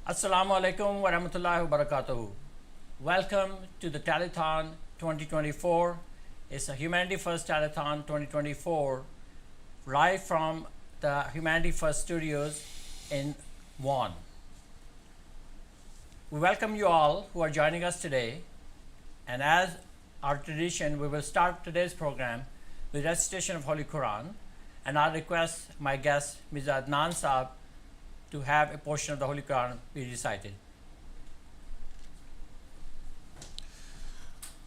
Assalamu alaikum wa rahmatullahi wa barakatuhu. Welcome to the Telethon 2024. It's a Humanity First Telethon 2024, live from the Humanity First Studios in Vaughan. We welcome you all who are joining us today, and as our tradition, we will start today's program with recitation of Holy Quran, and I'll request my guest, Ms. Adnan Saab, to have a portion of the Holy Quran be recited.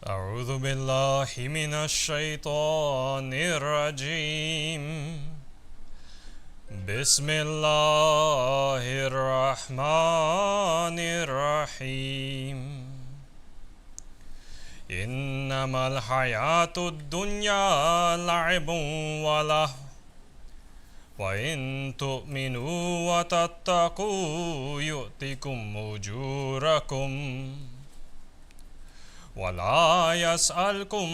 أعوذ بالله من الشيطان الرجيم بسم الله الرحمن الرحيم إنما الحياة الدنيا لعب ولهو وإن تؤمنوا وتتقوا يؤتكم أجوركم ولا يسألكم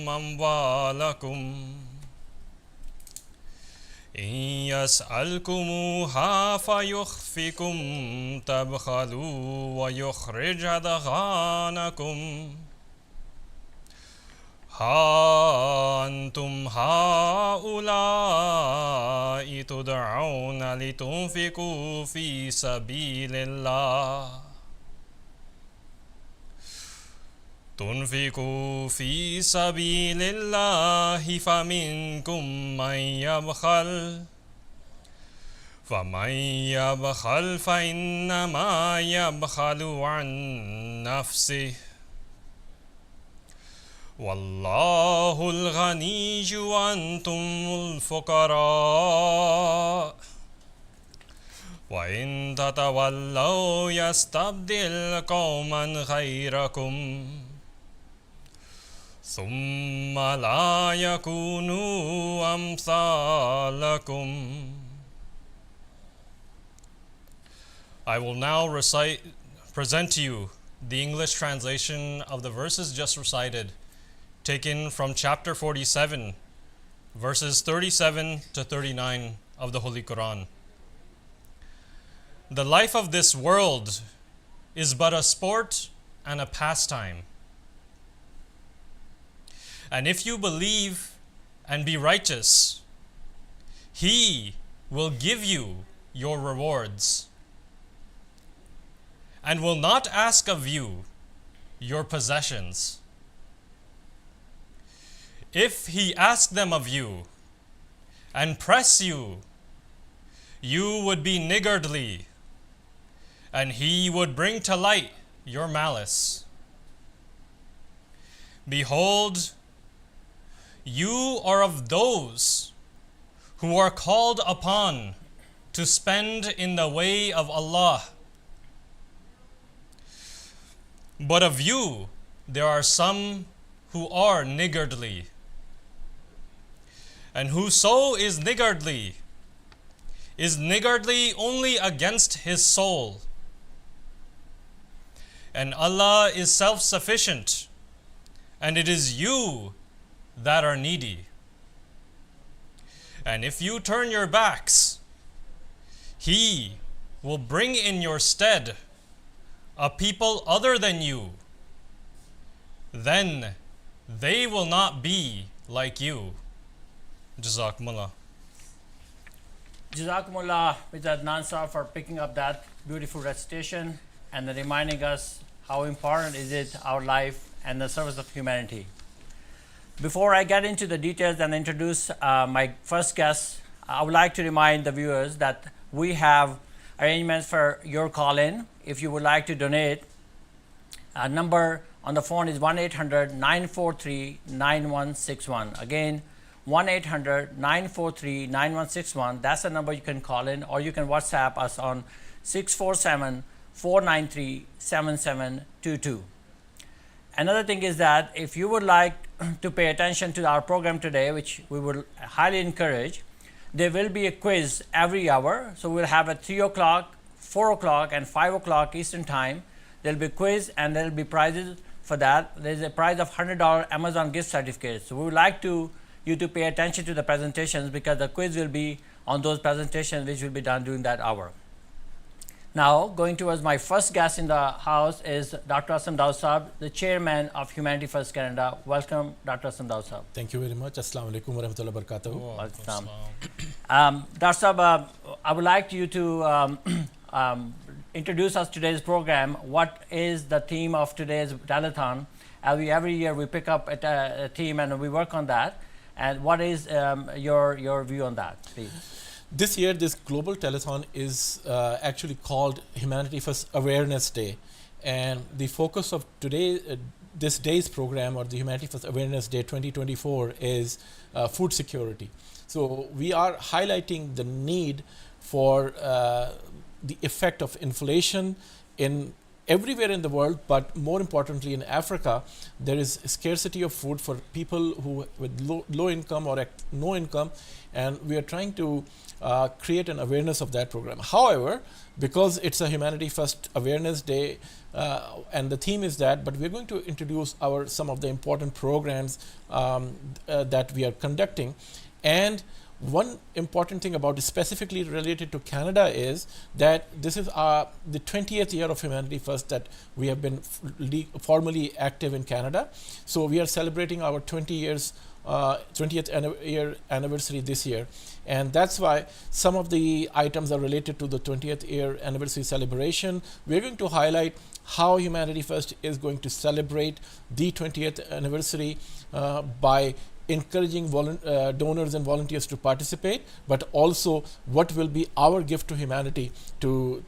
أموالكم إن يسألكموها فيخفكم تبخلوا ويخرج أضغانكم ها أنتم هؤلاء تدعون لتنفقوا في سبيل الله فمنكم من يبخل فإنما يبخل عن نفسه والله الغني وأنتم الفقراء وإن تتولوا يستبدل قوما غيركم ثم لا يكونوا أمثالكم. I will now present to you the English translation of the verses just recited, taken from chapter 47, verses 37 to 39 of the Holy Quran. The life of this world is but a sport and a pastime. And if you believe and be righteous, He will give you your rewards and will not ask of you your possessions. If He asked them of you and press you, you would be niggardly, and He would bring to light your malice. Behold, you are of those who are called upon to spend in the way of Allah. But of you there are some who are niggardly. And whoso is niggardly only against his soul. And Allah is self-sufficient, and it is you that are needy. And if you turn your backs, He will bring in your stead a people other than you. Then they will not be like you. Jazakumullah. Jazakumullah, Mr. Adnan Saab, for picking up that beautiful recitation and then reminding us how important is it our life and the service of humanity. Before I get into the details and introduce my first guest, I would like to remind the viewers that we have arrangements for your call-in. If you would like to donate, our number on the phone is 1-800-943-9161. Again, 1-800-943-9161. That's the number you can call in, or you can WhatsApp us on 647-493-7722. Another thing is that if you would like to pay attention to our program today, which we would highly encourage, there will be a quiz every hour. So we'll have at 3 o'clock, 4 o'clock, and 5 o'clock Eastern Time. There'll be a quiz and there'll be prizes for that. There's a prize of $100 Amazon gift certificate. So we would like you to pay attention to the presentations, because the quiz will be on those presentations which will be done during that hour. Now, going towards my first guest in the house is Dr. Asam Dausab, the chairman of Humanity First Canada. Welcome, Dr. Asam Dausab. Thank you very much. Assalamu alaikum wa rahmatullahi wa barakatuh. Welcome. Dr. Sab, I would like you to introduce us today's program. What is the theme of today's telethon? Every year we pick up a theme and we work on that. And what is your view on that, please? This year, this global telethon is actually called Humanity First Awareness Day. And the focus of this day's program, or the Humanity First Awareness Day 2024, is food security. So we are highlighting the need for the effect of inflation in everywhere in the world, but more importantly in Africa. There is scarcity of food for people who with low income or no income, and we are trying to create an awareness of that program. However, because it's a Humanity First Awareness Day, and the theme is that, but we're going to introduce some of the important programs that we are conducting. And one important thing about it, specifically related to Canada, is that this is the 20th year of Humanity First that we have been formally active in Canada. So we are celebrating our 20th year anniversary this year. And that's why some of the items are related to the 20th year anniversary celebration. We're going to highlight how Humanity First is going to celebrate the 20th anniversary by encouraging donors and volunteers to participate, but also what will be our gift to humanity to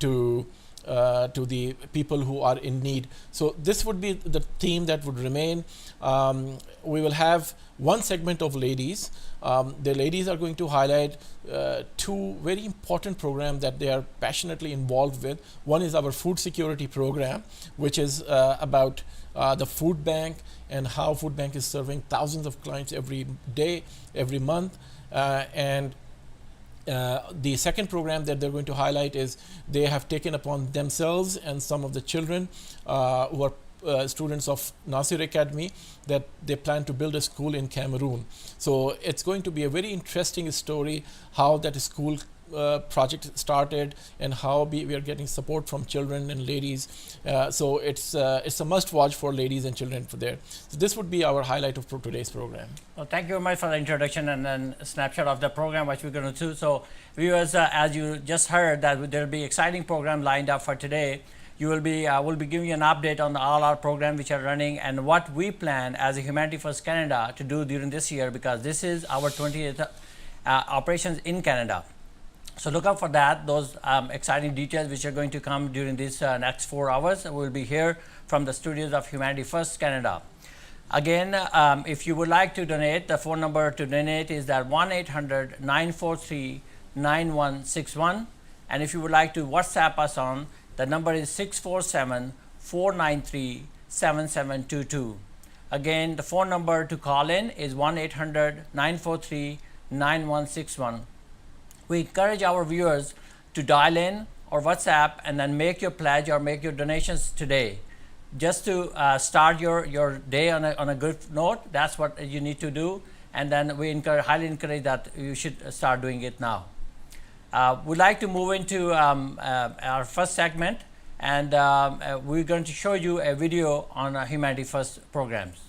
the people who are in need. So this would be the theme that would remain. We will have one segment of ladies. The ladies are going to highlight two very important programs that they are passionately involved with. One is our food security program, which is about the food bank and how food bank is serving thousands of clients every day, every month. And the second program that they're going to highlight is they have taken upon themselves and some of the children who are students of Nasir Academy, that they plan to build a school in Cameroon. So it's going to be a very interesting story how that school project started and how we are getting support from children and ladies. So it's a must watch for ladies and children for there. So this would be our highlight of today's program. Well, thank you very much for the introduction and then a snapshot of the program which we're going to do. So viewers, as you just heard, that there will be exciting program lined up for today. You will be we'll be giving you an update on all our programs which are running and what we plan as a Humanity First Canada to do during this year, because this is our 20th operations in Canada. So look out for that, those exciting details which are going to come during these next 4 hours. We'll be here from the studios of Humanity First Canada. Again, if you would like to donate, the phone number to donate is that 1-800-943-9161. And if you would like to WhatsApp us on, the number is 647-493-7722. Again, the phone number to call in is 1-800-943-9161. We encourage our viewers to dial in or WhatsApp and then make your pledge or make your donations today. Just to start your day on a good note, that's what you need to do. And then we highly encourage that you should start doing it now. We'd like to move into our first segment, and we're going to show you a video on Humanity First programs.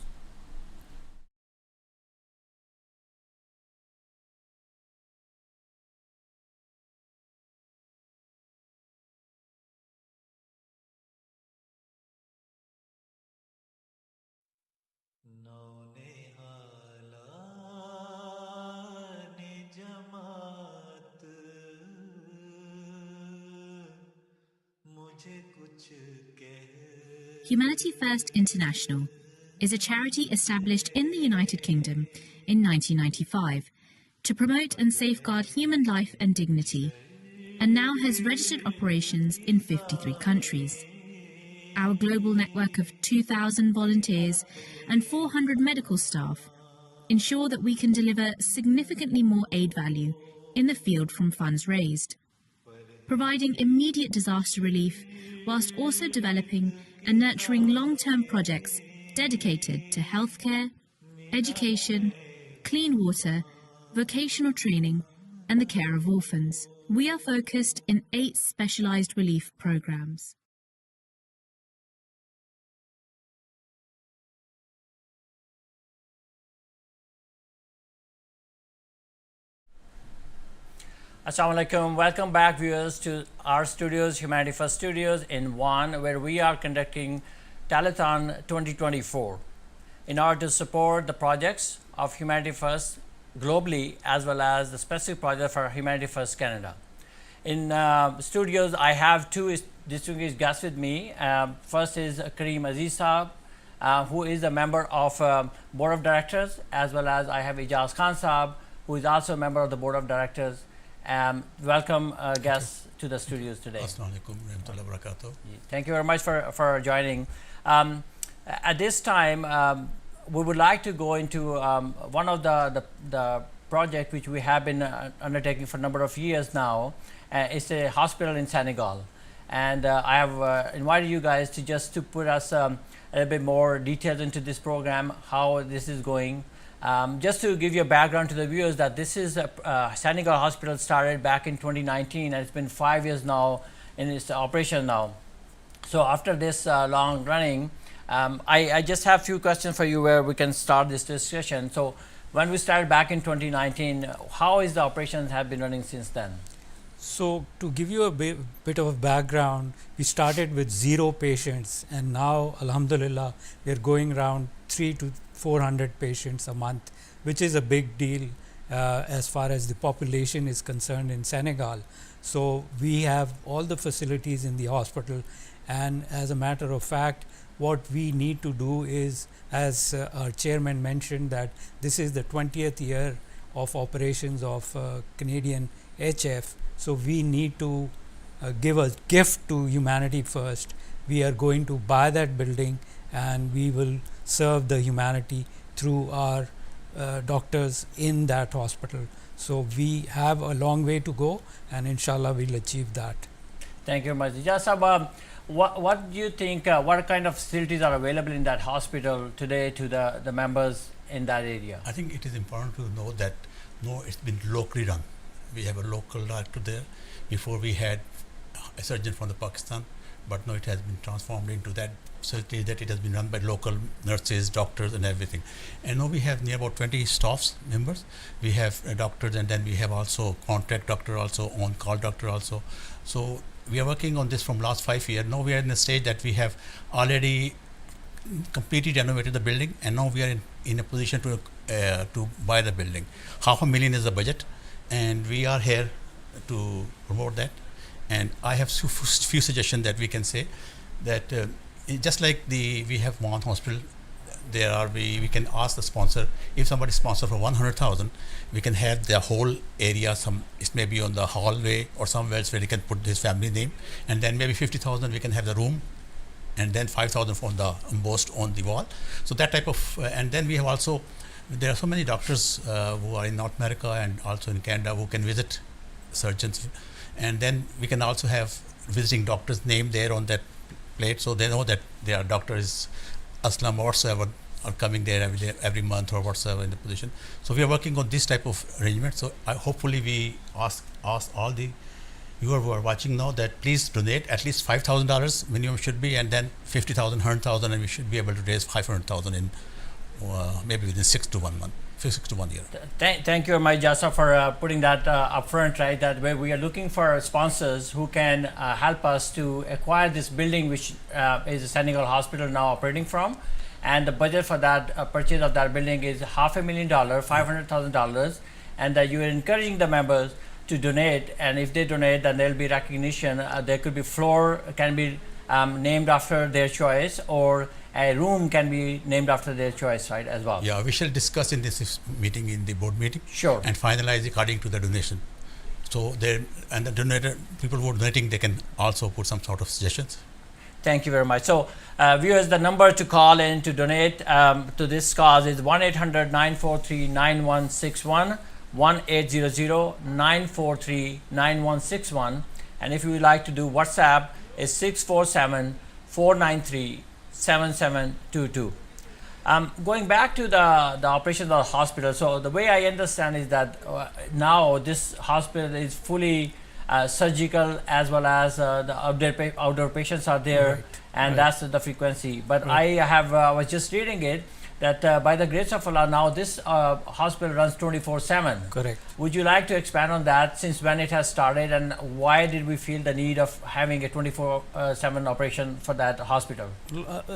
Humanity First International is a charity established in the United Kingdom in 1995 to promote and safeguard human life and dignity, and now has registered operations in 53 countries. Our global network of 2,000 volunteers and 400 medical staff ensure that we can deliver significantly more aid value in the field from funds raised, providing immediate disaster relief whilst also developing and nurturing long-term projects dedicated to healthcare, education, clean water, vocational training, and the care of orphans. We are focused in 8 specialized relief programs. Assalamu alaikum. Welcome back, viewers, to our studios, Humanity First Studios in Wuhan, where we are conducting Telethon 2024 in order to support the projects of Humanity First globally, as well as the specific project for Humanity First Canada. In studios, I have 2 distinguished guests with me. First is Kareem Aziz Saab, who is a member of Board of Directors, as well as I have Ijaz Khan Saab, who is also a member of the Board of Directors. Welcome, guests, to the studios today. Assalamu alaikum warahmatullahi wabarakatuh. Thank you very much for joining. At this time, we would like to go into one of the project which we have been undertaking for a number of years now. It's a hospital in Senegal, and I have invited you guys to put us a little bit more details into this program, how this is going. Just to give you a background to the viewers, that this is Senegal Hospital started back in 2019, and it's been 5 years now in its operation now. So after this long running, I just have a few questions for you where we can start this discussion. So when we started back in 2019, how is the operations have been running since then? So to give you a bit of a background, we started with 0 patients, and now alhamdulillah we are going around 300 to 400 patients a month, which is a big deal as far as the population is concerned in Senegal. So we have all the facilities in the hospital, and as a matter of fact, what we need to do is, as our chairman mentioned, that this is the 20th year of operations of Canadian HF. So we need to give a gift to Humanity First. We are going to buy that building, and we will serve the humanity through our doctors in that hospital. So we have a long way to go, and inshallah we'll achieve that. Thank you very much. Jasab, what do you think, what kind of facilities are available in that hospital today to the members in that area? I think it is important to know that it's been locally run. We have a local doctor there. Before we had a surgeon from the Pakistan, but now it has been transformed into that facility that it has been run by local nurses, doctors, and everything. And now we have near about 20 staffs members. We have doctors, and then we have also contract doctor, also on-call doctor also. So we are working on this from last 5 years. Now we are in a stage that we have already completely renovated the building, and now we are in a position to buy the building. $500,000 is the budget, and we are here to promote that. And I have few suggestions that we can say that just like we have one hospital, we can ask the sponsor, if somebody sponsor for 100,000, we can have the whole area, it may be on the hallway or somewhere else where he can put his family name, and then maybe 50,000 we can have the room, and then 5,000 for the embossed on the wall. So that type of, and then we have also, there are so many doctors who are in North America and also in Canada who can visit surgeons, and then we can also have visiting doctors' name there on that plate, so they know that their doctor is Aslam or whatsoever are coming there every month or whatsoever in the position. So we are working on this type of arrangement. So hopefully we ask all the viewers who are watching now that please donate at least $5,000 minimum should be, and then 50,000, 100,000, and we should be able to raise 500,000 in maybe within 6 to 1 month. 6 to 1 year. Thank you very much, Jasa, for putting that up front, right? That way we are looking for sponsors who can help us to acquire this building, which is a Senegal Hospital now operating from. And the budget for that purchase of that building is $500,000, $500,000. And that you are encouraging the members to donate. And if they donate, then there will be recognition. There could be floor can be named after their choice, or a room can be named after their choice, right, as well. Yeah, we shall discuss in this meeting, in the board meeting. Sure. And finalize according to the donation. So there, and the donator, people who are donating, they can also put some sort of suggestions. Thank you very much. So viewers, the number to call in to donate to this cause is 1-800-943-9161, 1-800-943-9161. And if you would like to do WhatsApp, is 647-493-7722. Going back to the operation of the hospital, so the way I understand is that now this hospital is fully surgical as well as the outdoor patients are there, Right, and right. that's the frequency. But I was just reading it that by the grace of Allah now this hospital runs 24/7. Correct. Would you like to expand on that, since when it has started, and why did we feel the need of having a 24/7 operation for that hospital?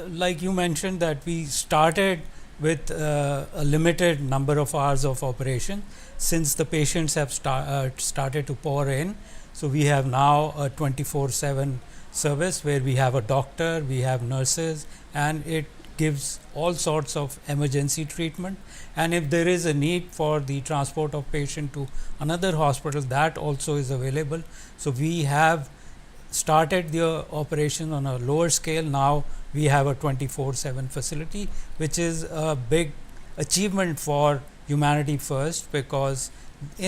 Like you mentioned, that we started with a limited number of hours of operation. Since the patients have started to pour in, so we have now a 24/7 service where we have a doctor, we have nurses, and it gives all sorts of emergency treatment. And if there is a need for the transport of patient to another hospital, that also is available. So we have started the operation on a lower scale. Now we have a 24/7 facility, which is a big achievement for Humanity First, because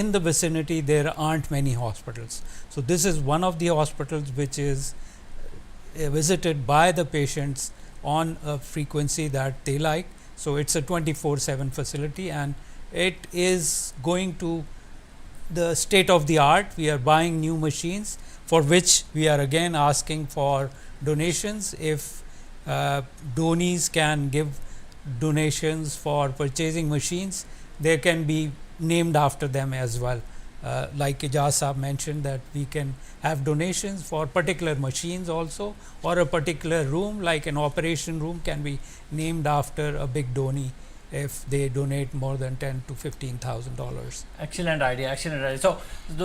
in the vicinity there aren't many hospitals. So this is one of the hospitals which is visited by the patients on a frequency that they like. So it's a 24/7 facility, and it is going to the state of the art. We are buying new machines, for which we are again asking for donations. If donees can give donations for purchasing machines, they can be named after them as well. Like Ijaz Saab mentioned, that we can have donations for particular machines also, or a particular room, like an operation room, can be named after a big donee if they donate more than $10,000 to $15,000. Excellent idea, excellent idea. So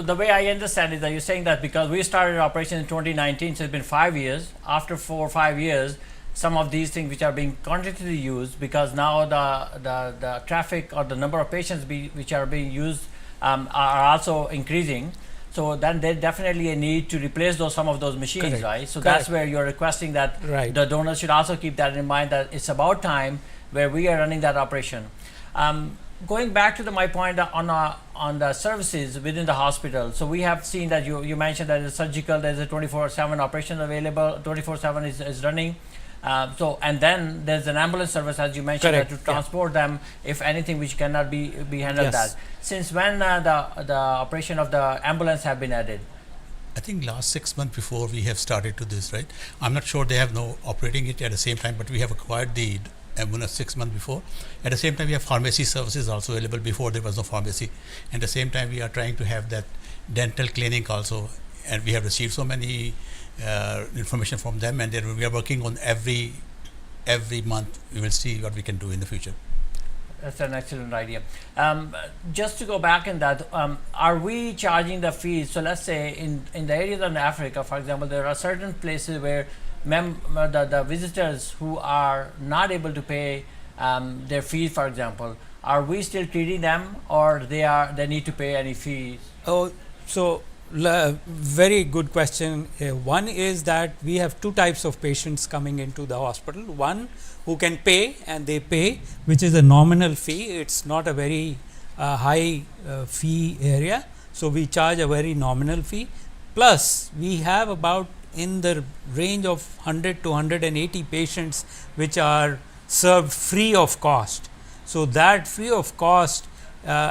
the way I understand it, that you're saying that because we started operation in 2019, so it's been 5 years. After 4 or 5 years, some of these things which are being continuously used, because now the traffic or the number of patients which are being used are also increasing. So then there's definitely a need to replace some of those machines, Correct. right? So Correct. that's where you're requesting that Right. the donors should also keep that in mind, that it's about time where we are running that operation. Going back to my point on the services within the hospital, so we have seen that you mentioned that it's surgical, there's a 24/7 operation available, 24/7 is running. So and then there's an ambulance service, as you mentioned, Correct, to transport them if anything which cannot be handled. Yes. That since when the operation of the ambulance have been added? I think last 6 months before we have started to this, right? I'm not sure they have no operating it at the same time, but we have acquired the ambulance 6 months before. At the same time, we have pharmacy services also available. Before there was no pharmacy. At the same time, we are trying to have that dental clinic also, and we have received so many information from them, and then we are working on every month. We will see what we can do in the future. That's an excellent idea. Just to go back in that, are we charging the fees? So let's say in the areas of Africa, for example, there are certain places where the visitors who are not able to pay their fees, for example, are we still treating them, or they need to pay any fees? Oh, so very good question. One is that we have two types of patients coming into the hospital. One who can pay, and they pay, which is a nominal fee. It's not a very high fee area, so we charge a very nominal fee. Plus we have about in the range of 100 to 180 patients which are served free of cost. So that free of cost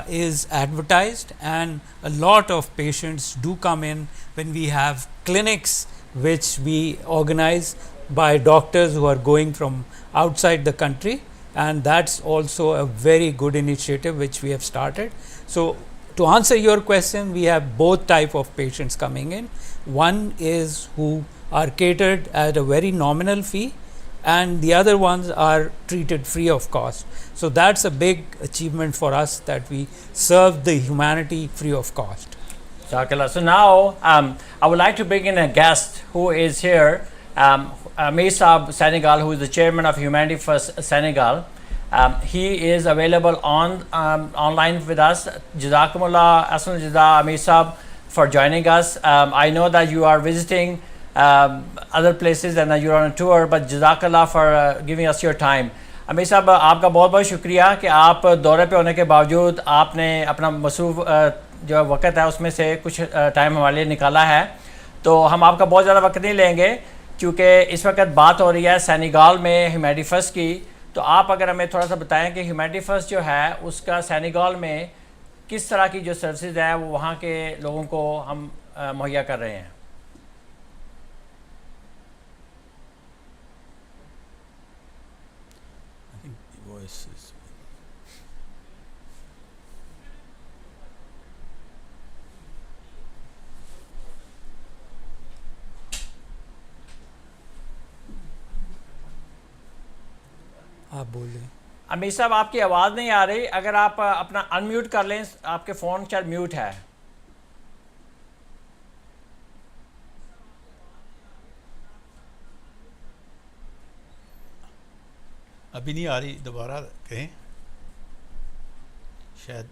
is advertised, and a lot of patients do come in when we have clinics which we organize by doctors who are going from outside the country, and that's also a very good initiative which we have started. So to answer your question, we have both type of patients coming in. One is who are catered at a very nominal fee, and the other ones are treated free of cost. So that's a big achievement for us, that we serve the humanity free of cost. Jazakallah. So now I would like to bring in a guest who is here, Amir Saab Senegal, who is the chairman of Humanity First Senegal. He is available online with us. Jazakumullah, Aslan Jaza, Amir Saab, for joining us. I know that you are visiting other places and you're on a tour, but Jazakallah for giving us your time. अमीर साहब, आपका बहुत बहुत शुक्रिया कि आप दौरे पे होने के बावजूद आपने अपना मसरूफ़ जो वक्त है उसमें से कुछ टाइम हमारे लिए निकाला है. तो हम आपका बहुत ज़्यादा वक्त नहीं लेंगे, क्योंकि इस वक्त बात हो रही है सेनेगल में ह्यूमैनिटी फ़र्स्ट की. तो आप अगर हमें थोड़ा सा बताएं कि ह्यूमैनिटी फ़र्स्ट जो है उसका सेनेगल में किस तरह की जो सर्विसेज है वो वहाँ के लोगों को हम मुहैया कर रहे हैं। I think the voice is. आप बोलिए। अमीर साहब आपकी आवाज़ नहीं आ रही, अगर आप अपना अनम्यूट कर लें, आपके फ़ोन शायद म्यूट है। अभी नहीं आ रही, दोबारा कहें शायद।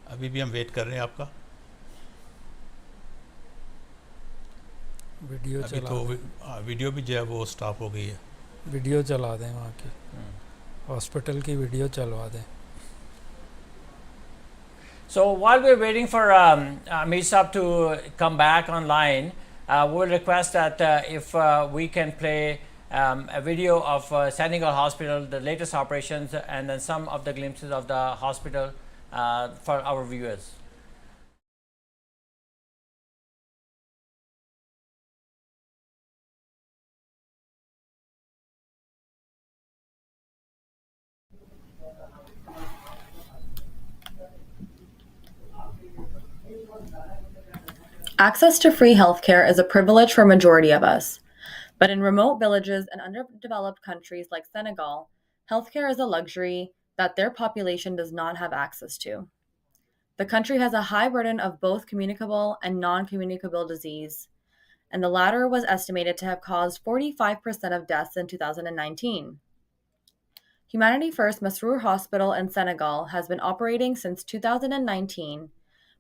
अभी भी हम वेट कर रहे हैं आपका। वीडियो अभी चला तो दें, वीडियो भी जो है वो स्टॉप हो गई है। वीडियो चला दें, वहाँ की हॉस्पिटल की वीडियो चलवा दें। So while we're waiting for Amir Saab to come back online, we'll request that if we can play a video of Senegal Hospital, the latest operations, and then some of the glimpses of the hospital for our viewers. Access to free healthcare is a privilege for a majority of us. But in remote villages and underdeveloped countries like Senegal, healthcare is a luxury that their population does not have access to. The country has a high burden of both communicable and non-communicable disease, and the latter was estimated to have caused 45% of deaths in 2019. Humanity First Masrour Hospital in Senegal has been operating since 2019,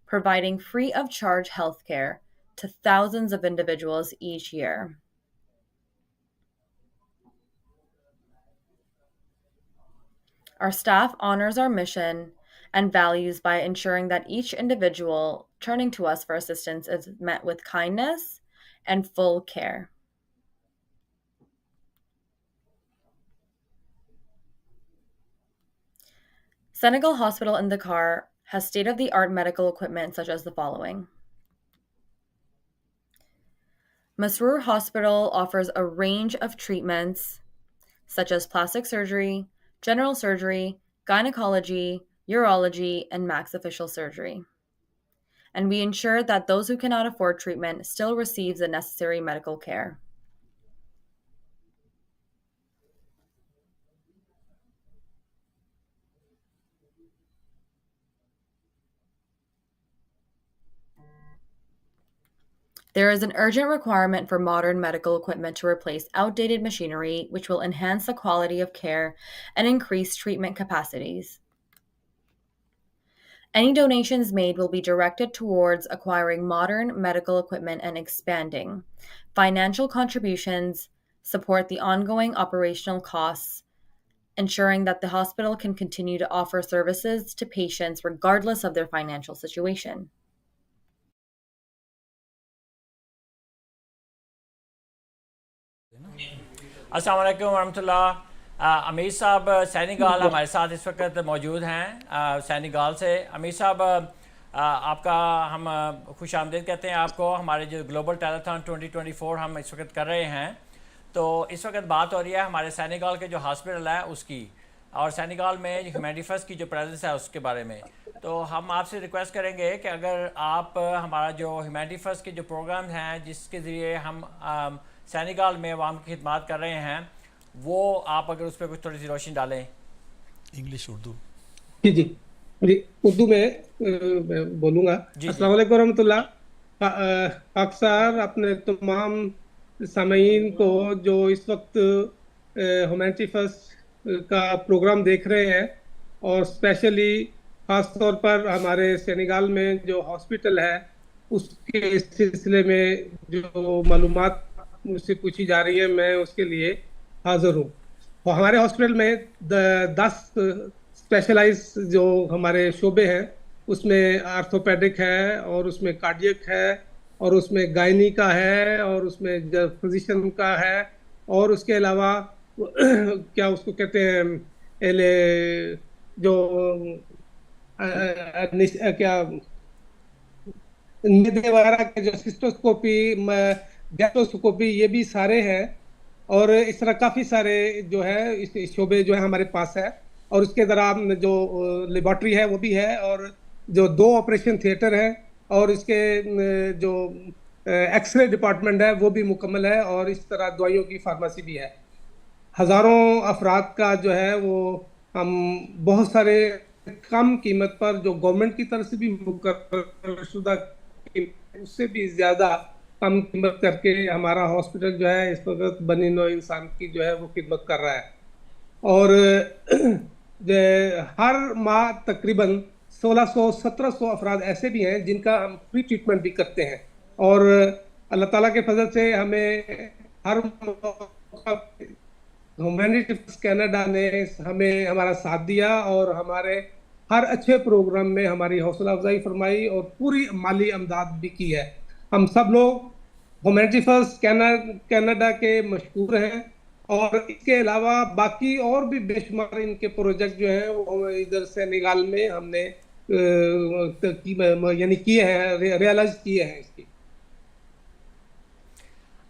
providing free of charge healthcare to thousands of individuals each year. Our staff honors our mission and values by ensuring that each individual turning to us for assistance is met with kindness and full care. Senegal Hospital in Dakar has state-of-the-art medical equipment such as the following. Masrour Hospital offers a range of treatments such as plastic surgery, general surgery, gynecology, urology, and maxillofacial surgery. And we ensure that those who cannot afford treatment still receive the necessary medical care. There is an urgent requirement for modern medical equipment to replace outdated machinery, which will enhance the quality of care and increase treatment capacities. Any donations made will be directed towards acquiring modern medical equipment and expanding. Financial contributions support the ongoing operational costs, ensuring that the hospital can continue to offer services to patients regardless of their financial situation. अस्सलाम वालेकुम वरहमतुल्लाह। अमीर साहब Senegal हमारे साथ इस वक्त मौजूद हैं, सेनेगाल से। अमीर साहब आपका हम खुश आमदीद कहते हैं आपको। हमारे जो ग्लोबल टेलीथॉन 2024 हम इस वक्त कर रहे हैं, तो इस वक्त बात हो रही है हमारे सेनेगाल के जो हॉस्पिटल है उसकी, और सेनेगाल में ह्यूमैनिटी फर्स्ट की जो प्रेजेंस है उसके बारे में। तो हम आपसे रिक्वेस्ट करेंगे कि अगर आप हमारा जो ह्यूमैनिटी फर्स्ट के जो प्रोग्राम हैं जिसके ज़रिए हम सेनेगाल में अवाम की खिदमत कर रहे हैं, वो आप अगर उस पर कुछ थोड़ी सी रोशनी डालें। इंग्लिश उर्दू जी जी जी उर्दू में बोलूँगा। अस्सलाम वालेकुम रहमतुल्लाह। अक्सर अपने तमाम सामीन को जो इस वक्त ह्यूमैनिटी फर्स्ट का प्रोग्राम देख रहे हैं, और स्पेशली ख़ास तौर पर हमारे सेनेगाल में जो हॉस्पिटल है उसके सिलसिले में जो मालूमात मुझसे पूछी जा रही है, मैं उसके लिए हाज़िर हूँ। और हमारे हॉस्पिटल में 10 स्पेशलाइज जो हमारे शोबे हैं उसमें आर्थोपेडिक है, और उसमें कार्डियक है, और उसमें गायनी का है और उसमें फिजिशियन का है और उसके अलावा क्या उसको कहते हैं जो क्या निधे वगैरह के जो सिस्टोस्कोपी गैस्ट्रोस्कोपी ये भी सारे हैं और इस तरह काफी सारे जो है इस शोबे जो है हमारे पास है और उसके दौरान जो लेबोरेटरी है वो भी है और जो 2 ऑपरेशन थिएटर है और इसके जो एक्सरे डिपार्टमेंट है वो भी मुकम्मल है और इस तरह दवाइयों की फार्मेसी भी है। हजारों अफराद का जो है वो हम बहुत सारे कम कीमत पर जो गवर्नमेंट की तरफ से भी मुकर्रर शुदा उससे भी ज्यादा कम कीमत करके हमारा हॉस्पिटल जो है इस वक्त बनी नौ इंसान की जो है वो खिदमत कर रहा है और हर माह तकरीबन 1600-1700 अफराद ऐसे भी हैं जिनका हम फ्री ट्रीटमेंट भी करते हैं और अल्लाह ताला के फजल से हमें हर ह्यूमैनिटी कनाडा ने हमें हमारा साथ दिया और हमारे हर अच्छे प्रोग्राम में हमारी हौसला अफजाई फरमाई और पूरी माली अमदाद भी की है। हम सब लोग ह्यूमैनिटी फर्स्ट कनाडा के मशहूर हैं और इसके अलावा बाकी और भी बेशुमार इनके प्रोजेक्ट जो हैं वो इधर सेनेगाल में हमने यानी किए हैं, रियलाइज किए हैं इसकी।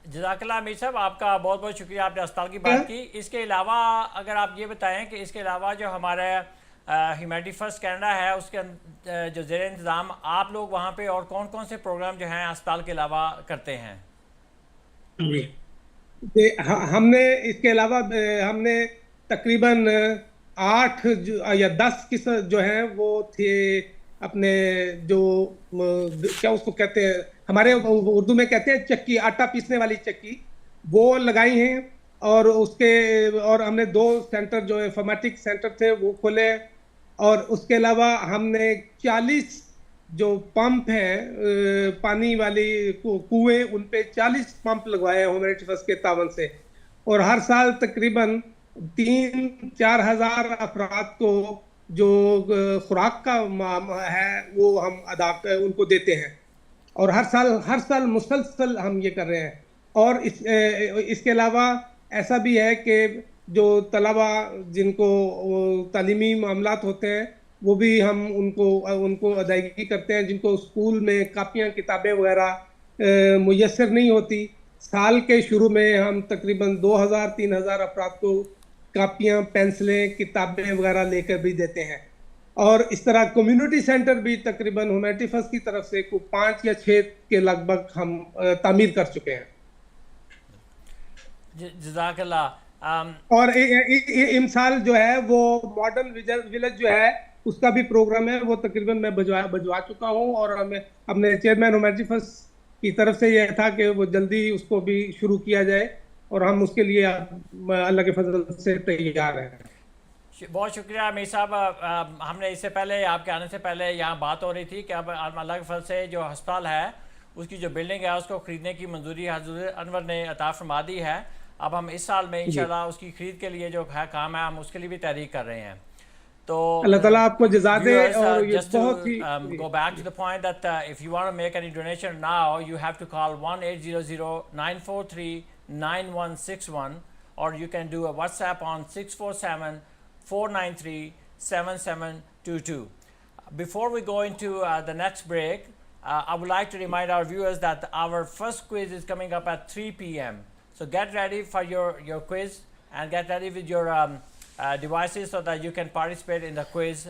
जज़ाकल्लाह अमीर साहब, आपका बहुत बहुत शुक्रिया, आपने अस्पताल की बात की। इसके अलावा अगर आप ये बताएं कि इसके अलावा जो हमारे ह्यूमैनिटी फर्स्ट कनाडा है उसके जो ज़ेर इंतज़ाम आप लोग वहाँ पे और कौन कौन से प्रोग्राम जो हैं अस्पताल के अलावा करते हैं? हमने इसके अलावा हमने तकरीबन 8 या 10 किस्म जो हैं वो थे अपने जो क्या उसको कहते हैं, हमारे उर्दू में कहते हैं चक्की, आटा पीसने वाली चक्की, वो लगाई हैं और उसके और हमने 2 सेंटर जो इंफॉर्मेटिक सेंटर थे वो खोले और उसके अलावा हमने 40 जो पंप हैं पानी वाली कुएं उन पे 40 पंप लगवाए हैं ह्यूमैनिटी फर्स्ट के तावन से और हर साल तकरीबन 3-4 हजार अफराद को जो खुराक का है वो हम उनको देते हैं और हर साल मुसलसल हम ये कर रहे हैं और इसके अलावा ऐसा भी है कि जो तलबा जिनको तालीमी मामलात होते हैं वो भी हम उनको अदायगी करते हैं, जिनको स्कूल में कापियाँ किताबें वगैरह मुयस्सर नहीं होती। साल के शुरू में हम तकरीबन 2000-3000 अफराद को कापियाँ, पेंसिलें, किताबें वगैरह लेकर भी देते हैं और इस तरह कम्युनिटी सेंटर भी तकरीबन ह्यूमैनिटी फर्स्ट की तरफ से 5 या 6 के लगभग हम तामीर कर चुके हैं। जज़ाकल्लाह। और इमसाल जो है वो मॉडर्न विलेज जो है उसका भी प्रोग्राम है, वो तकरीबन मैं भिजवा चुका हूँ और हमें अपने चेयरमैन ह्यूमैनिटी फर्स्ट की तरफ से यह था कि वो जल्दी उसको भी शुरू किया जाए और हम उसके लिए अल्लाह के फजल से तैयार हैं। बहुत शुक्रिया अमीर साहब। हमने इससे पहले आपके आने से पहले यहाँ बात हो रही थी कि अब अल्लाह के फजल से जो अस्पताल है उसकी जो बिल्डिंग है उसको ख़रीदने की मंजूरी हज़रत अनवर ने अता फरमा दी है। अब हम इस साल में इंशाल्लाह उसकी खरीद के लिए जो है काम है हम उसके लिए भी तहरीक कर रहे हैं। तो अल्लाह ताला आपको जज़ा दे और ये just to बहुत ही go back to the point that if you want to make any donation now you have to call 1-800-943-9161 or you can do a WhatsApp on 647-493-7722. Before we go into the next break, I would like to remind our viewers that our first quiz is coming up at 3 p.m. So get ready for your quiz and get ready with your devices so that you can participate in the quiz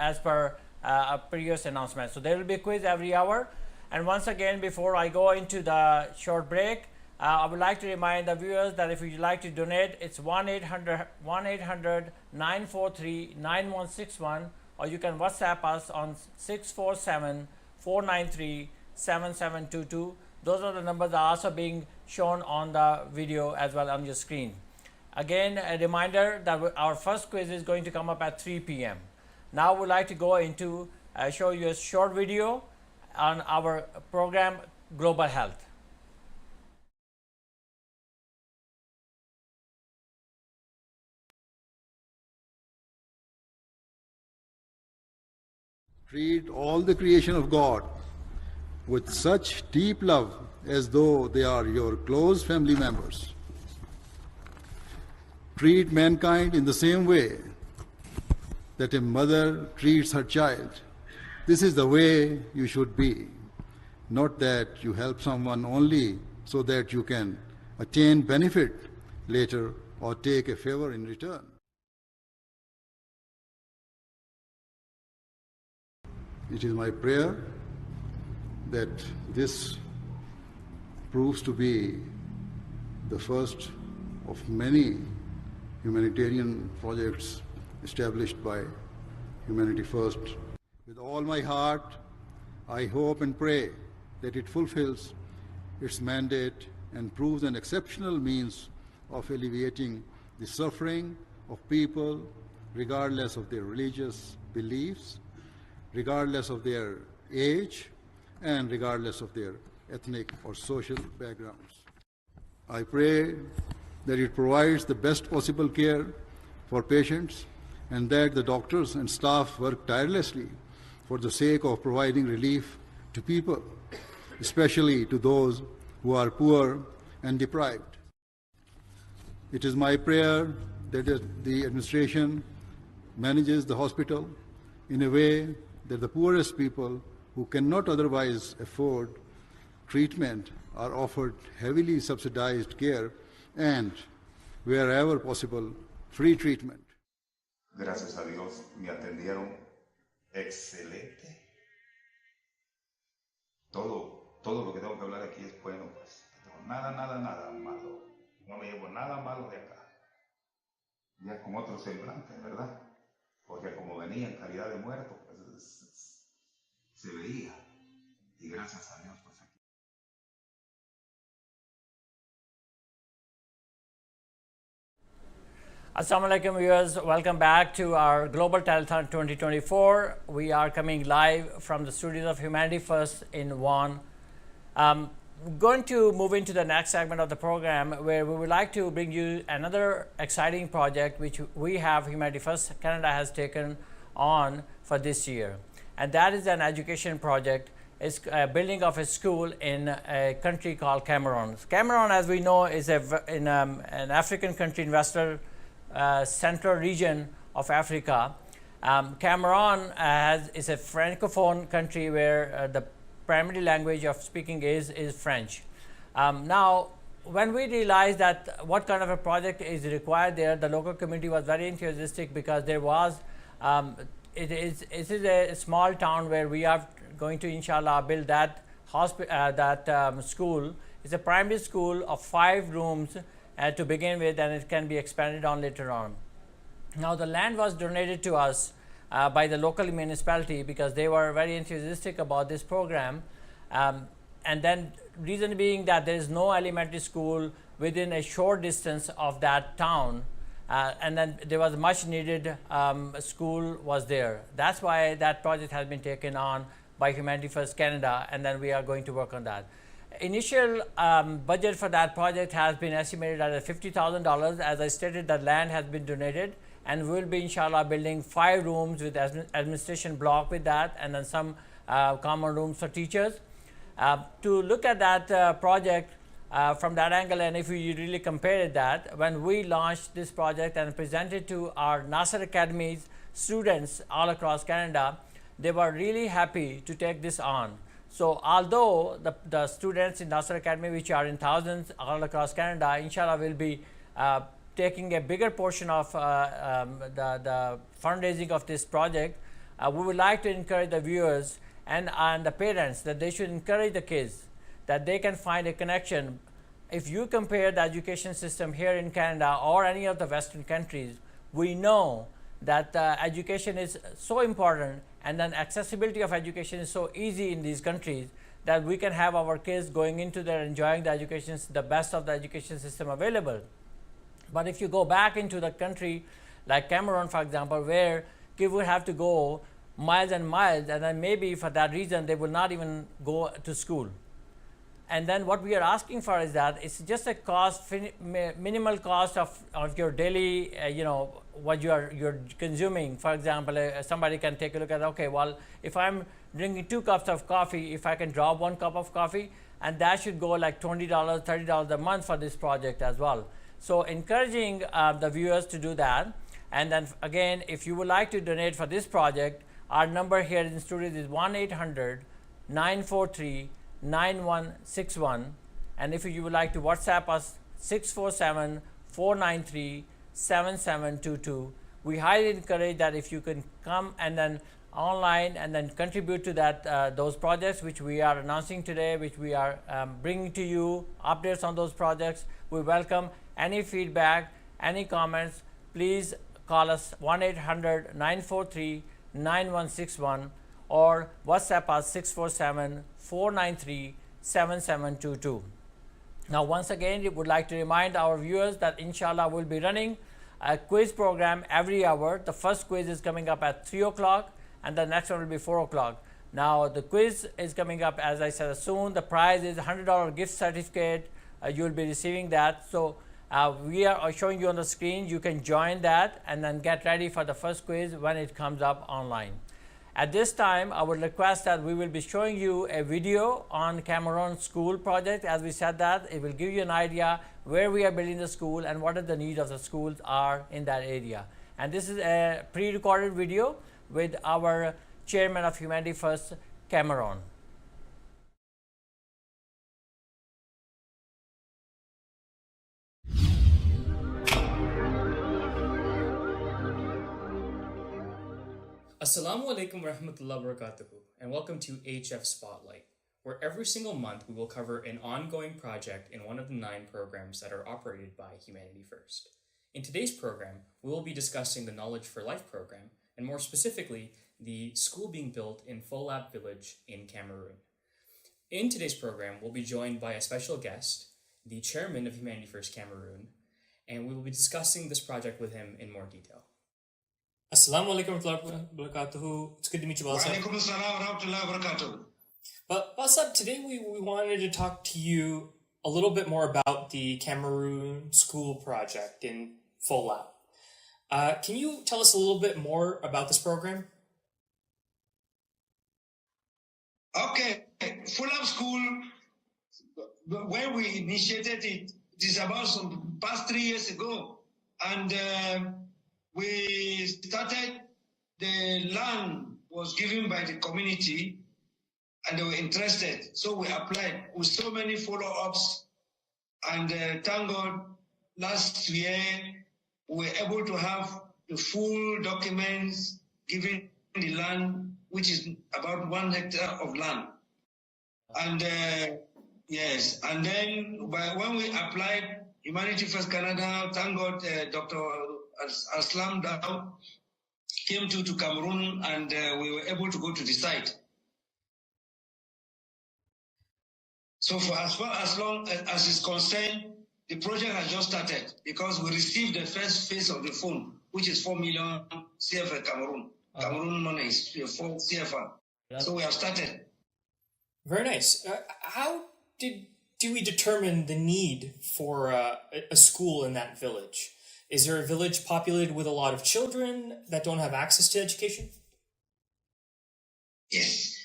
as per a previous announcement. So there will be a quiz every hour. And once again, before I go into the short break, I would like to remind the viewers that if you'd like to donate, it's 1-800-943-9161 or you can WhatsApp us on 647-493-7722. Those are the numbers that are also being shown on the video as well on your screen. Again, a reminder that our first quiz is going to come up at 3 p.m. Now we'd like to go into show you a short video on our program Global Health. Treat all the creation of God with such deep love as though they are your close family members. Treat mankind in the same way that a mother treats her child. This is the way you should be, not that you help someone only so that you can attain benefit later or take a favor in return. It is my prayer that this proves to be the first of many humanitarian projects established by Humanity First. With all my heart, I hope and pray that it fulfills its mandate and proves an exceptional means of alleviating the suffering of people regardless of their religious beliefs, regardless of their age, and regardless of their ethnic or social backgrounds. I pray that it provides the best possible care for patients and that the doctors and staff work tirelessly for the sake of providing relief to people, especially to those who are poor and deprived. It is my prayer that the administration manages the hospital in a way that the poorest people who cannot otherwise afford treatment are offered heavily subsidized care and, wherever possible, free treatment. Gracias a Dios me atendieron excelente. Todo lo que tengo que hablar aquí es bueno, pues. Nada malo. No me llevo nada malo de acá. Ya con otro semblante, ¿verdad? Porque como venía en calidad de muerto, pues se veía. Y gracias a Dios, pues aquí. Assalamu alaikum viewers, welcome back to our Global Telethon 2024. We are coming live from the studios of Humanity First in Vaughan. We're going to move into the next segment of the program where we would like to bring you another exciting project which we have, Humanity First Canada has taken on for this year. And that is an education project. It's a building of a school in a country called Cameroon. Cameroon, as we know, is an African country in Western central region of Africa. Cameroon is a francophone country where the primary language of speaking is French. Now, when we realized that what kind of a project is required there, the local community was very enthusiastic because there was, it is a small town where we are going to, inshallah, build that school. It's a primary school of 5 rooms to begin with, and it can be expanded on later on. Now, the land was donated to us by the local municipality because they were very enthusiastic about this program. And then reason being that there is no elementary school within a short distance of that town. And then there was much needed school was there. That's why that project has been taken on by Humanity First Canada, and then we are going to work on that. Initial budget for that project has been estimated at $50,000. As I stated, the land has been donated, and we will be, inshallah, building 5 rooms with administration block with that, and then some common rooms for teachers. To look at that project from that angle, and if we really compared that, when we launched this project and presented to our Nasser Academy's students all across Canada, they were really happy to take this on. So although the students in Nasser Academy, which are in thousands all across Canada, inshallah will be taking a bigger portion of the fundraising of this project, we would like to encourage the viewers and the parents that they should encourage the kids, that they can find a connection. If you compare the education system here in Canada or any of the Western countries, we know that education is so important, and then accessibility of education is so easy in these countries that we can have our kids going into there enjoying the education, the best of the education system available. But if you go back into the country like Cameroon, for example, where kids would have to go miles and miles, and then maybe for that reason they will not even go to school. And then what we are asking for is that it's just a cost, minimal cost of your daily, what you're consuming. For example, somebody can take a look at, okay, well, if I'm drinking 2 cups of coffee, if I can drop 1 cup of coffee, and that should go like $20, $30 a month for this project as well. So encouraging the viewers to do that. And then again, if you would like to donate for this project, our number here in the studio is 1-800-943-9161. And if you would like to WhatsApp us, 647-493-7722. We highly encourage that if you can come and then online and then contribute to that those projects which we are announcing today, which we are bringing to you, updates on those projects. We welcome any feedback, any comments. Please call us 1-800-943-9161 or WhatsApp us 647-493-7722. Now, once again, we would like to remind our viewers that inshallah we'll be running a quiz program every hour. The first quiz is coming up at 3 o'clock and the next one will be 4 o'clock. Now, the quiz is coming up, as I said, soon. The prize is $100 gift certificate. You will be receiving that. So, we are showing you on the screen. You can join that and then get ready for the first quiz when it comes up online. At this time, I would request that we will be showing you a video on Cameroon school project. As we said that, it will give you an idea where we are building the school and what are the needs of the schools are in that area. And this is a pre-recorded video with our chairman of Humanity First, Cameroon. Assalamu alaikum warahmatullahi wabarakatuh, and welcome to HF Spotlight, where every single month we will cover an ongoing project in one of the 9 programs that are operated by Humanity First. In today's program, we will be discussing the Knowledge for Life program, and more specifically, the school being built in Folab village in Cameroon. In today's program, we'll be joined by a special guest, the chairman of Humanity First Cameroon, and we will be discussing this project with him in more detail. Assalamu alaikum warahmatullahi wabarakatuh. It's good to meet you, Balsab. Wa alaikum assalam wa rahmatullahi wa barakatuh. But Balsab, today we wanted to talk to you a little bit more about the Cameroon school project in Folab. Can you tell us a little bit more about this program? Okay, Folab School, when we initiated it, it is about some past 3 years ago, and we started, the land was given by the community and they were interested. So we applied with so many follow-ups, and thank God last year we were able to have the full documents giving the land, which is about 1 hectare of land. And yes, and then when we applied, Humanity First Canada, thank God, Dr. Aslam Dow came to Cameroon, and we were able to go to the site. So for as far as long as is concerned, the project has just started because we received the first phase of the fund, which is 4 million CFA Cameroon. Cameroon money is 4 CFA. So we have started. Very nice. How do we determine the need for a school in that village? Is there a village populated with a lot of children that don't have access to education? Yes.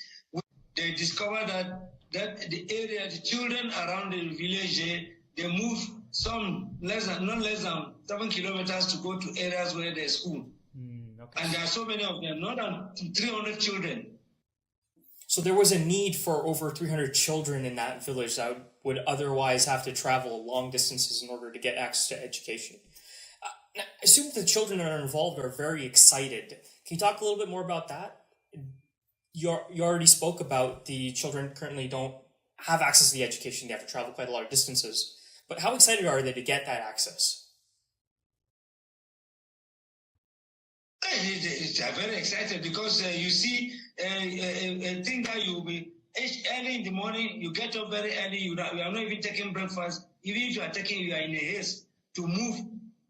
They discovered that the area, the children around the village, they move not less than 7 kilometers to go to areas where there's school. Okay. And there are so many of them, more than 300 children. So there was a need for over 300 children in that village that would otherwise have to travel long distances in order to get access to education. I assume the children that are involved are very excited. Can you talk a little bit more about that? You already spoke about the children currently don't have access to the education. They have to travel quite a lot of distances. But how excited are they to get that access? They are very excited because you see a thing that you will be early in the morning, you get up very early, you are not even taking breakfast. Even if you are in a haste to move,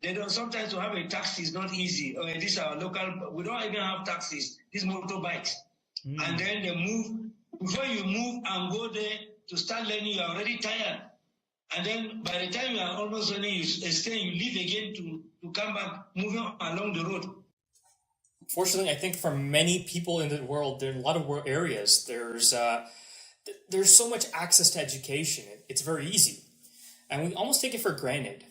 they don't. Sometimes to have a taxi is not easy. These are local, we don't even have taxis, these motorbikes. And then they move. Before you move and go there to start learning, you are already tired. And then by the time you are almost running, you stay, you leave again to come back, moving along the road. Fortunately, I think for many people in the world, there are a lot of areas, there's so much access to education. It's very easy. And we almost take it for granted.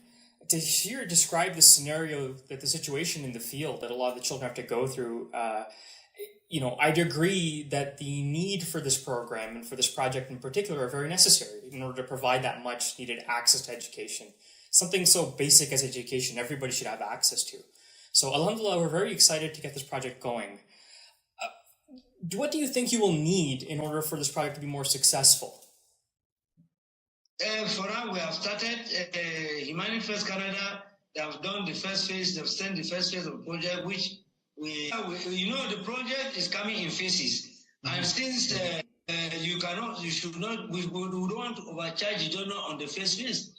To hear describe the scenario, that the situation in the field that a lot of the children have to go through, I'd agree that the need for this program and for this project in particular are very necessary in order to provide that much needed access to education. Something so basic as education, everybody should have access to. So alhamdulillah, we're very excited to get this project going. What do you think you will need in order for this project to be more successful? For now, we have started Humanity First Canada. They have done the first phase. They've sent the first phase of the project, which the project is coming in phases. And since we don't want to overcharge the donor on the first phase,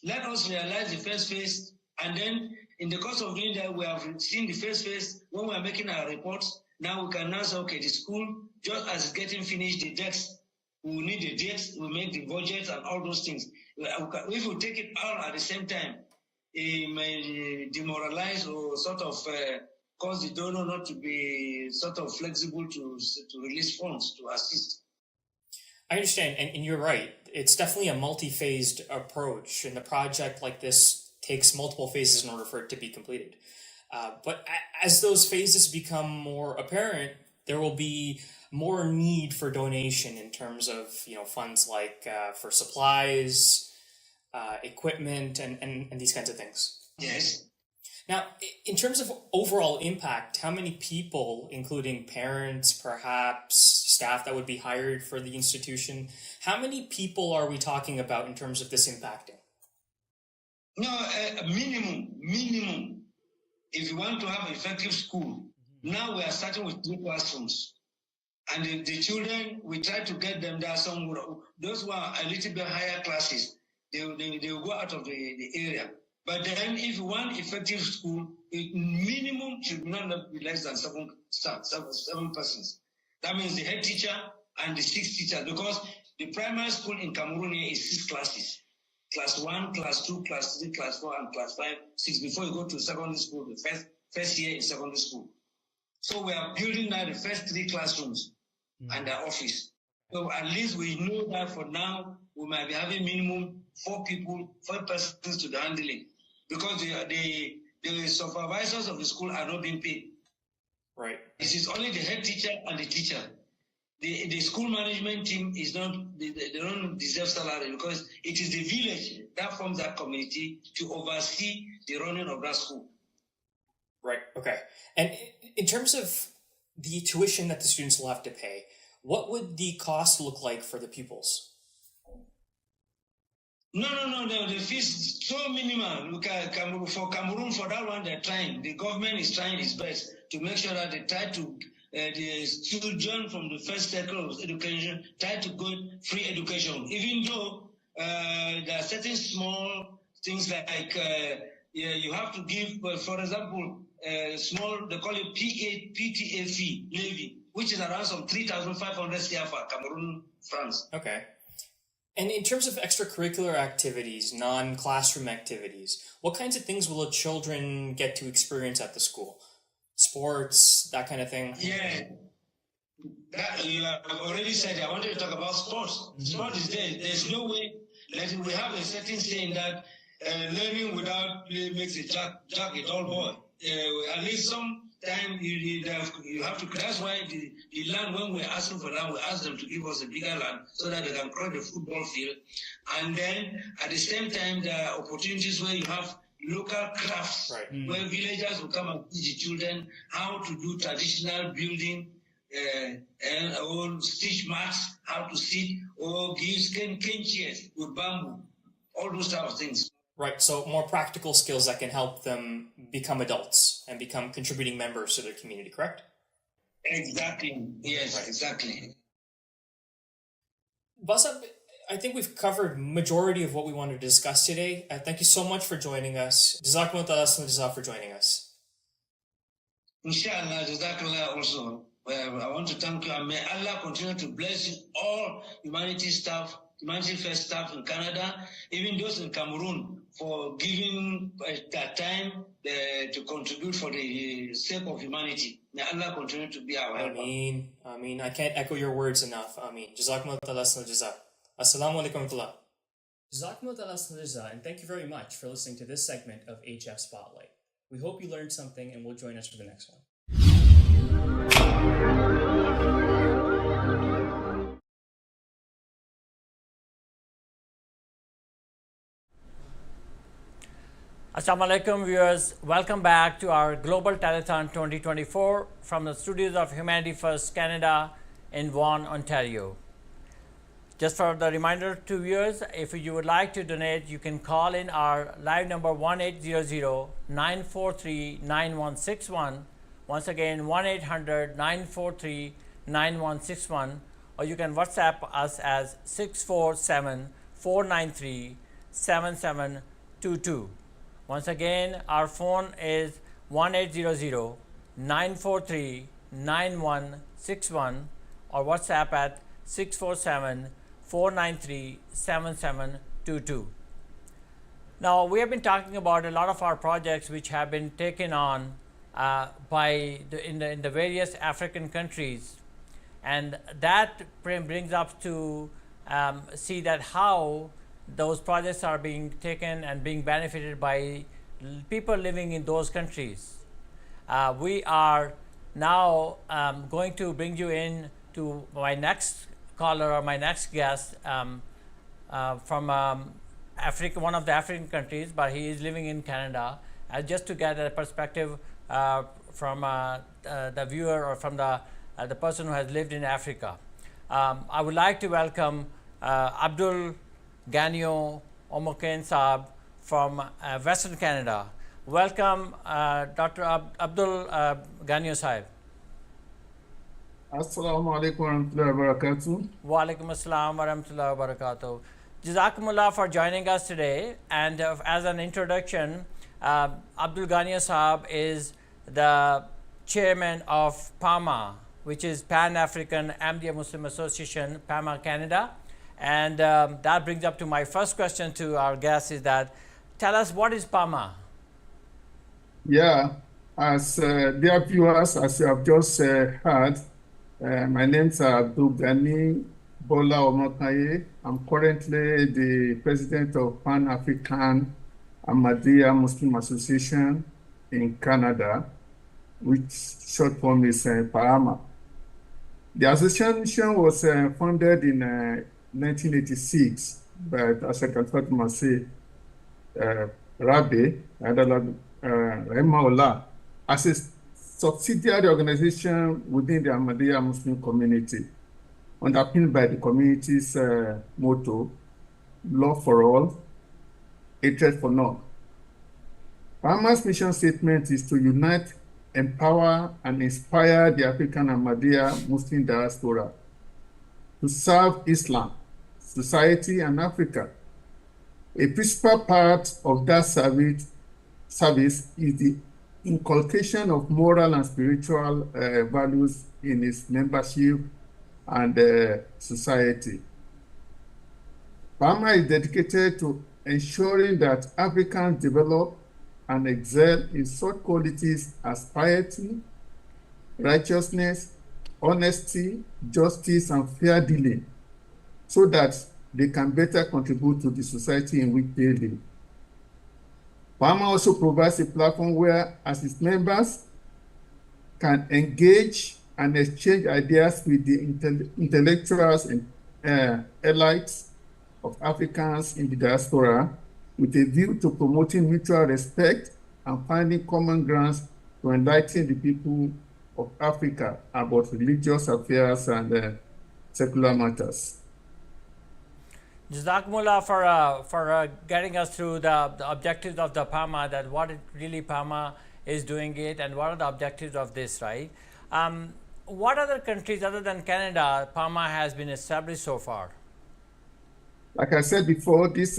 let us realize the first phase, and then in the course of doing that, we have seen the first phase. When we are making our reports, now we can now say, okay, the school, just as it's getting finished, the decks, we need the dates, we make the budgets and all those things. If we take it all at the same time, it may demoralize or sort of cause the donor not to be sort of flexible to release funds to assist. I understand, and you're right. It's definitely a multi-phased approach, and a project like this takes multiple phases in order for it to be completed. But as those phases become more apparent, there will be more need for donation in terms of funds like for supplies, equipment, and these kinds of things. Yes. Now, in terms of overall impact, how many people, including parents, perhaps staff that would be hired for the institution, how many people are we talking about in terms of this impacting? No, minimum. If you want to have an effective school, now we are starting with 3 classrooms. And the children, we try to get them there. Those who are a little bit higher classes, they will go out of the area. But then if you want effective school, minimum should not be less than seven persons. That means the head teacher and the 6 teachers, because the primary school in Cameroon is 6 classes. Class 1, Class 2, Class 3, Class 4, and Class 5, 6 before you go to secondary school, the first year in secondary school. So we are building now the first 3 classrooms and the office. So at least we know that for now, we might be having minimum 4 persons to the handling, because the supervisors of the school are not being paid. Right. It is only the head teacher and the teacher. The school management team is not, they don't deserve salary, because it is the village that forms that community to oversee the running of that school. Right, okay. And in terms of the tuition that the students will have to pay, what would the cost look like for the pupils? No. The fees is so minimal. Look at Cameroon. For Cameroon, for that one, they're trying. The government is trying its best to make sure that they try to, the children from the first cycle of education try to go free education. Even though there are certain small things like you have to give, for example, small, they call it PTA fee, levy, which is around some 3,500 CFA, Cameroon, France. Okay. And in terms of extracurricular activities, non-classroom activities, what kinds of things will the children get to experience at the school? Sports, that kind of thing? Yeah. That, you have already said, I wanted to talk about sports. Sport is there. There's no way. We have a certain saying that learning without play makes a jack a dull boy. At least some time you have to. That's why the land, when we're asking for land, we ask them to give us a bigger land so that they can cross the football field. And then at the same time, there are opportunities where you have local crafts, right, where villagers will come and teach the children how to do traditional building, or stitch mats, how to sit, or give cane chairs with bamboo, all those type of things. Right, so more practical skills that can help them become adults and become contributing members to their community, correct? Exactly, yes, right. Exactly. Basab, I think we've covered majority of what we wanted to discuss today. Thank you so much for joining us. Jazakumullah for joining us. Inshallah, Jazakallah also. I want to thank you, and may Allah continue to bless you, all humanity staff, Humanity First staff in Canada, even those in Cameroon, for giving that time to contribute for the sake of humanity. May Allah continue to be our helper. Ameen. Ameen. I can't echo your words enough. Ameen. Jazakumullah ta'ala jaza. Assalamu alaikum wa rahmatullah. Jazakumullah ta'ala jaza, and thank you very much for listening to this segment of HF Spotlight. We hope you learned something and will join us for the next one. Assalamu alaikum viewers, welcome back to our Global Telethon 2024 from the studios of Humanity First Canada in Vaughan, Ontario. Just for the reminder to viewers, if you would like to donate, you can call in our live number 1-800-943-9161. Once again, 1-800-943-9161, or you can WhatsApp us as 647-493-7722. Once again, our phone is 1-800-943-9161 or WhatsApp at 647-493-7722. Now, we have been talking about a lot of our projects which have been taken on in the various African countries, and that brings up to see that how those projects are being taken and being benefited by people living in those countries. We are now going to bring you in to my next caller or my next guest from Africa, one of the African countries, but he is living in Canada, just to get a perspective from the viewer or from the person who has lived in Africa. I would like to welcome Abdul Ganyo Omoken Saab from Western Canada. Welcome, Dr. Abdul Ganyo Saab. Assalamu alaikum wa rahmatullahi wa barakatuh. Wa alaikum assalam wa rahmatullahi wa barakatuh. Jazakumullah for joining us today. And as an introduction, Abdul Ganyo Saab is the chairman of PAMA, which is Pan-African Ahmadiyya Muslim Association, PAMA Canada. And that brings up to my first question to our guest is that, tell us, what is PAMA? Yeah, as dear viewers, as you have just heard, my name is Abdul Gani Bola Omokaye. I'm currently the president of Pan-African Ahmadiyya Muslim Association in Canada, which short form is PAMA. The association was founded in 1986 by Asha Fatima say Rabbi Rahimahullah as a subsidiary organization within the Ahmadiyya Muslim community, underpinned by the community's motto, love for all, hatred for none. PAMA's mission statement is to unite, empower, and inspire the African Ahmadiyya Muslim diaspora to serve Islam, society, and Africa. A principal part of that service is the inculcation of moral and spiritual values in its membership and society. PAMA is dedicated to ensuring that Africans develop and excel in such qualities as piety, righteousness, honesty, justice, and fair dealing, so that they can better contribute to the society in which they live. PAMA also provides a platform where, as its members, can engage and exchange ideas with the intellectuals and elites of Africans in the diaspora, with a view to promoting mutual respect and finding common grounds to enlighten the people of Africa about religious affairs and secular matters. Jazakumullah for getting us through the objectives of the PAMA, that what it really PAMA is doing it and what are the objectives of this, right? What other countries other than Canada PAMA has been established so far? Like I said before, this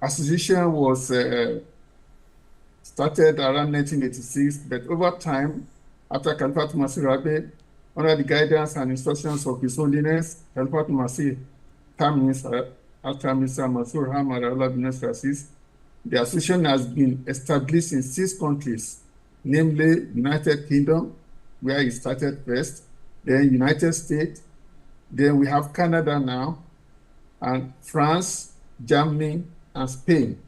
association was started around 1986, but over time, after Khalifat Masirabe, under the guidance and instructions of His Holiness, Al-Fatih Masih Tamis, Al-Tamisa Masur Hamad Allah bin Aziz, the association has been established in 6 countries, namely United Kingdom, where it started first, then United States, then we have Canada now, and France, Germany, and Spain.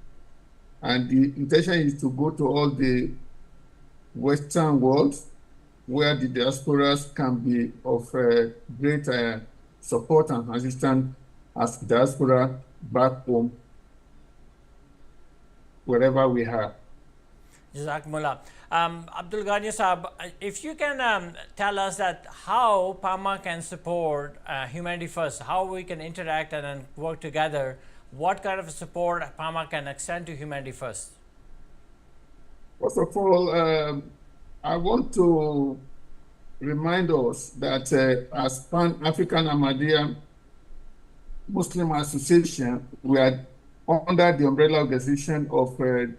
And the intention is to go to all the Western world where the diasporas can be of great support and assistance as diaspora back home, wherever we are. Jazakumullah. Abdul Ghani Saab, if you can tell us that how PAMA can support Humanity First, how we can interact and then work together, what kind of support PAMA can extend to Humanity First? First of all, I want to remind us that as Pan-African Ahmadiyya Muslim Association, we are under the umbrella organization of the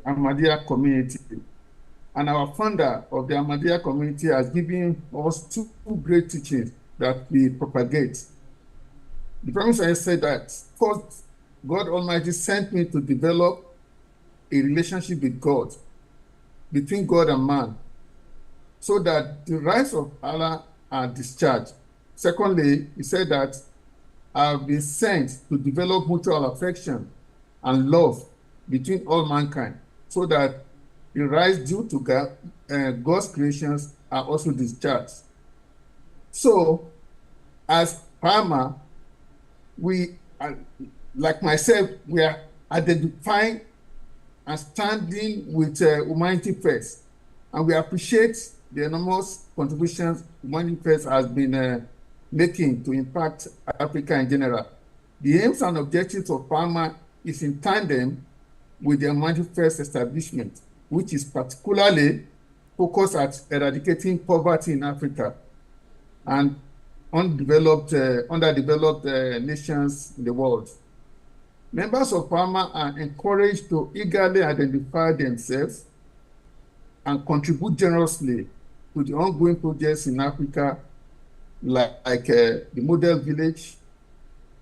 Ahmadiyya community. And our founder of the Ahmadiyya community has given us 2 great teachings that we propagate. The Prophet said that, first, God Almighty sent me to develop a relationship with God, between God and man, so that the rights of Allah are discharged. Secondly, he said that I have been sent to develop mutual affection and love between all mankind, so that the rights due to God's creations are also discharged. So, as PAMA, we, like myself, we are identifying and standing with Humanity First. And we appreciate the enormous contributions Humanity First has been making to impact Africa in general. The aims and objectives of PAMA is in tandem with the Humanity First establishment, which is particularly focused at eradicating poverty in Africa and underdeveloped nations in the world. Members of PAMA are encouraged to eagerly identify themselves and contribute generously to the ongoing projects in Africa, like the Model Village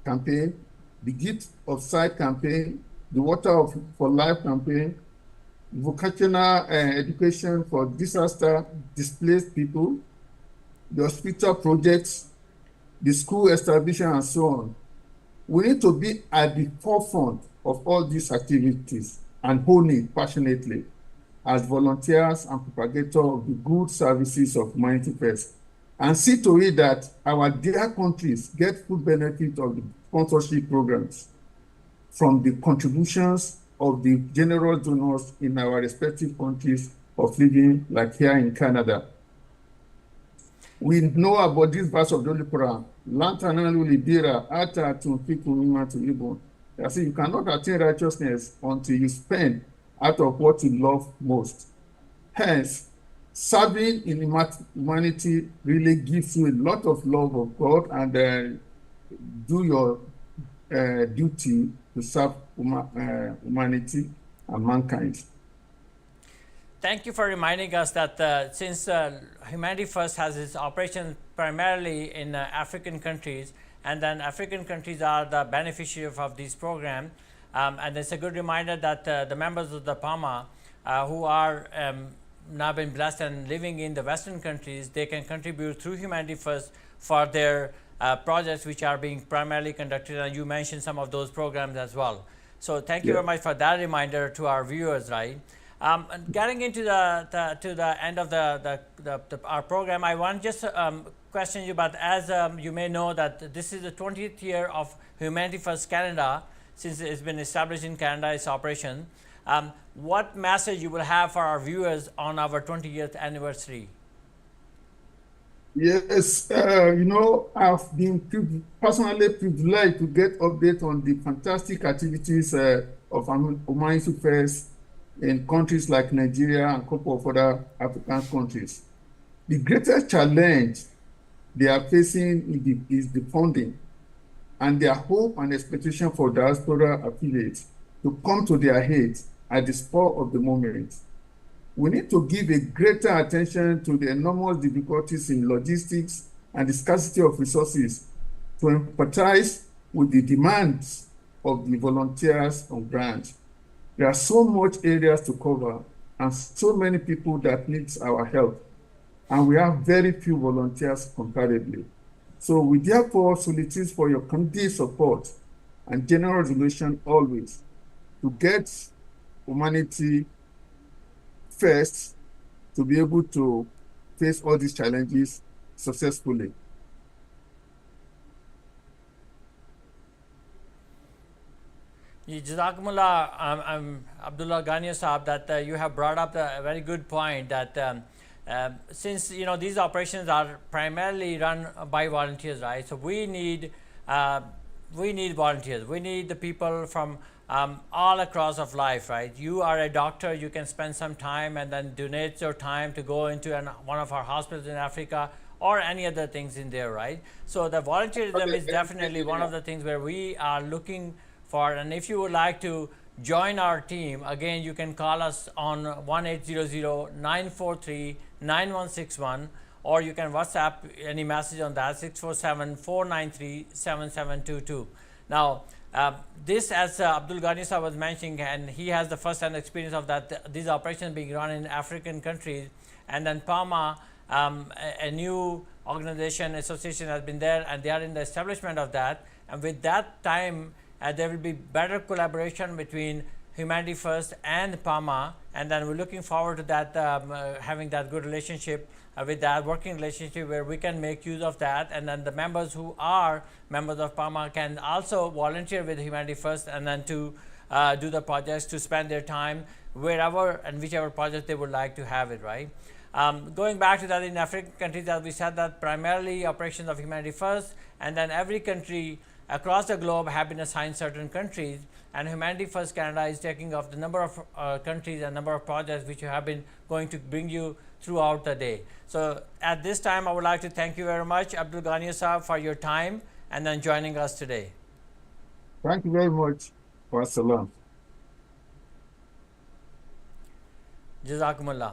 campaign, the Gift of Sight campaign, the Water for Life campaign, vocational education for disaster displaced people, the hospital projects, the school establishment, and so on. We need to be at the forefront of all these activities and hold it passionately as volunteers and propagators of the good services of Humanity First, and see to it that our dear countries get full benefit of the sponsorship programs from the contributions of the generous donors in our respective countries of living, like here in Canada. We know about this verse of the Holy Quran. Lantanalu libera ata tunfiku mimma tuhibun. That is, you cannot attain righteousness until you spend out of what you love most. Hence, serving in humanity really gives you a lot of love of God, and do your duty to serve humanity and mankind. Thank you for reminding us that since Humanity First has its operations primarily in African countries, and then African countries are the beneficiaries of this program, and it's a good reminder that the members of the PAMA who are now been blessed and living in the Western countries, they can contribute through Humanity First for their projects which are being primarily conducted, and you mentioned some of those programs as well. So thank you very much for that reminder to our viewers, right? Getting into the end of our program, I want just question you about, as you may know, that this is the 20th year of Humanity First Canada, since it's been established in Canada, its operation. What message you will have for our viewers on our 20th anniversary? Yes, I've been personally privileged to get updates on the fantastic activities of Humanity First in countries like Nigeria and a couple of other African countries. The greatest challenge they are facing is the funding, and their hope and expectation for diaspora affiliates to come to their aid at the spur of the moment. We need to give a greater attention to the enormous difficulties in logistics and the scarcity of resources to empathize with the demands of the volunteers on ground. There are so much areas to cover and so many people that needs our help, and we have very few volunteers comparatively. So we therefore solicit for your continued support and general resolution always to get humanity first to be able to face all these challenges successfully. Jazakumullah, I'm Abdullah Ghania Saab, that you have brought up a very good point that since these operations are primarily run by volunteers, right? So we need volunteers. We need the people from all across of life, right? You are a doctor, you can spend some time and then donate your time to go into one of our hospitals in Africa or any other things in there, right? So the volunteerism is definitely one of the things where we are looking for. And if you would like to join our team, again, you can call us on 1-800-943-9161, or you can WhatsApp any message on that, 647-493-7722. Now, this, as Abdul Ghani Sahab was mentioning, and he has the first-hand experience of that, these operations being run in African countries, and then PAMA, a new organization, association has been there, and they are in the establishment of that. And with that time, there will be better collaboration between Humanity First and PAMA, and then we're looking forward to that, having that good relationship with that working relationship where we can make use of that, and then the members who are members of PAMA can also volunteer with Humanity First, and then to do the projects, to spend their time wherever and whichever project they would like to have it, right? Going back to that, in African countries, as we said, that primarily operations of Humanity First, and then every country across the globe have been assigned certain countries, and Humanity First Canada is taking off the number of countries and number of projects which you have been going to bring you throughout the day. So at this time, I would like to thank you very much, Abdul Ghani Sahab, for your time and then joining us today. Thank you very much. Wassalam. Jazakumullah.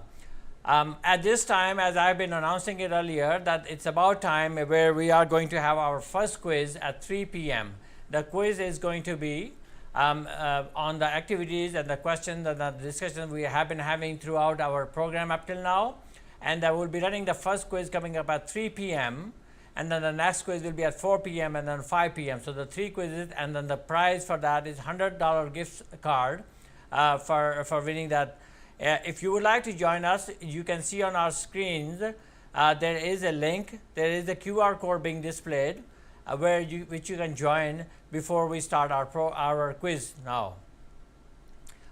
At this time, as I've been announcing it earlier, that it's about time where we are going to have our first quiz at 3 p.m. The quiz is going to be on the activities and the questions and the discussions we have been having throughout our program up till now. And we'll be running the first quiz coming up at 3 p.m. And then the next quiz will be at 4 p.m. and then 5 p.m. So the 3 quizzes, and then the prize for that is $100 gift card for winning that. If you would like to join us, you can see on our screens there is a link, there is a QR code being displayed which you can join before we start our quiz now.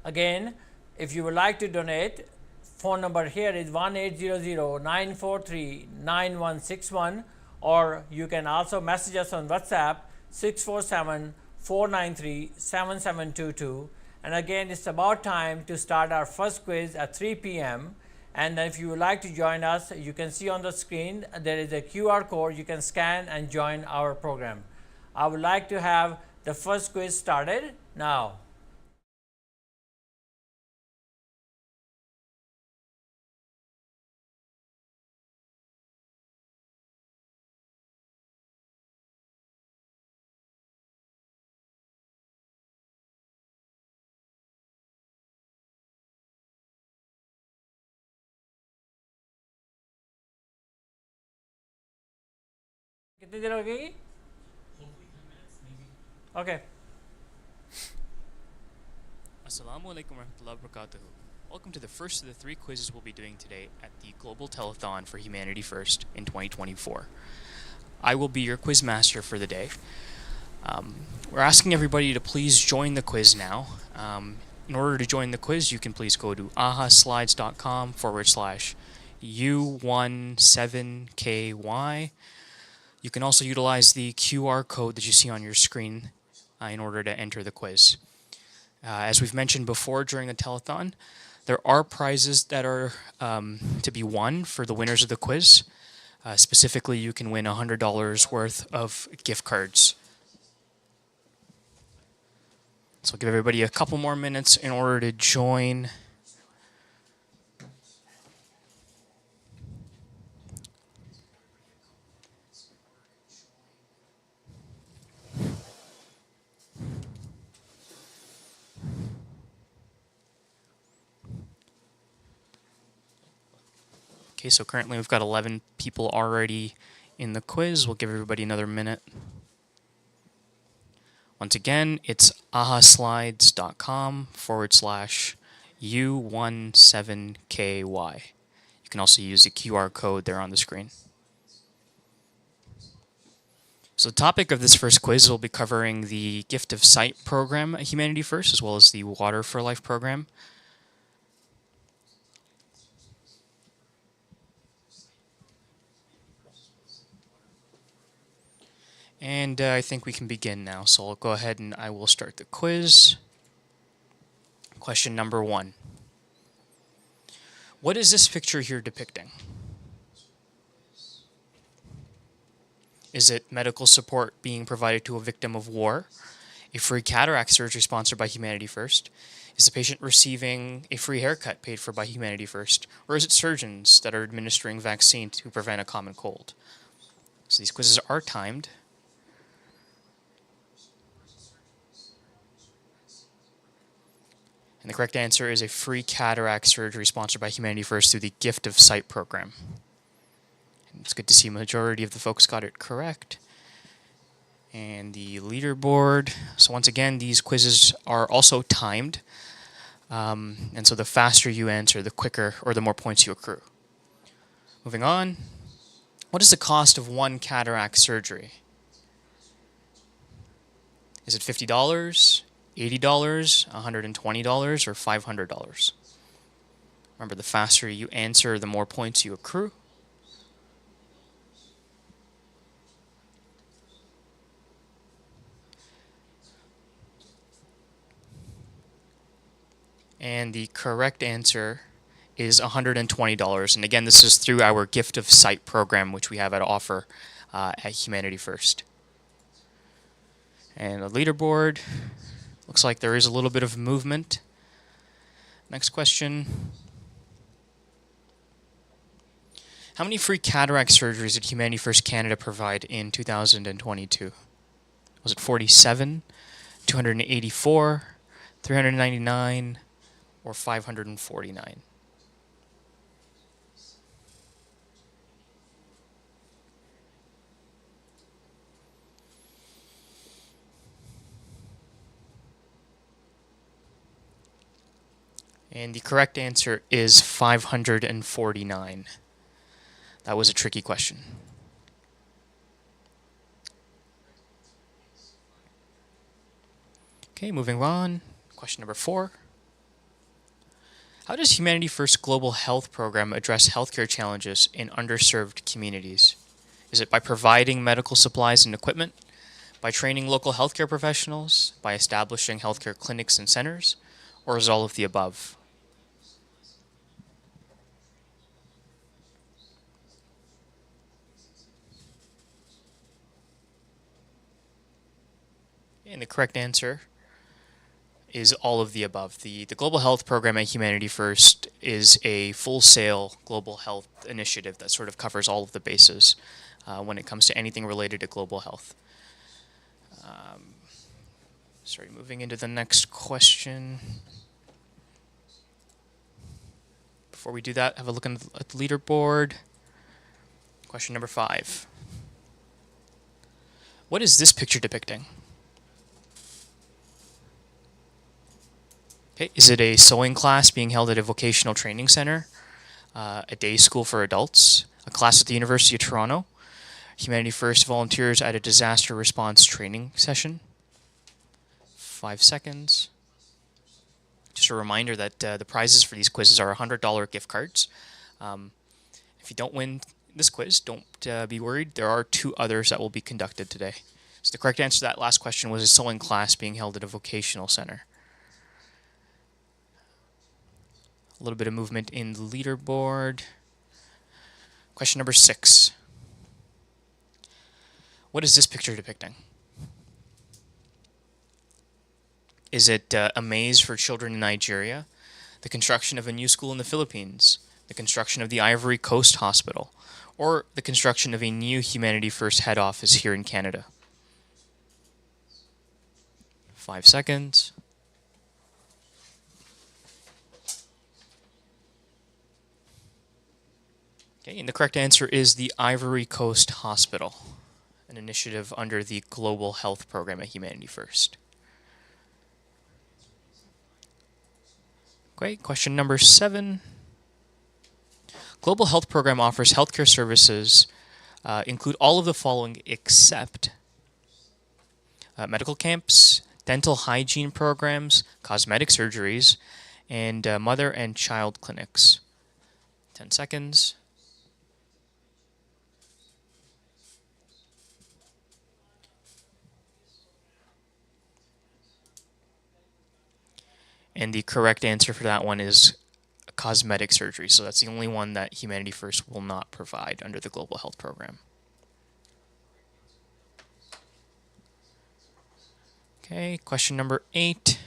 Again, if you would like to donate, phone number here is 1-800-943-9161, or you can also message us on WhatsApp 647-493-7722. And again, it's about time to start our first quiz at 3 p.m. And if you would like to join us, you can see on the screen there is a QR code. You can scan and join our program. I would like to have the first quiz started now. कितनी देर लगेगी? Okay. Assalamu alaikum warahmatullahi wabarakatuh. Welcome to the first of the 3 quizzes we'll be doing today at the Global Telethon for Humanity First in 2024. I will be your quiz master for the day. We're asking everybody to please join the quiz now. In order to join the quiz, you can please go to ahaslides.com/U17KY. You can also utilize the QR code that you see on your screen in order to enter the quiz. As we've mentioned before during the telethon, there are prizes that are to be won for the winners of the quiz. Specifically, you can win $100 worth of gift cards. So I'll give everybody a couple more minutes in order to join Okay, so currently we've got 11 people already in the quiz. We'll give everybody another minute. Once again, it's ahaslides.com/U17KY. You can also use the QR code there on the screen. So the topic of this first quiz will be covering the Gift of Sight program at Humanity First, as well as the Water for Life program. And I think we can begin now. So I'll go ahead and I will start the quiz. Question number 1. What is this picture here depicting? Is it medical support being provided to a victim of war? A free cataract surgery sponsored by Humanity First? Is the patient receiving a free haircut paid for by Humanity First? Or is it surgeons that are administering vaccine to prevent a common cold? So these quizzes are timed. And the correct answer is a free cataract surgery sponsored by Humanity First through the Gift of Sight program. And it's good to see a majority of the folks got it correct. And the leaderboard. So once again, these quizzes are also timed. And so the faster you answer, the quicker or the more points you accrue. Moving on. What is the cost of one cataract surgery? Is it $50, $80, $120, or $500? Remember, the faster you answer, the more points you accrue. And the correct answer is $120. And again, this is through our Gift of Sight program, which we have at offer at Humanity First. And the leaderboard, looks like there is a little bit of movement. Next question. How many free cataract surgeries did Humanity First Canada provide in 2022? Was it 47, 284, 399, or 549? And the correct answer is 549. That was a tricky question. Okay, moving on. Question number 4. How does Humanity First Global Health Program address healthcare challenges in underserved communities? Is it by providing medical supplies and equipment, by training local healthcare professionals, by establishing healthcare clinics and centers, or is all of the above? And the correct answer is all of the above. The Global Health Program at Humanity First is a full-sail global health initiative that sort of covers all of the bases when it comes to anything related to global health. Moving into the next question. Before we do that, have a look at the leaderboard. Question number 5. What is this picture depicting? Okay, is it a sewing class being held at a vocational training center, a day school for adults, a class at the University of Toronto, Humanity First volunteers at a disaster response training session? 5 seconds. Just a reminder that the prizes for these quizzes are $100 gift cards. If you don't win this quiz, don't be worried. There are 2 others that will be conducted today. So the correct answer to that last question was a sewing class being held at a vocational center. A little bit of movement in the leaderboard. Question number 6. What is this picture depicting? Is it a maze for children in Nigeria, the construction of a new school in the Philippines, the construction of the Ivory Coast Hospital, or the construction of a new Humanity First head office here in Canada? 5 seconds. Okay, and the correct answer is the Ivory Coast Hospital, an initiative under the Global Health Program at Humanity First. Great. Question number 7. Global Health Program offers healthcare services include all of the following except medical camps, dental hygiene programs, cosmetic surgeries, and mother and child clinics. 10 seconds. And the correct answer for that one is cosmetic surgery. So that's the only one that Humanity First will not provide under the Global Health Program. Okay, question number 8.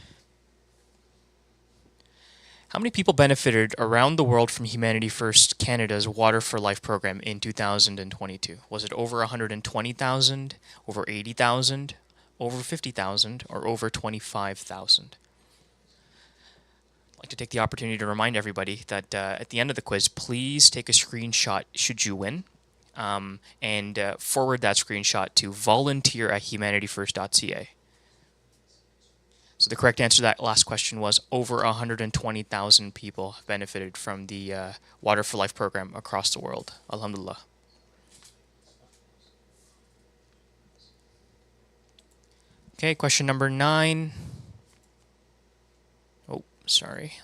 How many people benefited around the world from Humanity First Canada's Water for Life program in 2022? Was it over 120,000, over 80,000, over 50,000, or over 25,000? I'd like to take the opportunity to remind everybody that at the end of the quiz, please take a screenshot should you win, and forward that screenshot to volunteer@humanityfirst.ca. So the correct answer to that last question was over 120,000 people have benefited from the Water for Life program across the world. Alhamdulillah. Okay, question number 9. Oh, sorry.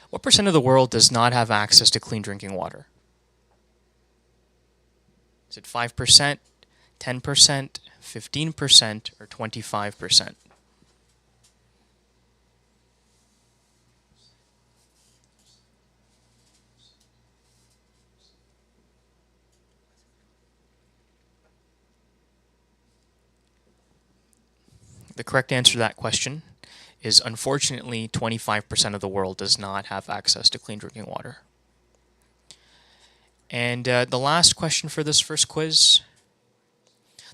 What percent of the world does not have access to clean drinking water? Is it 5%, 10%, 15%, or 25%? The correct answer to that question is unfortunately 25% of the world does not have access to clean drinking water. And the last question for this first quiz.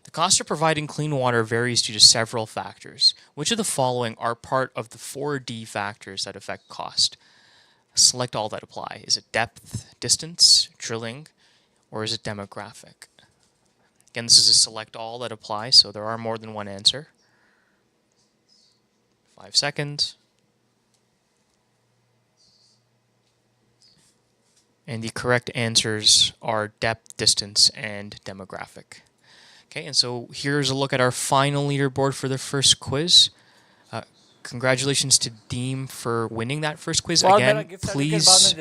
The cost of providing clean water varies due to several factors. Which of the following are part of the 4D factors that affect cost? Select all that apply. Is it depth, distance, drilling, or is it demographic? Again, this is a select all that apply, so there are more than one answer. 5 seconds. And the correct answers are depth, distance, and demographic. Okay, and so here's a look at our final leaderboard for the first quiz. Congratulations to Deem for winning that first quiz. Again, please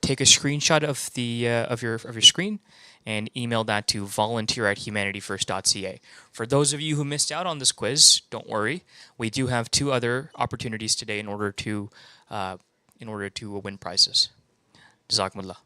take a screenshot of the of your screen and email that to volunteer@humanityfirst.ca. For those of you who missed out on this quiz, don't worry. We do have 2 other opportunities today in order to win prizes. Jazakumullah.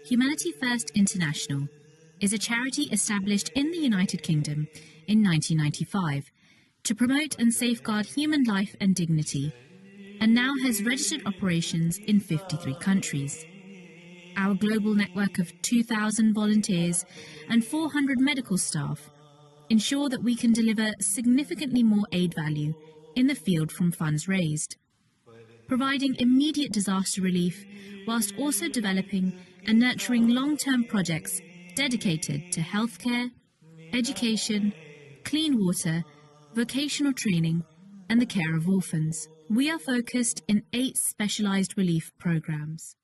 Humanity First International is a charity established in the United Kingdom in 1995 to promote and safeguard human life and dignity, and now has registered operations in 53 countries. Our global network of 2,000 volunteers and 400 medical staff ensure that we can deliver significantly more aid value in the field from funds raised, providing immediate disaster relief whilst also developing and nurturing long-term projects dedicated to healthcare, education, clean water, vocational training, and the care of orphans. We are focused in 8 specialised relief programmes.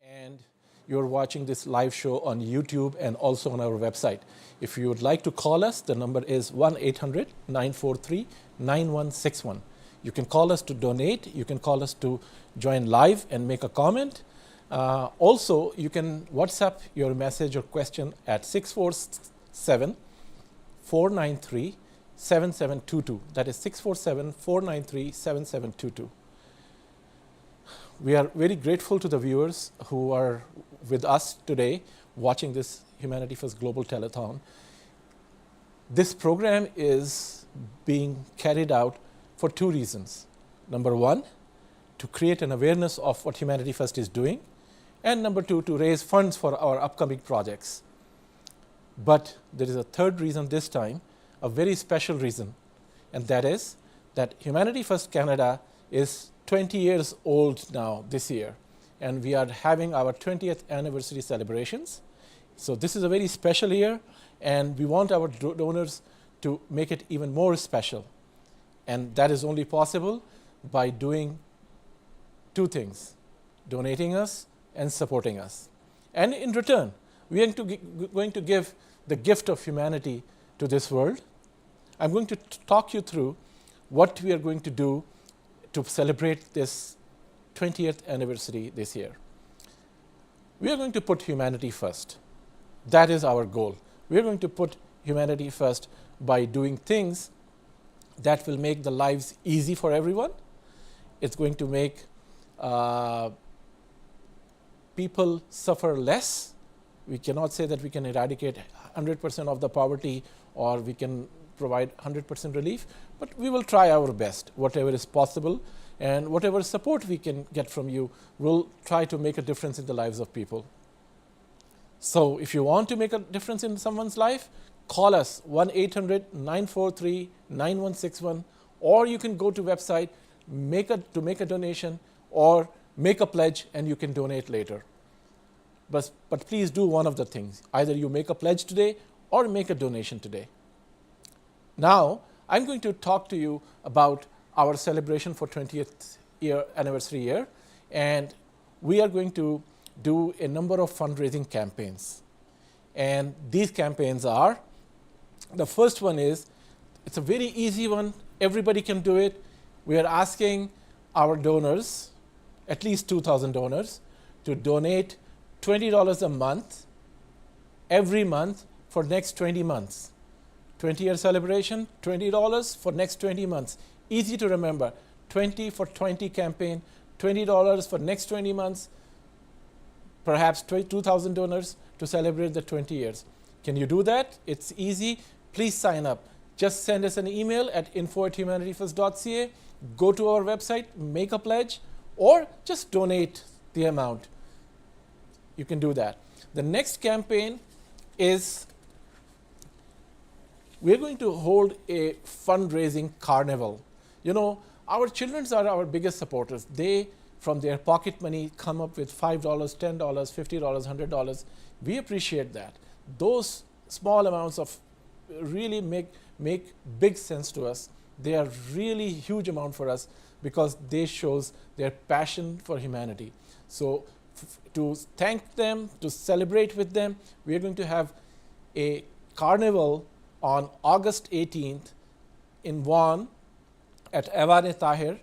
And you're watching this live show on YouTube and also on our website. If you would like to call us, the number is 1-800-943-9161. You can call us to donate. You can call us to join live and make a comment. Also, you can WhatsApp your message or question at 647-493-7722. That is 647-493-7722. We are very grateful to the viewers who are with us today watching this Humanity First Global Telethon. This program is being carried out for two reasons. Number one, to create an awareness of what Humanity First is doing, and number two, to raise funds for our upcoming projects. But there is a third reason this time, a very special reason, and that is that Humanity First Canada is 20 years old now this year, and we are having our 20th anniversary celebrations. So this is a very special year, and we want our donors to make it even more special. And that is only possible by doing two things: donating us and supporting us. And in return, we are going to give the gift of humanity to this world. I'm going to talk you through what we are going to do to celebrate this 20th anniversary this year. We are going to put humanity first. That is our goal. We are going to put humanity first by doing things that will make the lives easy for everyone. It's going to make people suffer less. We cannot say that we can eradicate 100% of the poverty or we can provide 100% relief, but we will try our best, whatever is possible, and whatever support we can get from you, we'll try to make a difference in the lives of people. So if you want to make a difference in someone's life, call us 1-800-943-9161, or you can go to website to make a donation or make a pledge and you can donate later. But please do one of the things. Either you make a pledge today or make a donation today. Now, I'm going to talk to you about our celebration for 20th anniversary year, and we are going to do a number of fundraising campaigns. And these campaigns are, the first one is, it's a very easy one, everybody can do it. We are asking our donors, at least 2,000 donors, to donate $20 a month, every month for next 20 months. 20-year celebration, $20 for next 20 months. Easy to remember, 20 for 20 campaign, $20 for next 20 months, perhaps 2,000 donors to celebrate the 20 years. Can you do that? It's easy. Please sign up. Just send us an email at info@humanityfirst.ca, go to our website, make a pledge, or just donate the amount. You can do that. The next campaign is we're going to hold a fundraising carnival. You know, our children are our biggest supporters. They, from their pocket money, come up with $5, $10, $50, $100. We appreciate that. Those small amounts of really make big sense to us. They are really huge amount for us because they shows their passion for humanity. So to thank them, to celebrate with them, we are going to have a carnival on August 18th in Vaughan at Ivory Tahir.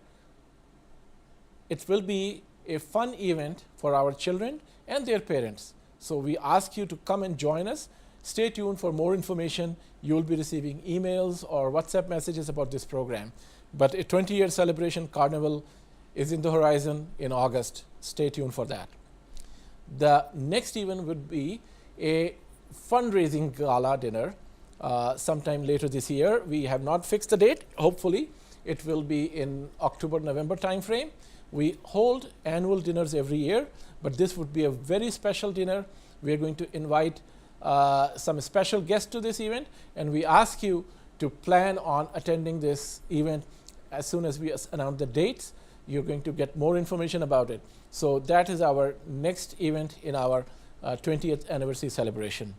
It will be a fun event for our children and their parents. So we ask you to come and join us. Stay tuned for more information. You will be receiving emails or WhatsApp messages about this program. But a 20-year celebration carnival is in the horizon in August. Stay tuned for that. The next event would be a fundraising gala dinner sometime later this year. We have not fixed the date. Hopefully, it will be in October-November timeframe. We hold annual dinners every year, but this would be a very special dinner. We are going to invite some special guests to this event, and we ask you to plan on attending this event as soon as we announce the dates. You're going to get more information about it. So that is our next event in our 20th anniversary celebration.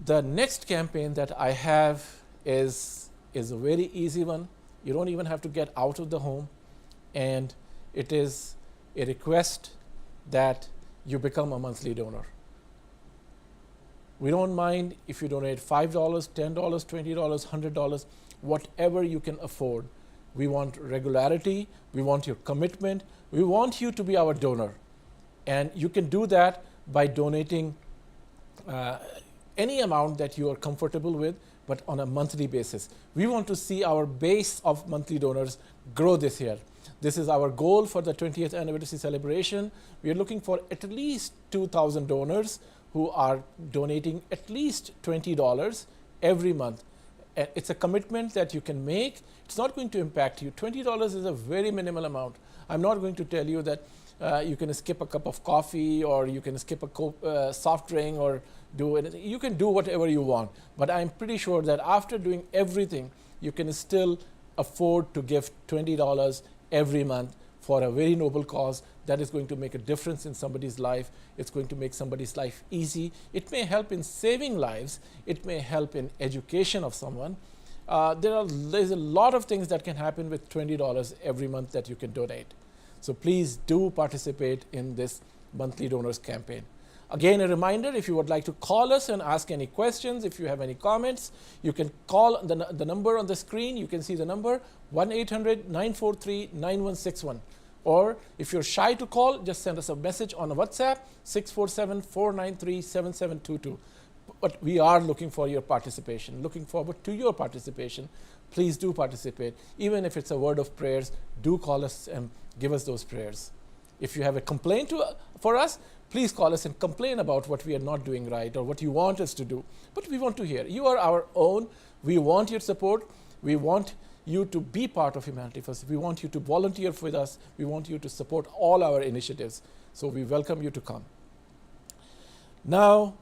The next campaign that I have is a very easy one. You don't even have to get out of the home, and it is a request that you become a monthly donor. We don't mind if you donate $5, $10, $20, $100, whatever you can afford. We want regularity, we want your commitment, we want you to be our donor. And you can do that by donating any amount that you are comfortable with, but on a monthly basis. We want to see our base of monthly donors grow this year. This is our goal for the 20th anniversary celebration. We are looking for at least 2,000 donors who are donating at least $20 every month. It's a commitment that you can make. It's not going to impact you. $20 is a very minimal amount. I'm not going to tell you that you can skip a cup of coffee or you can skip a soft drink or do anything. You can do whatever you want. But I'm pretty sure that after doing everything, you can still afford to give $20 every month for a very noble cause that is going to make a difference in somebody's life. It's going to make somebody's life easy. It may help in saving lives. It may help in education of someone. There's a lot of things that can happen with $20 every month that you can donate. So please do participate in this monthly donors campaign. Again, a reminder, if you would like to call us and ask any questions, if you have any comments, you can call the number on the screen. You can see the number 1-800-943-9161. Or if you're shy to call, just send us a message on WhatsApp, 647-493-7722. But we are looking for your participation, looking forward to your participation. Please do participate. Even if it's a word of prayers, do call us and give us those prayers. If you have a complaint for us, please call us and complain about what we are not doing right or what you want us to do. But we want to hear. You are our own. We want your support. We want you to be part of Humanity First. We want you to volunteer with us. We want you to support all our initiatives. So we welcome you to come. Now,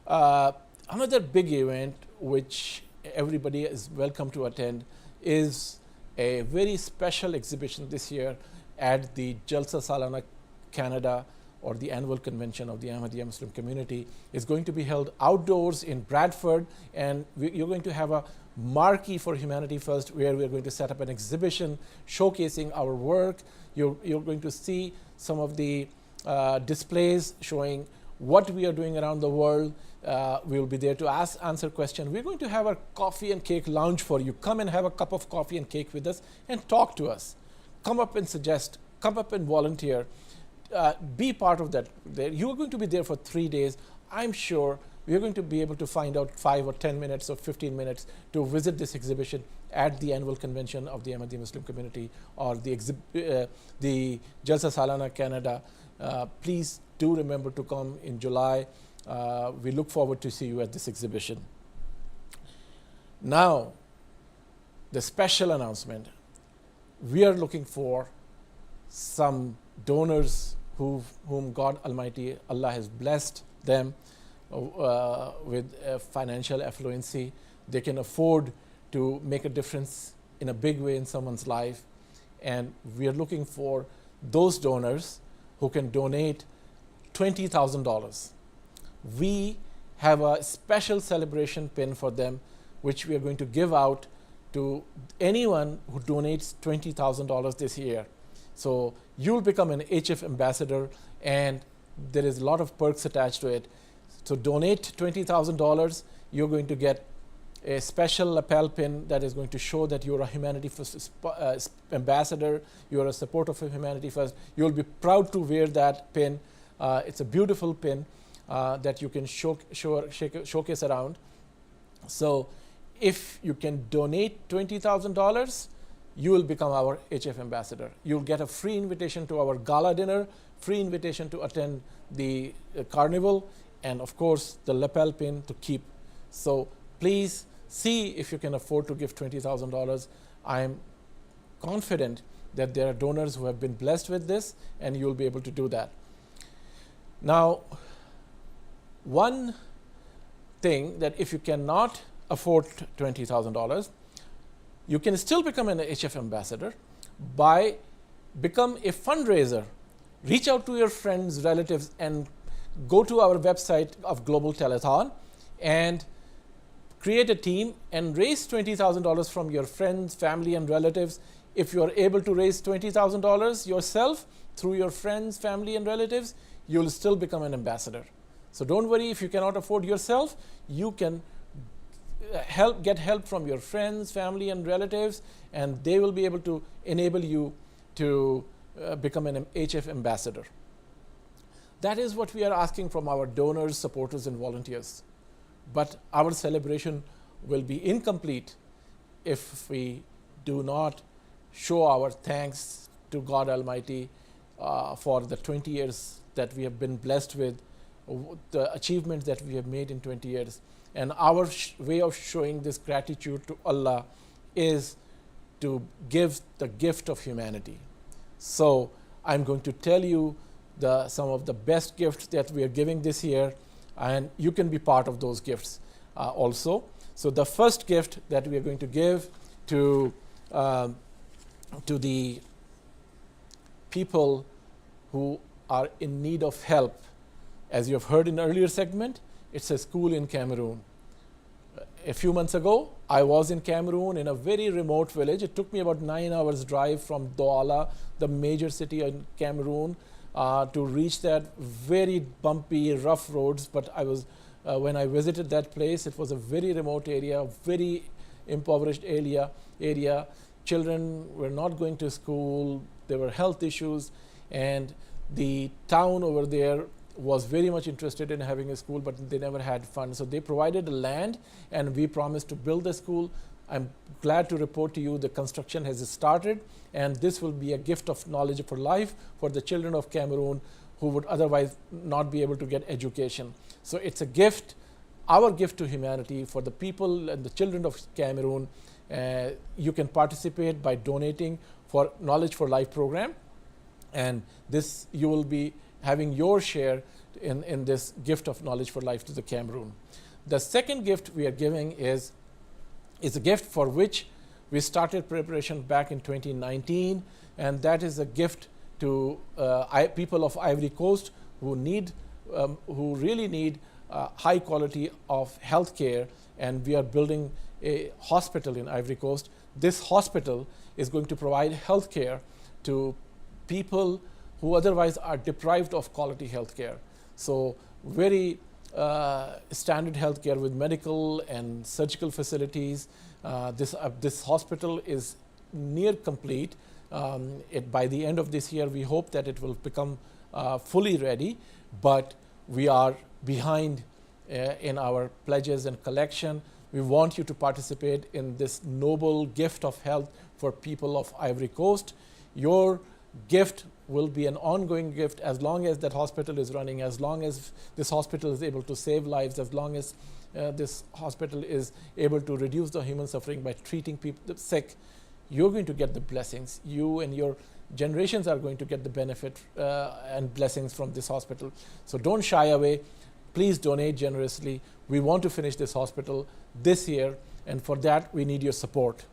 another big event which everybody is welcome to attend is a very special exhibition this year at the Jalsa Salana Canada, or the annual convention of the Ahmadiyya Muslim community. Is going to be held outdoors in Bradford, and you're going to have a marquee for Humanity First where we're going to set up an exhibition showcasing our work. You're going to see some of the displays showing what we are doing around the world. We'll be there to answer questions. We're going to have a coffee and cake lounge for you. Come and have a cup of coffee and cake with us and talk to us. Come up and suggest, come up and volunteer. Be part of that. You are going to be there for 3 days. I'm sure we are going to be able to find out 5 or 10 minutes or 15 minutes to visit this exhibition at the annual convention of the Ahmadiyya Muslim community or the Jalsa Salana Canada. Please do remember to come in July. We look forward to see you at this exhibition. Now, the special announcement. We are looking for some donors whom God Almighty, Allah has blessed them with financial affluency. They can afford to make a difference in a big way in someone's life. And we are looking for those donors who can donate $20,000. We have a special celebration pin for them, which we are going to give out to anyone who donates $20,000 this year. So you'll become an HF ambassador, and there is a lot of perks attached to it. So donate $20,000. You're going to get a special lapel pin that is going to show that you're a Humanity First ambassador. You're a supporter of Humanity First. You'll be proud to wear that pin. It's a beautiful pin that you can showcase around. So if you can donate $20,000, you will become our HF ambassador. You'll get a free invitation to our gala dinner, free invitation to attend the carnival, and of course the lapel pin to keep. So please see if you can afford to give $20,000. I am confident that there are donors who have been blessed with this, and you'll be able to do that. Now, one thing that if you cannot afford $20,000, you can still become an HF ambassador by become a fundraiser. Reach out to your friends, relatives, and go to our website of Global Telethon and create a team and raise $20,000 from your friends, family, and relatives. If you are able to raise $20,000 yourself, through your friends, family, and relatives, you'll still become an ambassador. So don't worry if you cannot afford yourself, you can get help from your friends, family, and relatives, and they will be able to enable you to become an HF ambassador. That is what we are asking from our donors, supporters, and volunteers. But our celebration will be incomplete if we do not show our thanks to God Almighty for the 20 years that we have been blessed with, the achievements that we have made in 20 years. And our way of showing this gratitude to Allah is to give the gift of humanity. So I'm going to tell you some of the best gifts that we are giving this year, and you can be part of those gifts also. So the first gift that we are going to give to the people who are in need of help, as you have heard in the earlier segment, it's a school in Cameroon. A few months ago, I was in Cameroon in a very remote village. It took me about 9 hours drive from Douala, the major city in Cameroon, to reach that very bumpy, rough roads. But I was, when I visited that place, it was a very remote area, very impoverished area. Children were not going to school. There were health issues, and the town over there was very much interested in having a school, but they never had funds. So they provided the land, and we promised to build the school. I'm glad to report to you the construction has started, and this will be a gift of knowledge for life for the children of Cameroon who would otherwise not be able to get education. So it's a gift, our gift to humanity for the people and the children of Cameroon. You can participate by donating for Knowledge for Life program, and this you will be having your share in this gift of Knowledge for Life to the Cameroon. The second gift we are giving is a gift for which we started preparation back in 2019, and that is a gift to people of Ivory Coast who really need high quality of health care, and we are building a hospital in Ivory Coast. This hospital is going to provide health care to people who otherwise are deprived of quality health care. So very standard health care with medical and surgical facilities. This hospital is near complete. By the end of this year, we hope that it will become fully ready, but we are behind in our pledges and collection. We want you to participate in this noble gift of health for people of Ivory Coast. Your gift will be an ongoing gift as long as that hospital is running, as long as this hospital is able to save lives, as long as this hospital is able to reduce the human suffering by treating people sick. You're going to get the blessings. You and your generations are going to get the benefit and blessings from this hospital. So don't shy away. Please donate generously. We want to finish this hospital this year, and for that we need your support.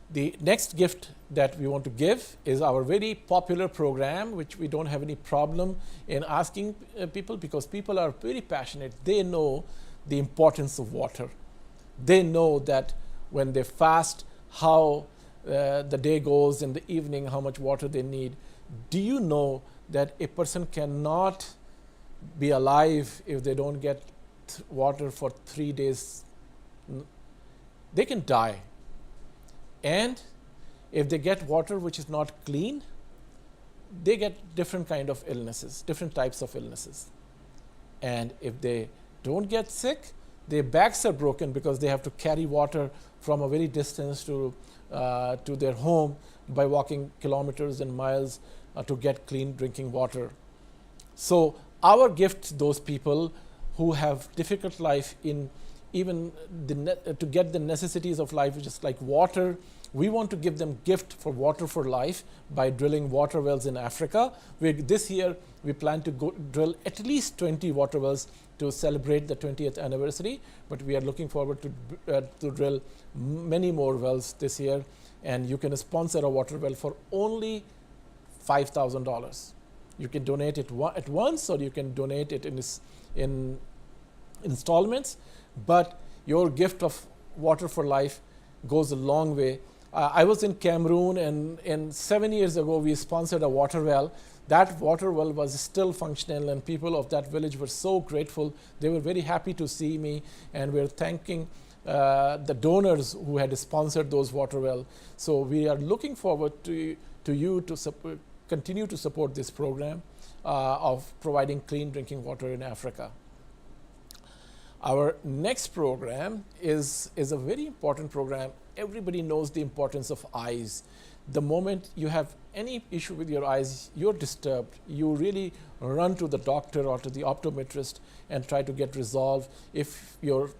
The next gift that we want to give is our very popular program, which we don't have any problem in asking people, because people are very passionate. They know the importance of water. They know that when they fast, how the day goes in the evening, how much water they need. Do you know that a person cannot be alive if they don't get water for 3 days? They can die. And if they get water which is not clean, they get different kind of illnesses, different types of illnesses. And if they don't get sick, their backs are broken because they have to carry water from a very distance to their home by walking kilometers and miles to get clean drinking water. So our gift to those people who have difficult life in even to get the necessities of life, just like water, we want to give them gift for water for life by drilling water wells in Africa. This year we plan to drill at least 20 water wells to celebrate the 20th anniversary, but we are looking forward to drill many more wells this year, and you can sponsor a water well for only $5,000. You can donate it at once, or you can donate it in installments, but your gift of water for life goes a long way. I was in Cameroon, and 7 years ago we sponsored a water well. That water well was still functional, and people of that village were so grateful. They were very happy to see me, and we were thanking the donors who had sponsored those water well. So we are looking forward to you to continue to support this program of providing clean drinking water in Africa. Our next program is a very important program. Everybody knows the importance of eyes. The moment you have any issue with your eyes, you're disturbed, you really run to the doctor or to the optometrist and try to get resolved. If your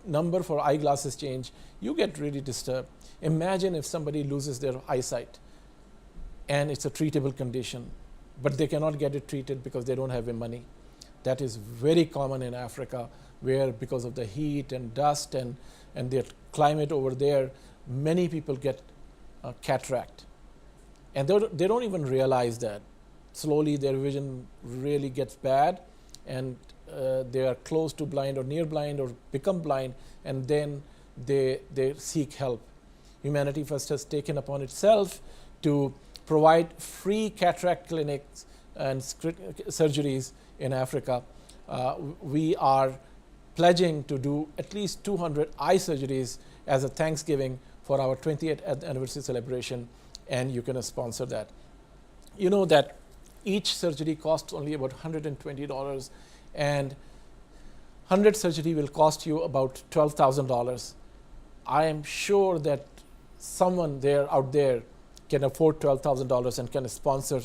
number for eyeglasses change, you get really disturbed. Imagine if somebody loses their eyesight and it's a treatable condition, but they cannot get it treated because they don't have the money. That is very common in Africa, where because of the heat and dust and the climate over there, many people get cataract. And they don't even realize that. Slowly their vision really gets bad, and they are close to blind or near blind or become blind, and then they seek help. Humanity First has taken upon itself to provide free cataract clinics and surgeries in Africa. We are pledging to do at least 200 eye surgeries as a Thanksgiving for our 20th anniversary celebration, and you can sponsor that. You know that each surgery costs only about $120, and 100 surgery will cost you about $12,000. I am sure that someone out there can afford $12,000 and can sponsor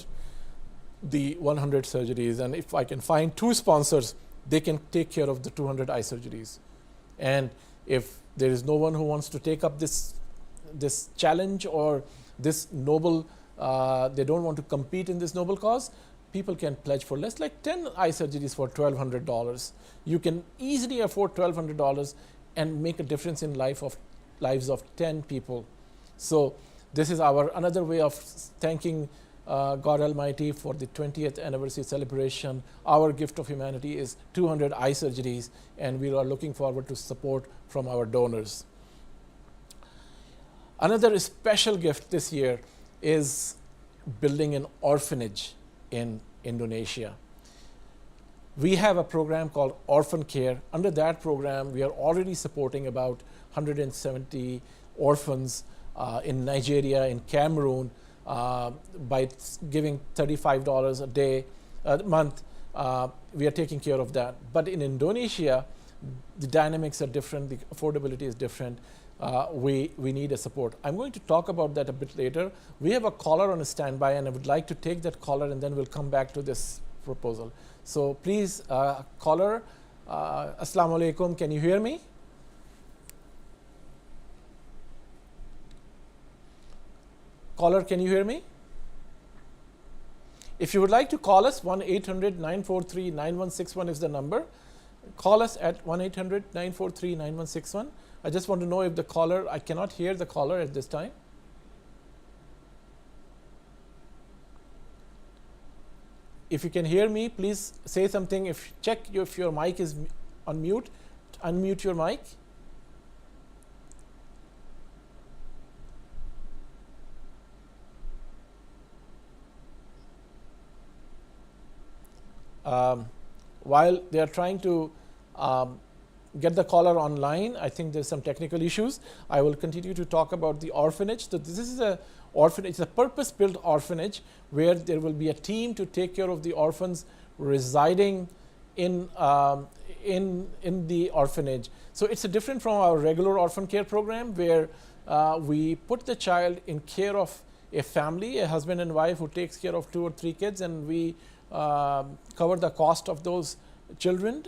the 100 surgeries. And if I can find 2 sponsors, they can take care of the 200 eye surgeries. And if there is no one who wants to take up this challenge or this noble, they don't want to compete in this noble cause, people can pledge for less, like 10 eye surgeries for $1,200. You can easily afford $1,200 and make a difference in lives of 10 people. So this is our another way of thanking God Almighty for the 20th anniversary celebration. Our gift of humanity is 200 eye surgeries, and we are looking forward to support from our donors. Another special gift this year is building an orphanage in Indonesia. We have a program called Orphan Care. Under that program, we are already supporting about 170 orphans in Nigeria, in Cameroon, by giving $35 a month. We are taking care of that. But in Indonesia, the dynamics are different, the affordability is different. We need a support. I'm going to talk about that a bit later. We have a caller on a standby, and I would like to take that caller, and then we'll come back to this proposal. So please, caller, Assalamu alaikum, can you hear me? Caller, can you hear me? If you would like to call us, 1-800-943-9161 is the number. Call us at 1-800-943-9161. I just want to know if the caller, I cannot hear the caller at this time. If you can hear me, please say something. Check if your mic is on mute. Unmute your mic. While they are trying to get the caller online, I think there's some technical issues. I will continue to talk about the orphanage. So this is a orphanage, it's a purpose-built orphanage where there will be a team to take care of the orphans residing in the orphanage. So it's different from our regular orphan care program, where we put the child in care of a family, a husband and wife who takes care of 2 or 3 kids, and we cover the cost of those children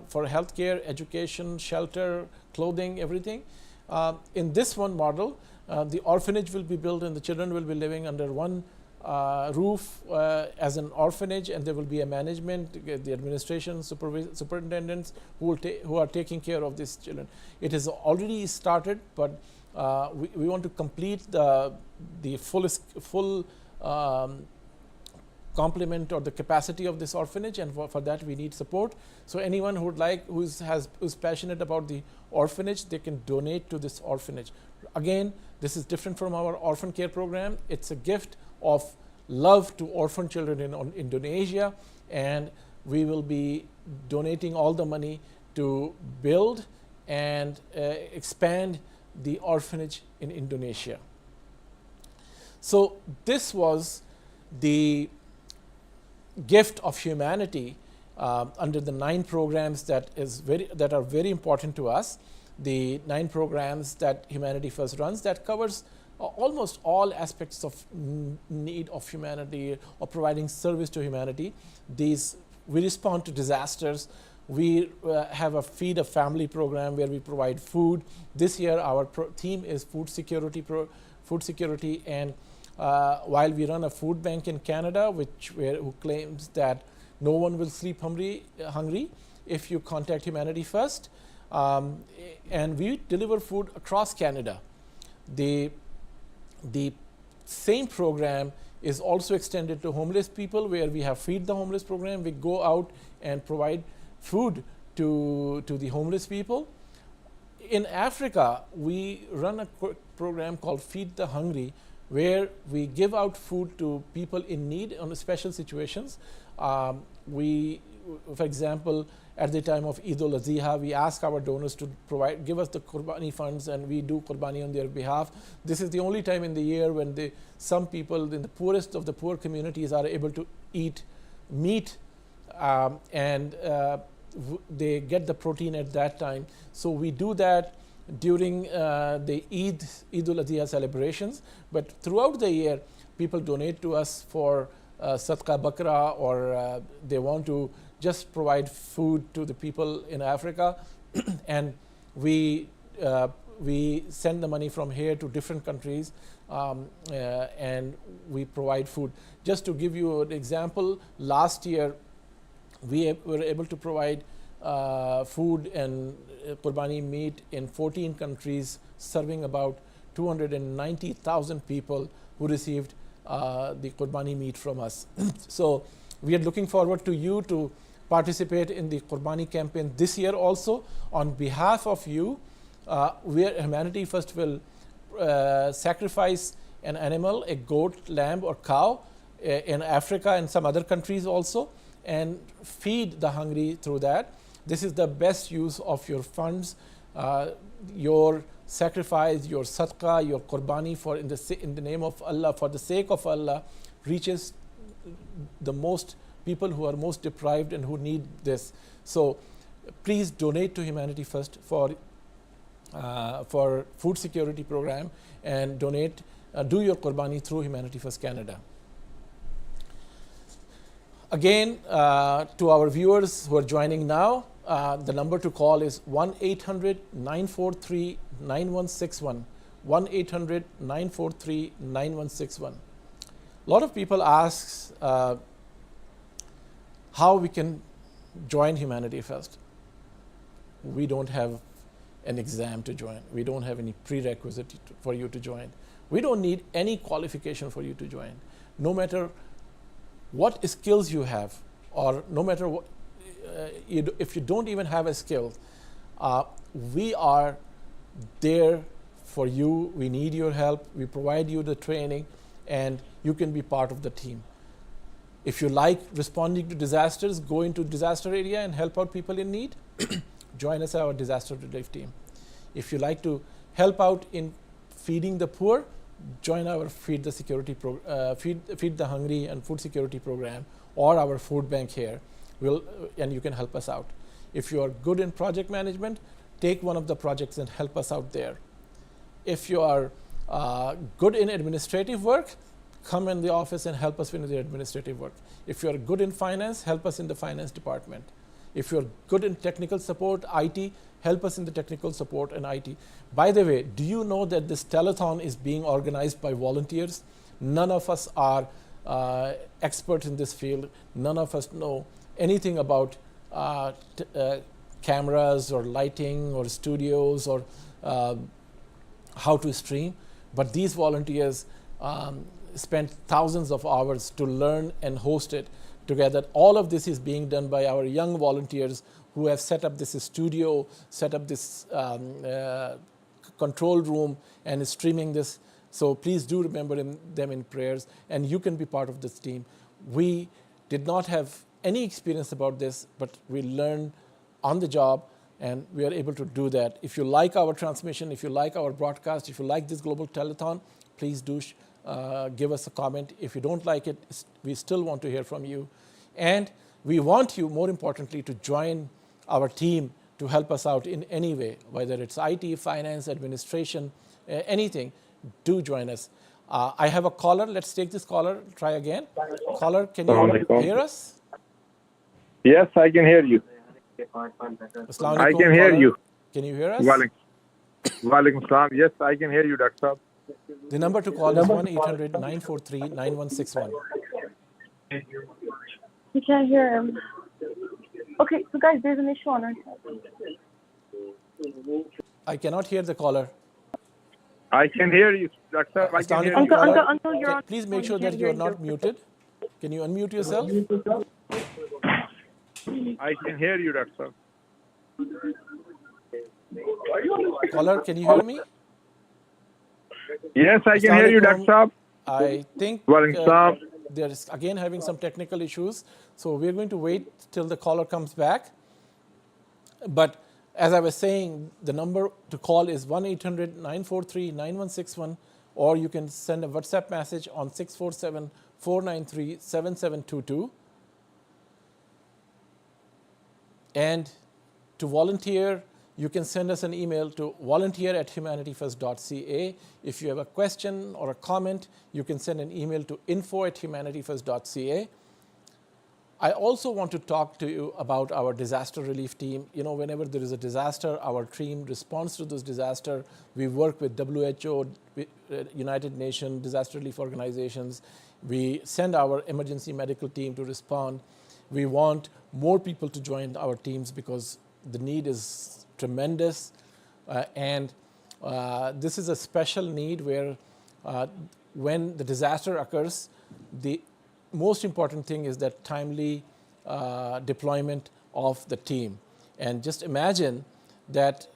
for healthcare, education, shelter, clothing, everything. In this one model, the orphanage will be built and the children will be living under one roof as an orphanage, and there will be a management, the administration, superintendents who are taking care of these children. It has already started, but we want to complete the full complement or the capacity of this orphanage, and for that we need support. So anyone who would like, who's passionate about the orphanage, they can donate to this orphanage. Again, this is different from our orphan care program. It's a gift of love to orphan children in Indonesia, and we will be donating all the money to build and expand the orphanage in Indonesia. So this was the gift of humanity under the 9 programs that are very important to us. The 9 programs that Humanity First runs, that covers almost all aspects of need of humanity or providing service to humanity. We respond to disasters. We have a Feed a Family program where we provide food. This year our theme is food security, and while we run a food bank in Canada, who claims that no one will sleep hungry if you contact Humanity First, and we deliver food across Canada. The same program is also extended to homeless people, where we have Feed the Homeless program. We go out and provide food to the homeless people. In Africa, we run a program called Feed the Hungry, where we give out food to people in need on special situations. For example, at the time of Eid al-Adha, we ask our donors to give us the Qurbani funds, and we do Qurbani on their behalf. This is the only time in the year when some people in the poorest of the poor communities are able to eat meat, and they get the protein at that time. So we do that during the Eid al-Adha celebrations, but throughout the year, people donate to us for Sadqa Bakra, or they want to just provide food to the people in Africa, and we send the money from here to different countries, and we provide food. Just to give you an example, last year we were able to provide food and Qurbani meat in 14 countries, serving about 290,000 people who received the Qurbani meat from us. So we are looking forward to you to participate in the Qurbani campaign this year also. On behalf of you, Humanity First will sacrifice an animal, a goat, lamb, or cow in Africa and some other countries also, and feed the hungry through that. This is the best use of your funds, your sacrifice, your sadaqah, your qurbani in the name of Allah, for the sake of Allah, reaches the most people who are most deprived and who need this. So please donate to Humanity First for food security program, and donate, do your qurbani through Humanity First Canada. Again, to our viewers who are joining now, the number to call is 1-800-943-9161, 1-800-943-9161. A lot of people ask how we can join Humanity First. We don't have an exam to join. We don't have any prerequisite for you to join. We don't need any qualification for you to join. No matter what skills you have, or no matter what, if you don't even have a skill, we are there for you. We need your help. We provide you the training, and you can be part of the team. If you like responding to disasters, go into disaster area and help out people in need. Join us, our disaster relief team. If you like to help out in feeding the poor, join our Feed the Hungry and food security program, or our food bank here, and you can help us out. If you are good in project management, take one of the projects and help us out there. If you are good in administrative work, come in the office and help us with the administrative work. If you are good in finance, help us in the finance department. If you're good in technical support, IT, help us in the technical support and IT. By the way, do you know that this telethon is being organized by volunteers? None of us are experts in this field. None of us know anything about cameras or lighting or studios or how to stream. But these volunteers spent thousands of hours to learn and host it together. All of this is being done by our young volunteers who have set up this studio, set up this control room, and is streaming this. So please do remember them in prayers, and you can be part of this team. We did not have any experience about this, but we learned on the job, and we are able to do that. If you like our transmission, if you like our broadcast, if you like this global telethon, please do give us a comment. If you don't like it, we still want to hear from you. And we want you, more importantly, to join our team to help us out in any way, whether it's IT, finance, administration, anything. Do join us. I have a caller. Let's take this caller. Try again. Caller, can you hear us? Yes, I can hear you. I can hear you. Can you hear us? Walaikum salam. Yes, I can hear you, Dr. The number to call is 1-800-943-9161. We can't hear him. Okay, so guys, there's an issue on our side. I cannot hear the caller. I can hear you, Doctor. Uncle, you're on. Please make sure that you are not muted. Can you unmute yourself? I can hear you, Doctor. Caller, can you hear me? Yes, I can hear you, Doctor. I think they're again having some technical issues. So we're going to wait till the caller comes back. But as I was saying, the number to call is 1-800-943-9161, or you can send a WhatsApp message on 647-493-7722. And to volunteer, you can send us an email to volunteer@humanityfirst.ca. If you have a question or a comment, you can send an email to info@humanityfirst.ca. I also want to talk to you about our disaster relief team. You know, whenever there is a disaster, our team responds to this disaster. We work with WHO, United Nations, disaster relief organizations. We send our emergency medical team to respond. We want more people to join our teams because the need is tremendous. And this is a special need where when the disaster occurs, the most important thing is that timely deployment of the team. And just imagine that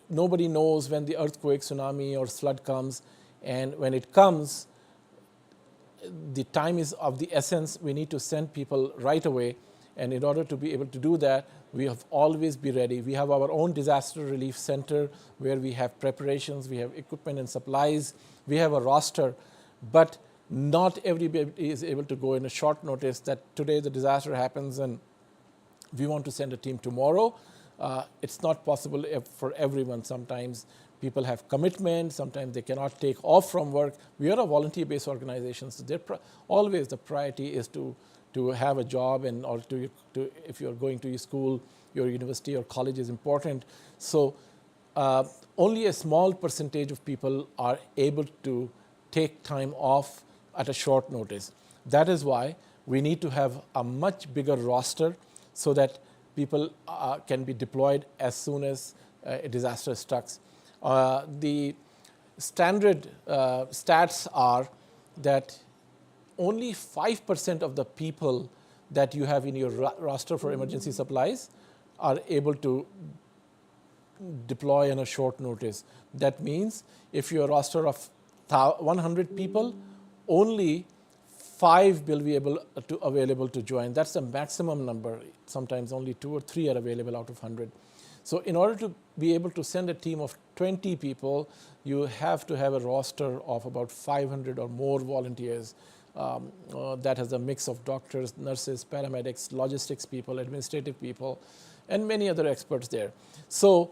nobody knows when the earthquake, tsunami, or flood comes. And when it comes, the time is of the essence. We need to send people right away. And in order to be able to do that, we have always be ready. We have our own disaster relief center where we have preparations, we have equipment and supplies, we have a roster. But not everybody is able to go in a short notice that today the disaster happens and we want to send a team tomorrow. It's not possible for everyone. Sometimes people have commitments, sometimes they cannot take off from work. We are a volunteer-based organization, so always the priority is to have a job, and or to if you're going to your school, your university or college is important. So only a small percentage of people are able to take time off at a short notice. That is why we need to have a much bigger roster so that people can be deployed as soon as a disaster strikes. The standard stats are that only 5% of the people that you have in your roster for emergency supplies are able to deploy on a short notice. That means if your roster of 100 people, only 5 will be available to join. That's the maximum number. Sometimes only 2 or 3 are available out of 100. So in order to be able to send a team of 20 people, you have to have a roster of about 500 or more volunteers. That has a mix of doctors, nurses, paramedics, logistics people, administrative people, and many other experts there. So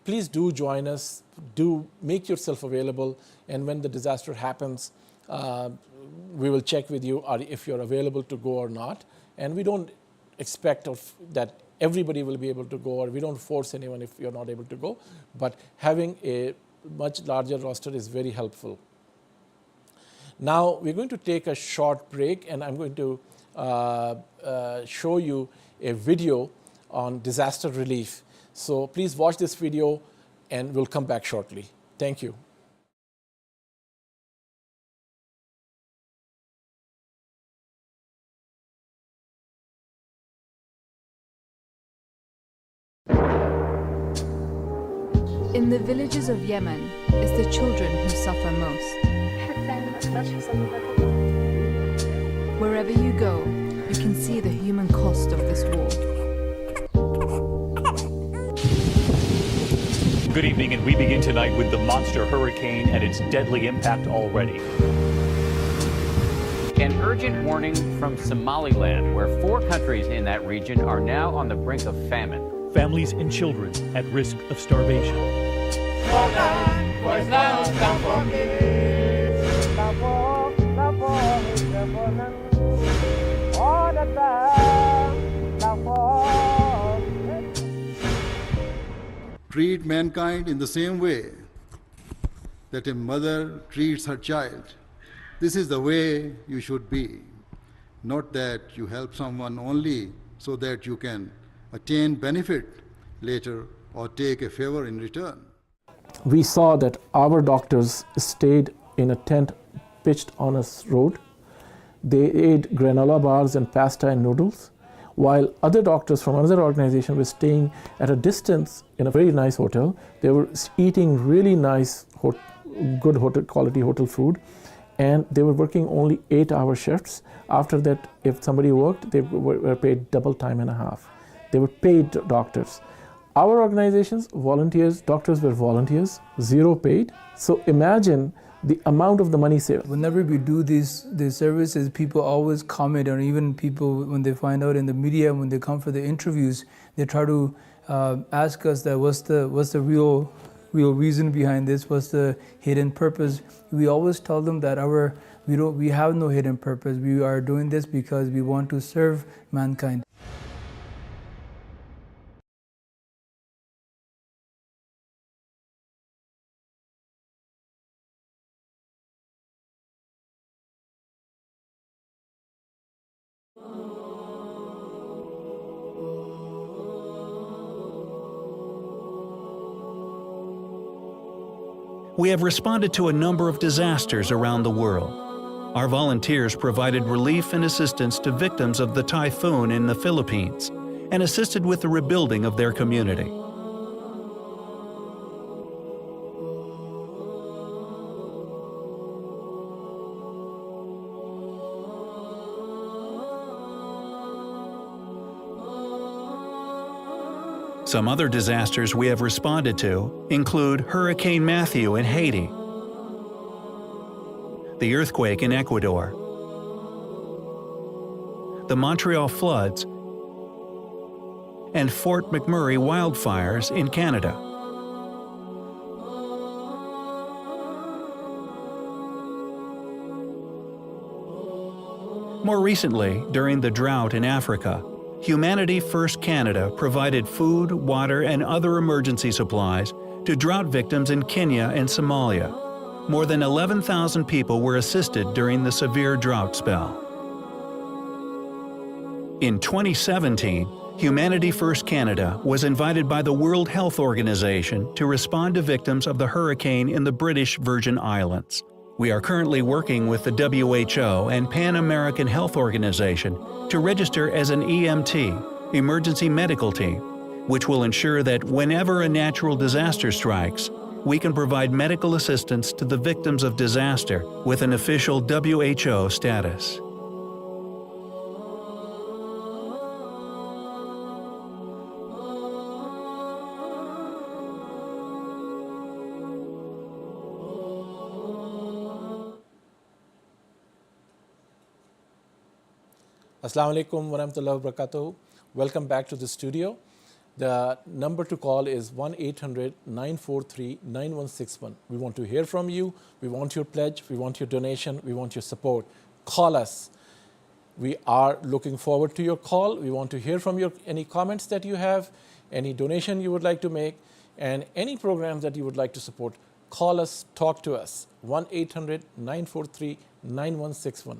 please do join us. Do make yourself available. And when the disaster happens, we will check with you if you're available to go or not. And we don't expect that everybody will be able to go, or we don't force anyone if you're not able to go. But having a much larger roster is very helpful. Now we're going to take a short break, and I'm going to show you a video on disaster relief. So please watch this video, and we'll come back shortly. Thank you. In the villages of Yemen, it's the children who suffer most. Wherever you go, you can see the human cost of this war. Good evening, and we begin tonight with the monster hurricane and its deadly impact already. An urgent warning from Somaliland, where 4 countries in that region are now on the brink of famine. Families and children at risk of starvation. Treat mankind in the same way that a mother treats her child. This is the way you should be. Not that you help someone only so that you can attain benefit later or take a favor in return. We saw that our doctors stayed in a tent pitched on a road. They ate granola bars and pasta and noodles, while other doctors from another organization were staying at a distance in a very nice hotel. They were eating really nice, good quality hotel food, and they were working only 8-hour shifts. After that, if somebody worked, they were paid double time and a half. They were paid doctors. Our organizations, volunteers, doctors were volunteers, 0 paid. So imagine the amount of the money saved. Whenever we do these services, people always comment, or even people, when they find out in the media, when they come for the interviews, they try to ask us that what's the real reason behind this, what's the hidden purpose. We always tell them that we have no hidden purpose. We are doing this because we want to serve mankind. We have responded to a number of disasters around the world. Our volunteers provided relief and assistance to victims of the typhoon in the Philippines and assisted with the rebuilding of their community. Some other disasters we have responded to include Hurricane Matthew in Haiti, the earthquake in Ecuador, the Montreal floods, and Fort McMurray wildfires in Canada. More recently, during the drought in Africa, Humanity First Canada provided food, water, and other emergency supplies to drought victims in Kenya and Somalia. More than 11,000 people were assisted during the severe drought spell. In 2017, Humanity First Canada was invited by the World Health Organization to respond to victims of the hurricane in the British Virgin Islands. We are currently working with the WHO and Pan American Health Organization to register as an EMT, Emergency Medical Team, which will ensure that whenever a natural disaster strikes, we can provide medical assistance to the victims of disaster with an official WHO status. Assalamu alaikum wa rahmatullahi wa barakatuh. Welcome back to the studio. The number to call is 1-800-943-9161. We want to hear from you. We want your pledge. We want your donation. We want your support. Call us. We are looking forward to your call. We want to hear from you any comments that you have, any donation you would like to make, and any programs that you would like to support. Call us, talk to us. 1-800-943-9161.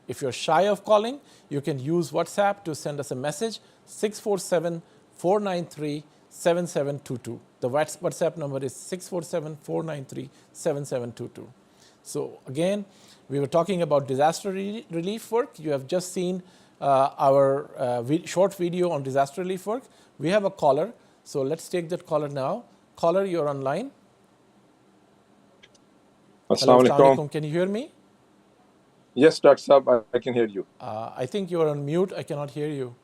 If you're shy of calling, you can use WhatsApp to send us a message, 647-493-7722. The WhatsApp number is 647-493-7722. So again, we were talking about disaster relief work. You have just seen our short video on disaster relief work. We have a caller, so let's take that caller now. Caller, you're online. Assalamu alaikum. Can you hear me? Yes, Dr. Saab, I can hear you. I think you're on mute. I cannot hear you.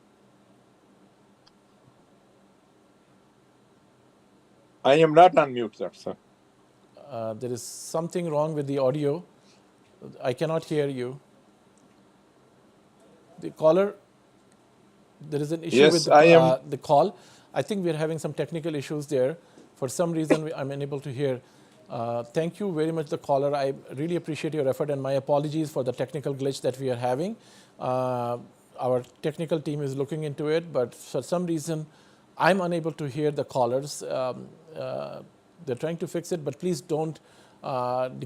I am not on mute, Dr. Saab. There is something wrong with the audio. I cannot hear you. The caller, there is an issue with the call. I think we're having some technical issues there. For some reason, I'm unable to hear. Thank you very much, the caller. I really appreciate your effort, and my apologies for the technical glitch that we are having. Our technical team is looking into it, but for some reason, I'm unable to hear the callers. They're trying to fix it, but please don't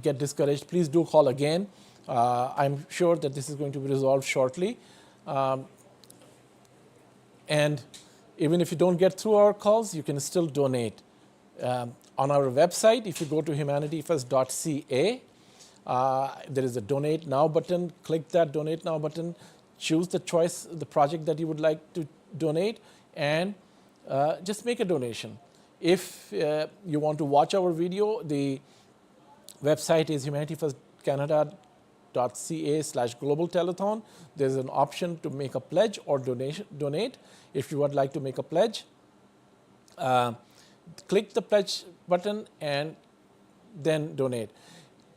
get discouraged. Please do call again. I'm sure that this is going to be resolved shortly. And even if you don't get through our calls, you can still donate. On our website, if you go to humanityfirst.ca, there is a Donate Now button. Click that Donate Now button. Choose the choice, the project that you would like to donate, and just make a donation. If you want to watch our video, the website is humanityfirstcanada.ca/global telethon. There's an option to make a pledge or donate. If you would like to make a pledge, click the pledge button and then donate.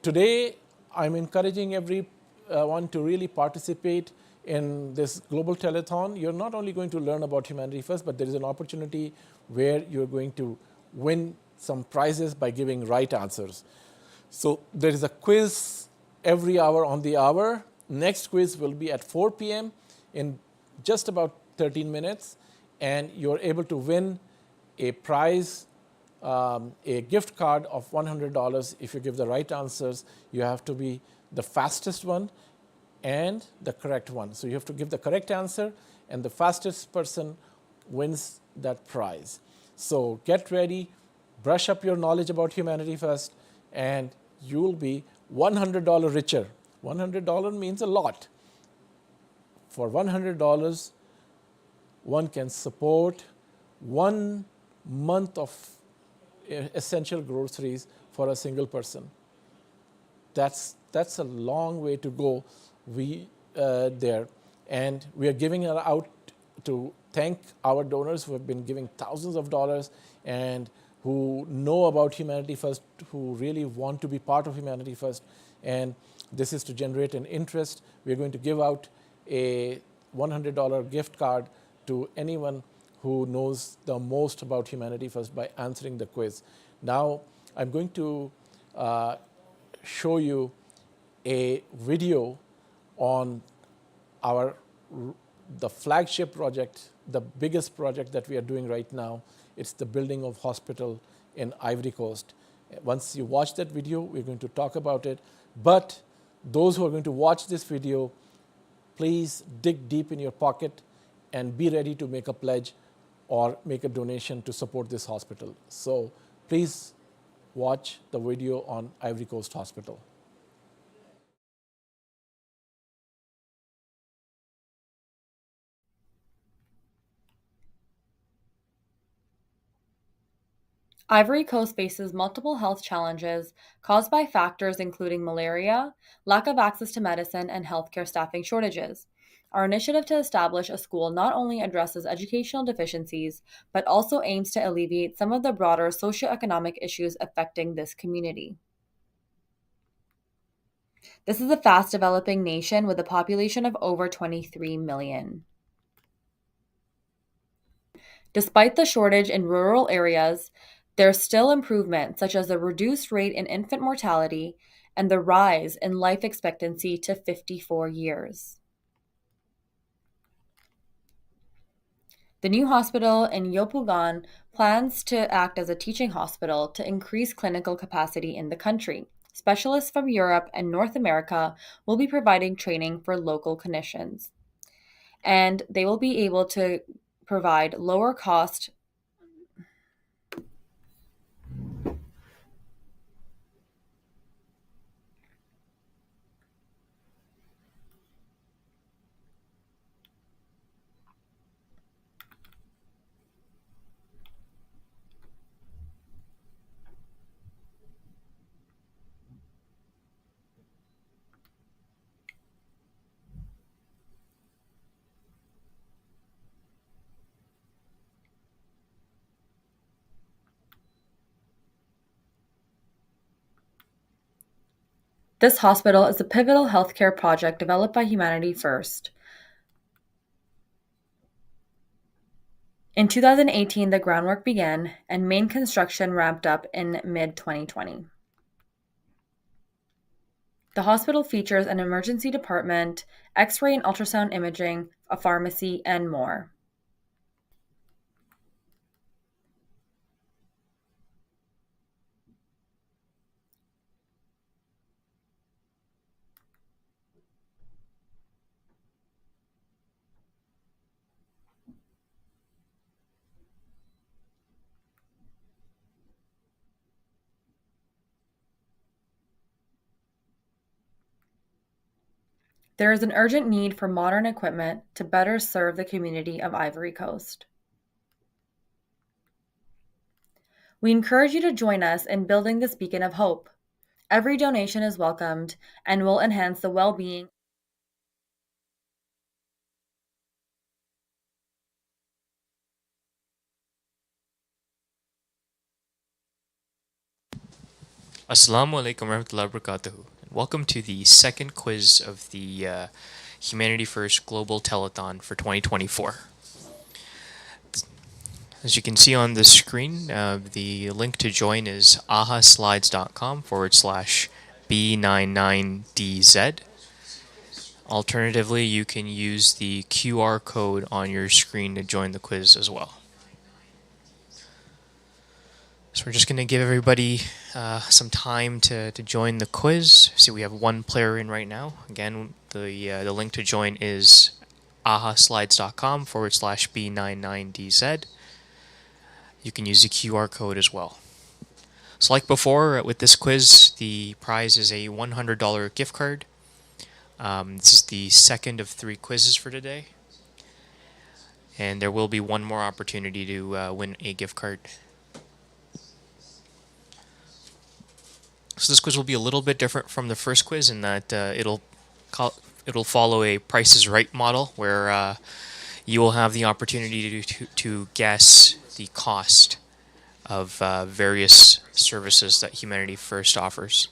Today, I'm encouraging everyone to really participate in this global telethon. You're not only going to learn about Humanity First, but there is an opportunity where you're going to win some prizes by giving right answers. So there is a quiz every hour on the hour. Next quiz will be at 4 p.m. in just about 13 minutes, and you're able to win a prize, a gift card of $100 if you give the right answers. You have to be the fastest one and the correct one. So you have to give the correct answer, and the fastest person wins that prize. So get ready, brush up your knowledge about Humanity First, and you'll be $100 richer. $100 means a lot. For $100, one can support 1 month of essential groceries for a single person. That's a long way to go there. And we are giving it out to thank our donors who have been giving thousands of dollars and who know about Humanity First, who really want to be part of Humanity First. And this is to generate an interest. We're going to give out a $100 gift card to anyone who knows the most about Humanity First by answering the quiz. Now, I'm going to show you a video on the flagship project, the biggest project that we are doing right now. It's the building of hospital in Ivory Coast. Once you watch that video, we're going to talk about it. But those who are going to watch this video, please dig deep in your pocket and be ready to make a pledge or make a donation to support this hospital. So please watch the video on Ivory Coast Hospital. Ivory Coast faces multiple health challenges caused by factors including malaria, lack of access to medicine, and healthcare staffing shortages. Our initiative to establish a school not only addresses educational deficiencies, but also aims to alleviate some of the broader socioeconomic issues affecting this community. This is a fast-developing nation with a population of over 23 million. Despite the shortage in rural areas, there's still improvement, such as the reduced rate in infant mortality and the rise in life expectancy to 54 years. The new hospital in Yopougon plans to act as a teaching hospital to increase clinical capacity in the country. Specialists from Europe and North America will be providing training for local clinicians, and they will be able to provide lower cost This hospital is a pivotal healthcare project developed by Humanity First. In 2018, the groundwork began and main construction ramped up in mid-2020. The hospital features an emergency department, X-ray and ultrasound imaging, a pharmacy, and more. There is an urgent need for modern equipment to better serve the community of Ivory Coast. We encourage you to join us in building this beacon of hope. Every donation is welcomed and will enhance the well-being. Assalamu alaikum warahmatullahi wabarakatuh. Welcome to the second quiz of the Humanity First Global Telethon for 2024. As you can see on the screen, the link to join is ahaslides.com/B99DZ. Alternatively, you can use the QR code on your screen to join the quiz as well. So we're just going to give everybody some time to join the quiz. See, we have one player in right now. Again, the link to join is ahaslides.com/B99DZ. You can use the QR code as well. So like before, with this quiz, the prize is a $100 gift card. This is the second of 3 quizzes for today. And there will be one more opportunity to win a gift card. So this quiz will be a little bit different from the first quiz in that it'll follow a Price is Right model where you will have the opportunity to guess the cost of various services that Humanity First offers.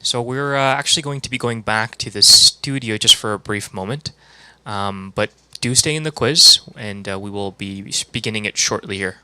So we're actually going to be going back to the studio just for a brief moment, but do stay in the quiz, and we will be beginning it shortly here.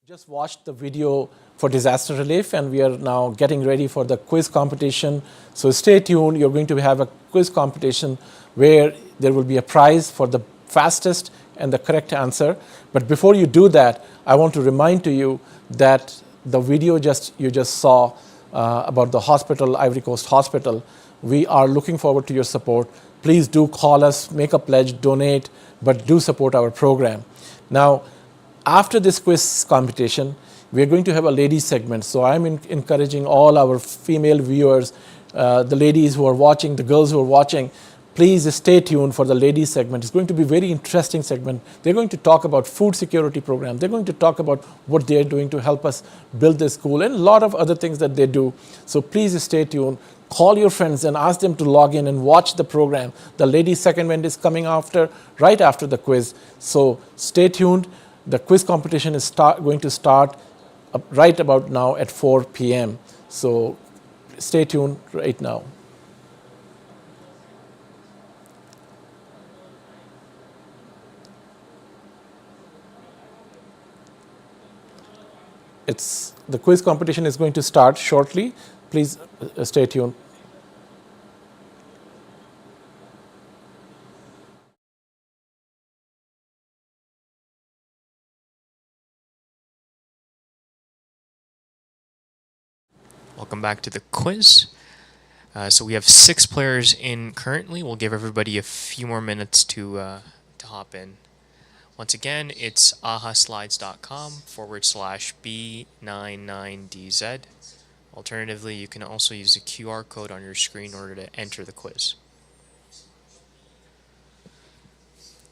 Just watched the video for disaster relief and we are now getting ready for the quiz competition. So stay tuned. You're going to have a quiz competition where there will be a prize for the fastest and the correct answer. But before you do that, I want to remind to you that the video you just saw about the hospital, Ivory Coast Hospital, we are looking forward to your support. Please do call us, make a pledge, donate, but do support our program. Now, after this quiz competition, we are going to have a ladies segment. So I'm encouraging all our female viewers, the ladies who are watching, the girls who are watching, please stay tuned for the ladies segment. It's going to be a very interesting segment. They're going to talk about food security program. They're going to talk about what they're doing to help us build this school and a lot of other things that they do. So please stay tuned. Call your friends and ask them to log in and watch the program. The ladies segment is coming right after the quiz. So stay tuned. The quiz competition is going to start right about now at 4 p.m. So stay tuned right now. The quiz competition is going to start shortly. Please stay tuned. Welcome back to the quiz. So we have 6 players in currently. We'll give everybody a few more minutes to hop in. Once again, it's ahaslides.com/B99DZ. Alternatively, you can also use the QR code on your screen in order to enter the quiz.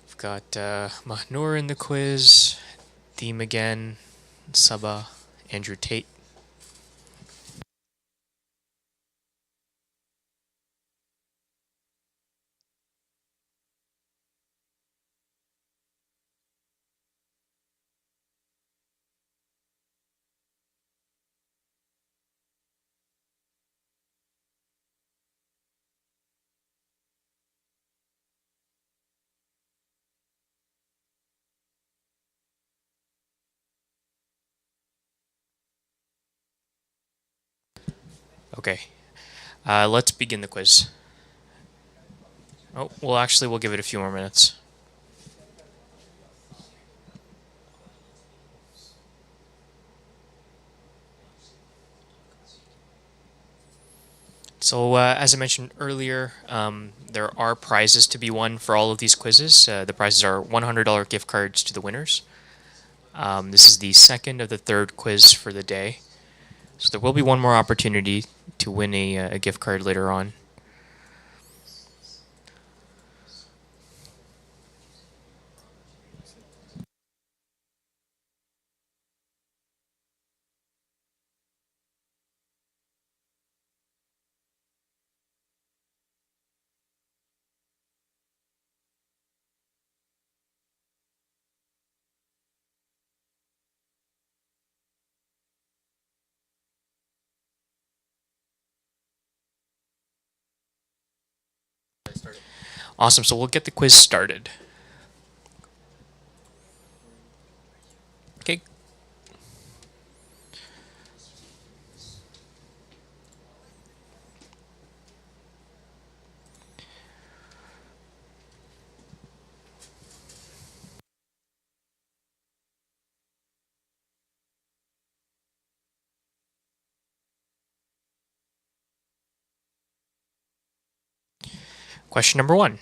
We've got Mahnur in the quiz, Theme again, Sabah, Andrew Tate. Okay, let's begin the quiz. Oh, well, actually, we'll give it a few more minutes. So, as I mentioned earlier, there are prizes to be won for all of these quizzes. The prizes are $100 gift cards to the winners. This is the second of the third quiz for the day. So there will be one more opportunity to win a gift card later on. Awesome, so we'll get the quiz started. Okay. Question number 1.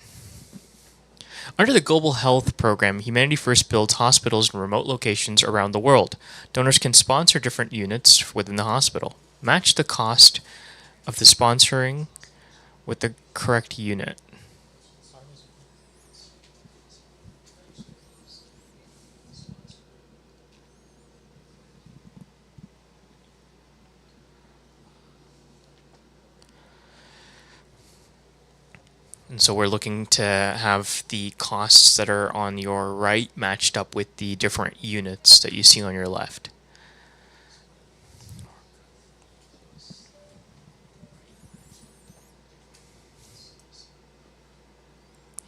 Under the Global Health Program, Humanity First builds hospitals in remote locations around the world. Donors can sponsor different units within the hospital. Match the cost of the sponsoring with the correct unit. And so we're looking to have the costs that are on your right matched up with the different units that you see on your left.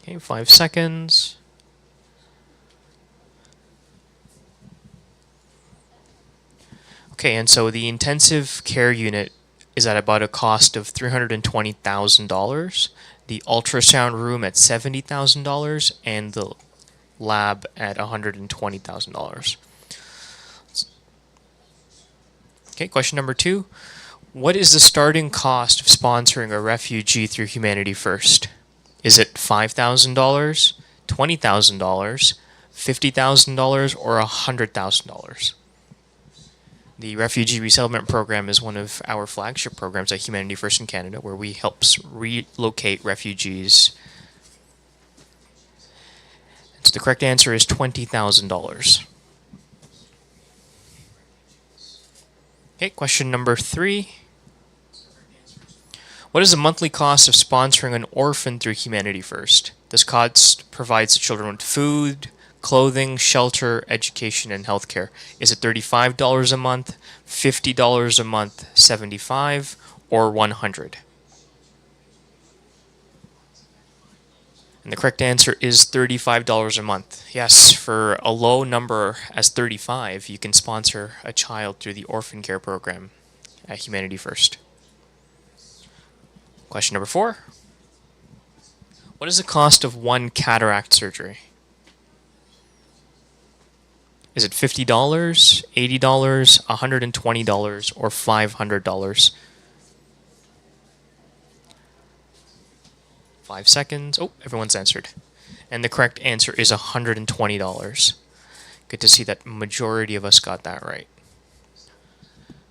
Okay, 5 seconds. Okay, and so the intensive care unit is at about a cost of $320,000. The ultrasound room at $70,000 and the lab at $120,000. Okay, question number 2. What is the starting cost of sponsoring a refugee through Humanity First? Is it $5,000, $20,000, $50,000, or $100,000? The Refugee Resettlement Program is one of our flagship programs at Humanity First in Canada, where we help relocate refugees. So the correct answer is $20,000. Okay, question number 3. What is the monthly cost of sponsoring an orphan through Humanity First? This cost provides the children with food, clothing, shelter, education, and healthcare. Is it $35 a month, $50 a month, $75, or $100? And the correct answer is $35 a month. Yes, for a low number as 35, you can sponsor a child through the orphan care program at Humanity First. Question number 4. What is the cost of one cataract surgery? Is it $50, $80, $120, or $500? 5 seconds. Oh, everyone's answered. And the correct answer is $120. Good to see that majority of us got that right.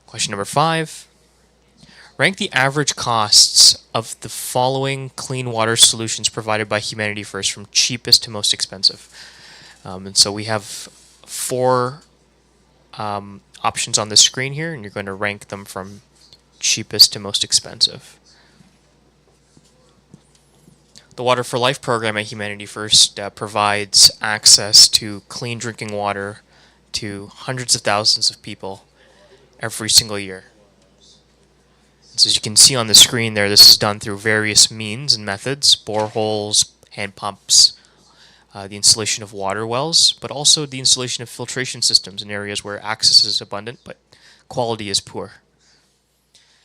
Question number 5. Rank the average costs of the following clean water solutions provided by Humanity First from cheapest to most expensive. And so we have 4 options on the screen here, and you're going to rank them from cheapest to most expensive. The Water for Life program at Humanity First provides access to clean drinking water to hundreds of thousands of people every single year. So as you can see on the screen there, this is done through various means and methods: boreholes, hand pumps, the installation of water wells, but also the installation of filtration systems in areas where access is abundant but quality is poor.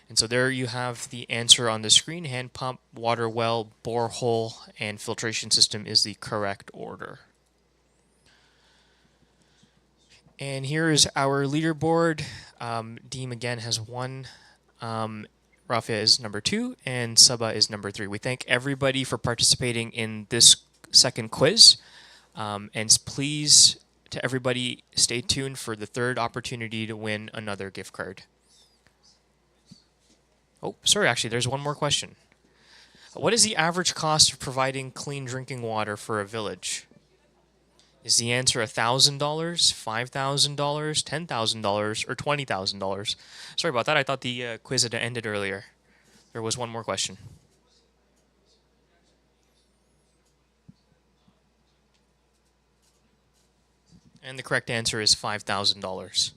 And so there you have the answer on the screen. Hand pump, water well, borehole, and filtration system is the correct order. And here is our leaderboard. Deem again has 1. Rafia is number 2, and Saba is number 3. We thank everybody for participating in this second quiz. And please, to everybody, stay tuned for the 3rd opportunity to win another gift card. Oh, sorry, actually, there's one more question. What is the average cost of providing clean drinking water for a village? Is the answer $1,000, $5,000, $10,000, or $20,000? Sorry about that. I thought the quiz had ended earlier. There was one more question. And the correct answer is $5,000.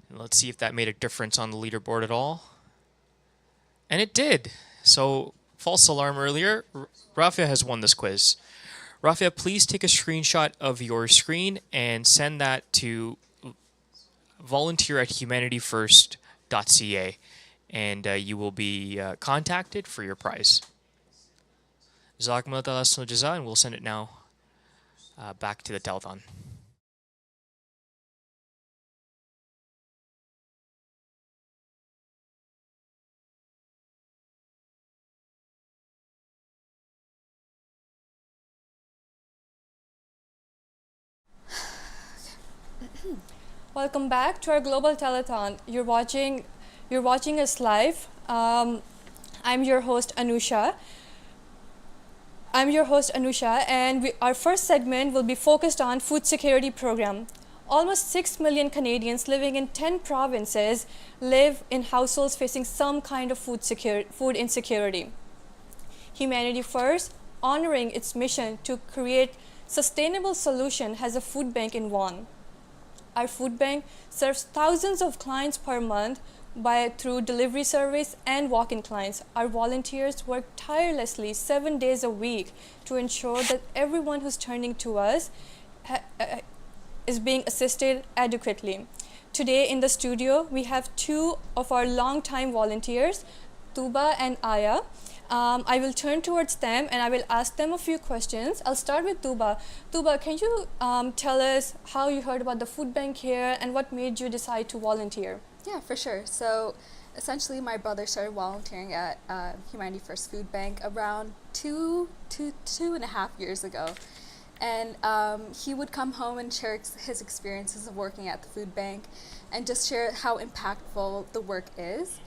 And let's see if that made a difference on the leaderboard at all. And it did. So, false alarm earlier. Rafia has won this quiz. Rafia, please take a screenshot of your screen and send that to volunteer@humanityfirst.ca, and you will be contacted for your prize. Jazakumullah ta'ala jaza, and we'll send it now back to the telethon. Welcome back to our global telethon. You're watching us live. I'm your host Anusha. And our first segment will be focused on food security program. Almost 6 million Canadians living in 10 provinces live in households facing some kind of food insecurity. Humanity First, honoring its mission to create sustainable solution, has a food bank in Vaughan. Our food bank serves thousands of clients per month through delivery service and walk-in clients. Our volunteers work tirelessly 7 days a week to ensure that everyone who's turning to us is being assisted adequately. Today in the studio, we have 2 of our long-time volunteers, Tuba and Aya. I will turn towards them and I will ask them a few questions. I'll start with Tuba. Tuba, can you tell us how you heard about the food bank here and what made you decide to volunteer? Yeah, for sure. So essentially my brother started volunteering at Humanity First Food Bank around two and a half years ago. And he would come home and share his experiences of working at the food bank and just share how impactful the work is.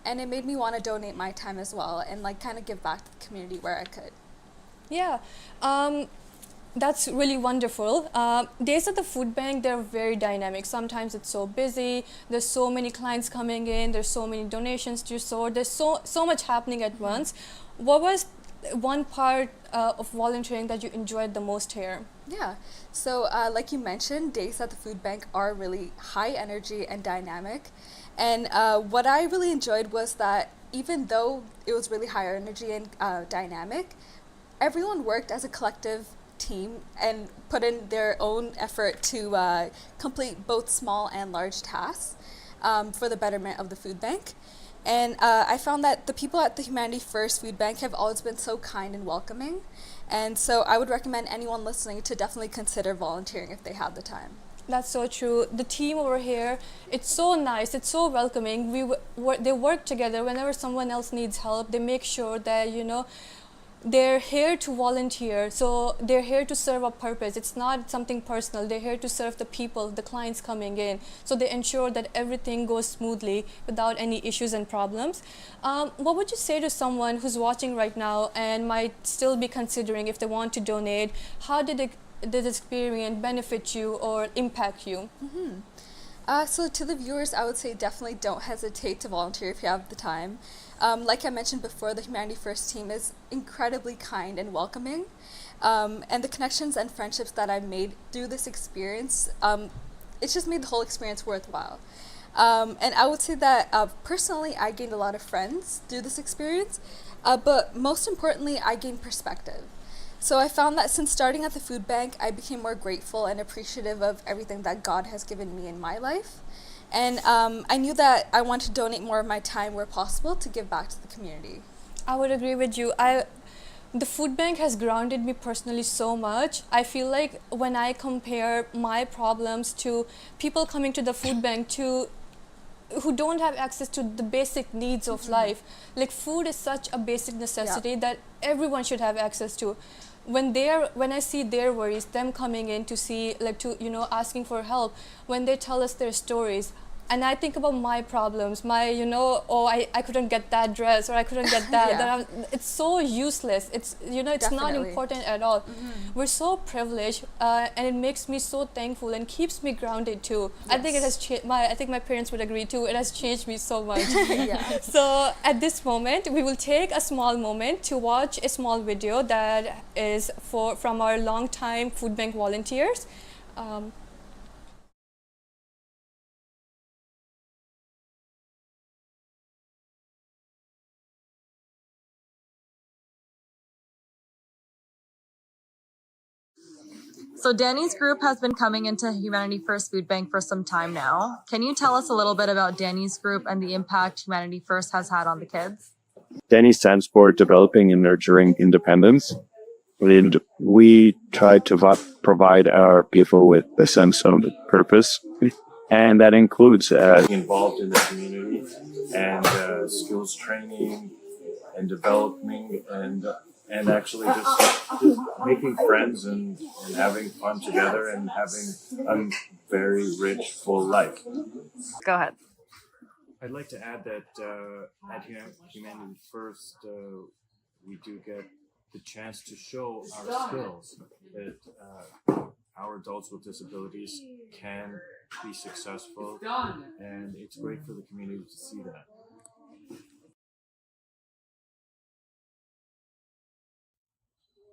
And it made me want to donate my time as well and kind of give back to the community where I could. Yeah, that's really wonderful. Days at the food bank, they're very dynamic. Sometimes it's so busy, there's so many clients coming in, there's so many donations to sort, there's so much happening at once. What was one part of volunteering that you enjoyed the most here? Yeah, so like you mentioned, days at the food bank are really high energy and dynamic. And what I really enjoyed was that even though it was really high energy and dynamic, everyone worked as a collective team and put in their own effort to complete both small and large tasks for the betterment of the food bank. And I found that the people at the Humanity First Food Bank have always been so kind and welcoming. And so I would recommend anyone listening to definitely consider volunteering if they have the time. That's so true. The team over here, it's so nice, it's so welcoming. They work together. Whenever someone else needs help, they make sure that, they're here to volunteer, so they're here to serve a purpose. It's not something personal. They're here to serve the people, the clients coming in, so they ensure that everything goes smoothly without any issues and problems. What would you say to someone who's watching right now and might still be considering if they want to donate? How did this experience benefit you or impact you? So to the viewers, I would say definitely don't hesitate to volunteer if you have the time. Like I mentioned before, the Humanity First team is incredibly kind and welcoming. And the connections and friendships that I've made through this experience, it's just made the whole experience worthwhile. And I would say that personally, I gained a lot of friends through this experience, but most importantly, I gained perspective. So I found that since starting at the food bank, I became more grateful and appreciative of everything that God has given me in my life. And I knew that I wanted to donate more of my time where possible to give back to the community. I would agree with you. The food bank has grounded me personally so much. I feel like when I compare my problems to people coming to the food bank who don't have access to the basic needs of life, like food is such a basic necessity that everyone should have access to. When I see their worries, them coming in to see, asking for help, when they tell us their stories, and I think about my problems, I couldn't get that dress or I couldn't get that. It's so useless. It's not important at all. We're so privileged, and it makes me so thankful and keeps me grounded too. Yes. I think it has changed. I think my parents would agree too. It has changed me so much. So at this moment, we will take a small moment to watch a small video that is from our longtime food bank volunteers. So Danny's group has been coming into Humanity First Food Bank for some time now. Can you tell us a little bit about Danny's group and the impact Humanity First has had on the kids? Danny stands for Developing and Nurturing Independence. And we try to provide our people with a sense of purpose. And that includes being involved in the community and skills training and developing and actually just making friends and having fun together and having a very rich, full life. Go ahead. I'd like to add that at Humanity First, we do get the chance to show our skills, that our adults with disabilities can be successful, and it's great for the community to see that.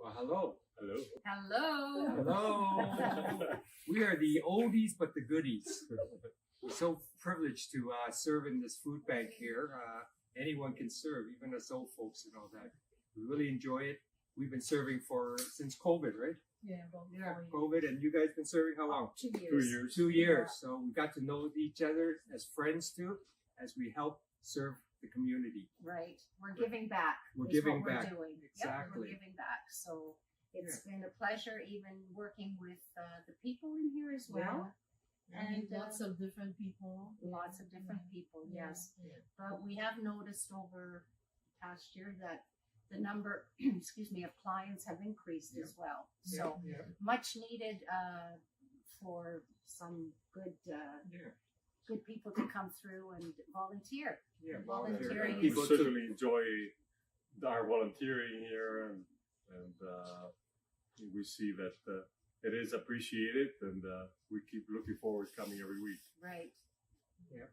Well, hello. Hello. Hello. Hello. We are the oldies but the goodies. We're so privileged to serve in this food bank here. Anyone can serve, even us old folks and all that. We really enjoy it. We've been serving since COVID, right? Yeah, COVID, and you guys been serving how long? 2 years. 2 years. So we got to know each other as friends too, as we help serve the community. Right. We're giving back. We're giving what back. We're doing. Exactly. Yep, we're giving back. So it's been a pleasure even working with the people in here as well. And lots of different people. Lots of different people, yes. But we have noticed over past year that the number, of clients have increased as well. So much needed for some good people to come through and volunteer. Yeah, volunteering. People certainly enjoy our volunteering here, and we see that it is appreciated, and we keep looking forward to coming every week. Right. Yeah.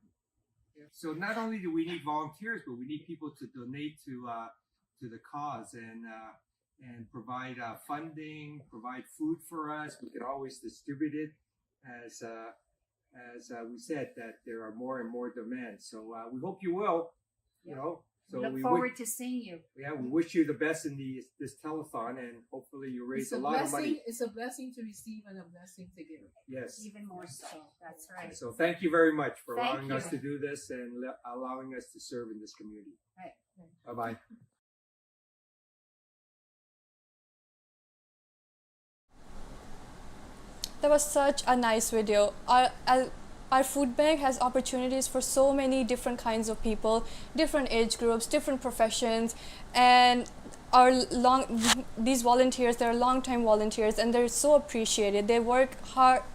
So not only do we need volunteers, but we need people to donate to the cause and provide funding, provide food for us. We can always distribute it as we said, that there are more and more demands. So we hope you will. So look forward to seeing you. Yeah, we wish you the best in this telethon, and hopefully you raise a lot of money. It's a blessing to receive and a blessing to give. Yes. Even more so. That's right. So thank you very much for allowing us to do this and allowing us to serve in this community. Right. Bye-bye. That was such a nice video. Our food bank has opportunities for so many different kinds of people, different age groups, different professions, and these volunteers, they're long-time volunteers, and they're so appreciated. They work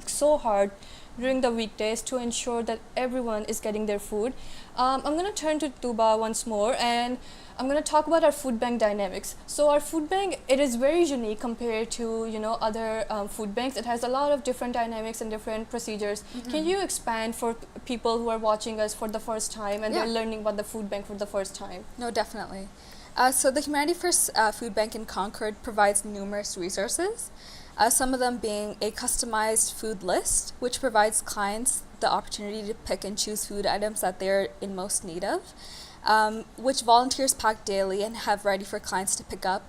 so hard during the weekdays to ensure that everyone is getting their food. I'm going to turn to Tuba once more, and I'm going to talk about our food bank dynamics. So our food bank, it is very unique compared to other food banks. It has a lot of different dynamics and different procedures. Can you expand for people who are watching us for the first time and they're learning about the food bank for the first time? No, definitely. So the Humanity First Food Bank in Concord provides numerous resources, some of them being a customized food list, which provides clients the opportunity to pick and choose food items that they're in most need of, which volunteers pack daily and have ready for clients to pick up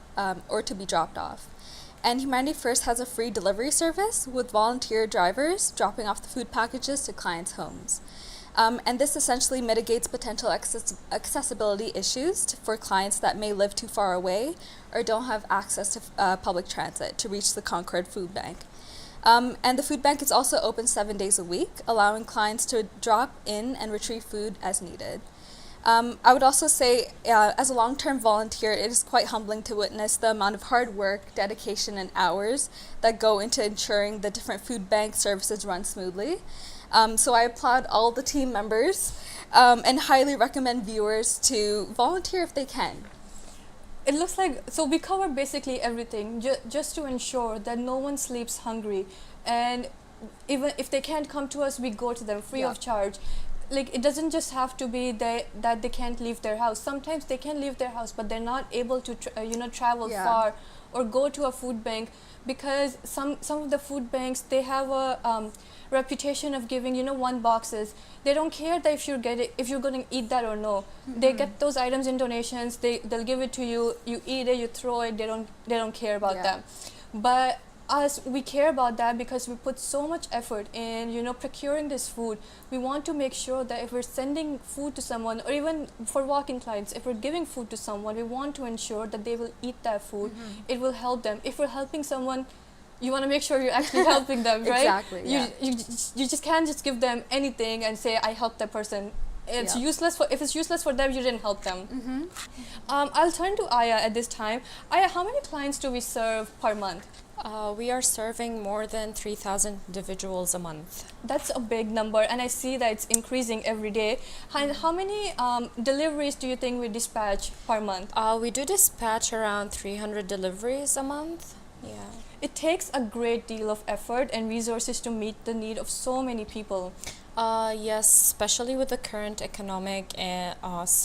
or to be dropped off. And Humanity First has a free delivery service with volunteer drivers dropping off the food packages to clients' homes. And this essentially mitigates potential accessibility issues for clients that may live too far away or don't have access to public transit to reach the Concord Food Bank. And the food bank is also open 7 days a week, allowing clients to drop in and retrieve food as needed. I would also say, as a long-term volunteer, it is quite humbling to witness the amount of hard work, dedication, and hours that go into ensuring the different food bank services run smoothly. So I applaud all the team members and highly recommend viewers to volunteer if they can. It looks like, so we cover basically everything just to ensure that no one sleeps hungry. And even if they can't come to us, we go to them free of charge. Like, it doesn't just have to be that they can't leave their house. Sometimes they can leave their house, but they're not able to travel far or go to a food bank, because some of the food banks, they have a reputation of giving 1 boxes. They don't care that if you're going to eat that or no. They get those items in donations. They'll give it to you. You eat it. You throw it. They don't care about that. But us, we care about that because we put so much effort in procuring this food. We want to make sure that if we're sending food to someone, or even for walk-in clients, if we're giving food to someone, we want to ensure that they will eat that food. It will help them. If we're helping someone, you want to make sure you're actually helping them, right? Exactly. Yeah. You just can't just give them anything and say, I helped that person. It's useless if it's useless for them, you didn't help them. I'll turn to Aya at this time. Aya, how many clients do we serve per month? We are serving more than 3,000 individuals a month. That's a big number, and I see that it's increasing every day. And how many deliveries do you think we dispatch per month? We do dispatch around 300 deliveries a month. Yeah. It takes a great deal of effort and resources to meet the need of so many people. Yes, especially with the current economic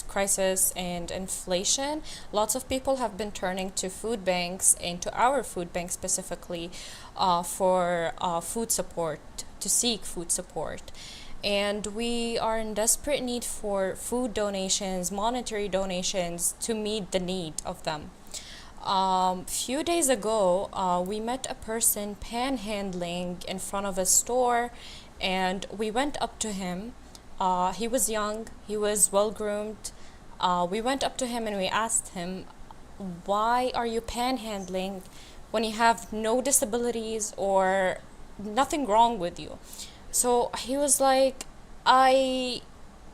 crisis and inflation, lots of people have been turning to food banks, and to our food bank specifically, for food support, to seek food support. And we are in desperate need for food donations, monetary donations, to meet the need of them. Few days ago, we met a person panhandling in front of a store, and we went up to him. He was young, he was well-groomed. We went up to him and we asked him, why are you panhandling when you have no disabilities or nothing wrong with you? So he was like, I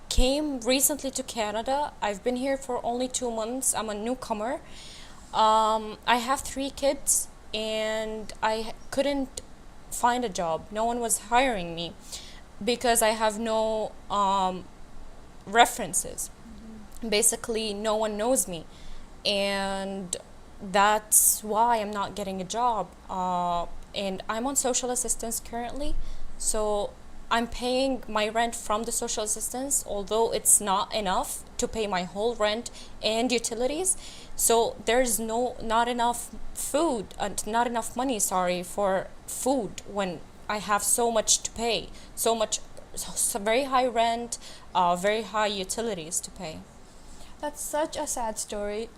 came recently to Canada. I've been here for only 2 months. I'm a newcomer. I have 3 kids and I couldn't find a job. No one was hiring me because I have no references. Basically, no one knows me, and that's why I'm not getting a job. And I'm on social assistance currently, so I'm paying my rent from the social assistance, although it's not enough to pay my whole rent and utilities. So there's not enough food, not enough money, for food when I have so much to pay, so very high rent, very high utilities to pay. That's such a sad story.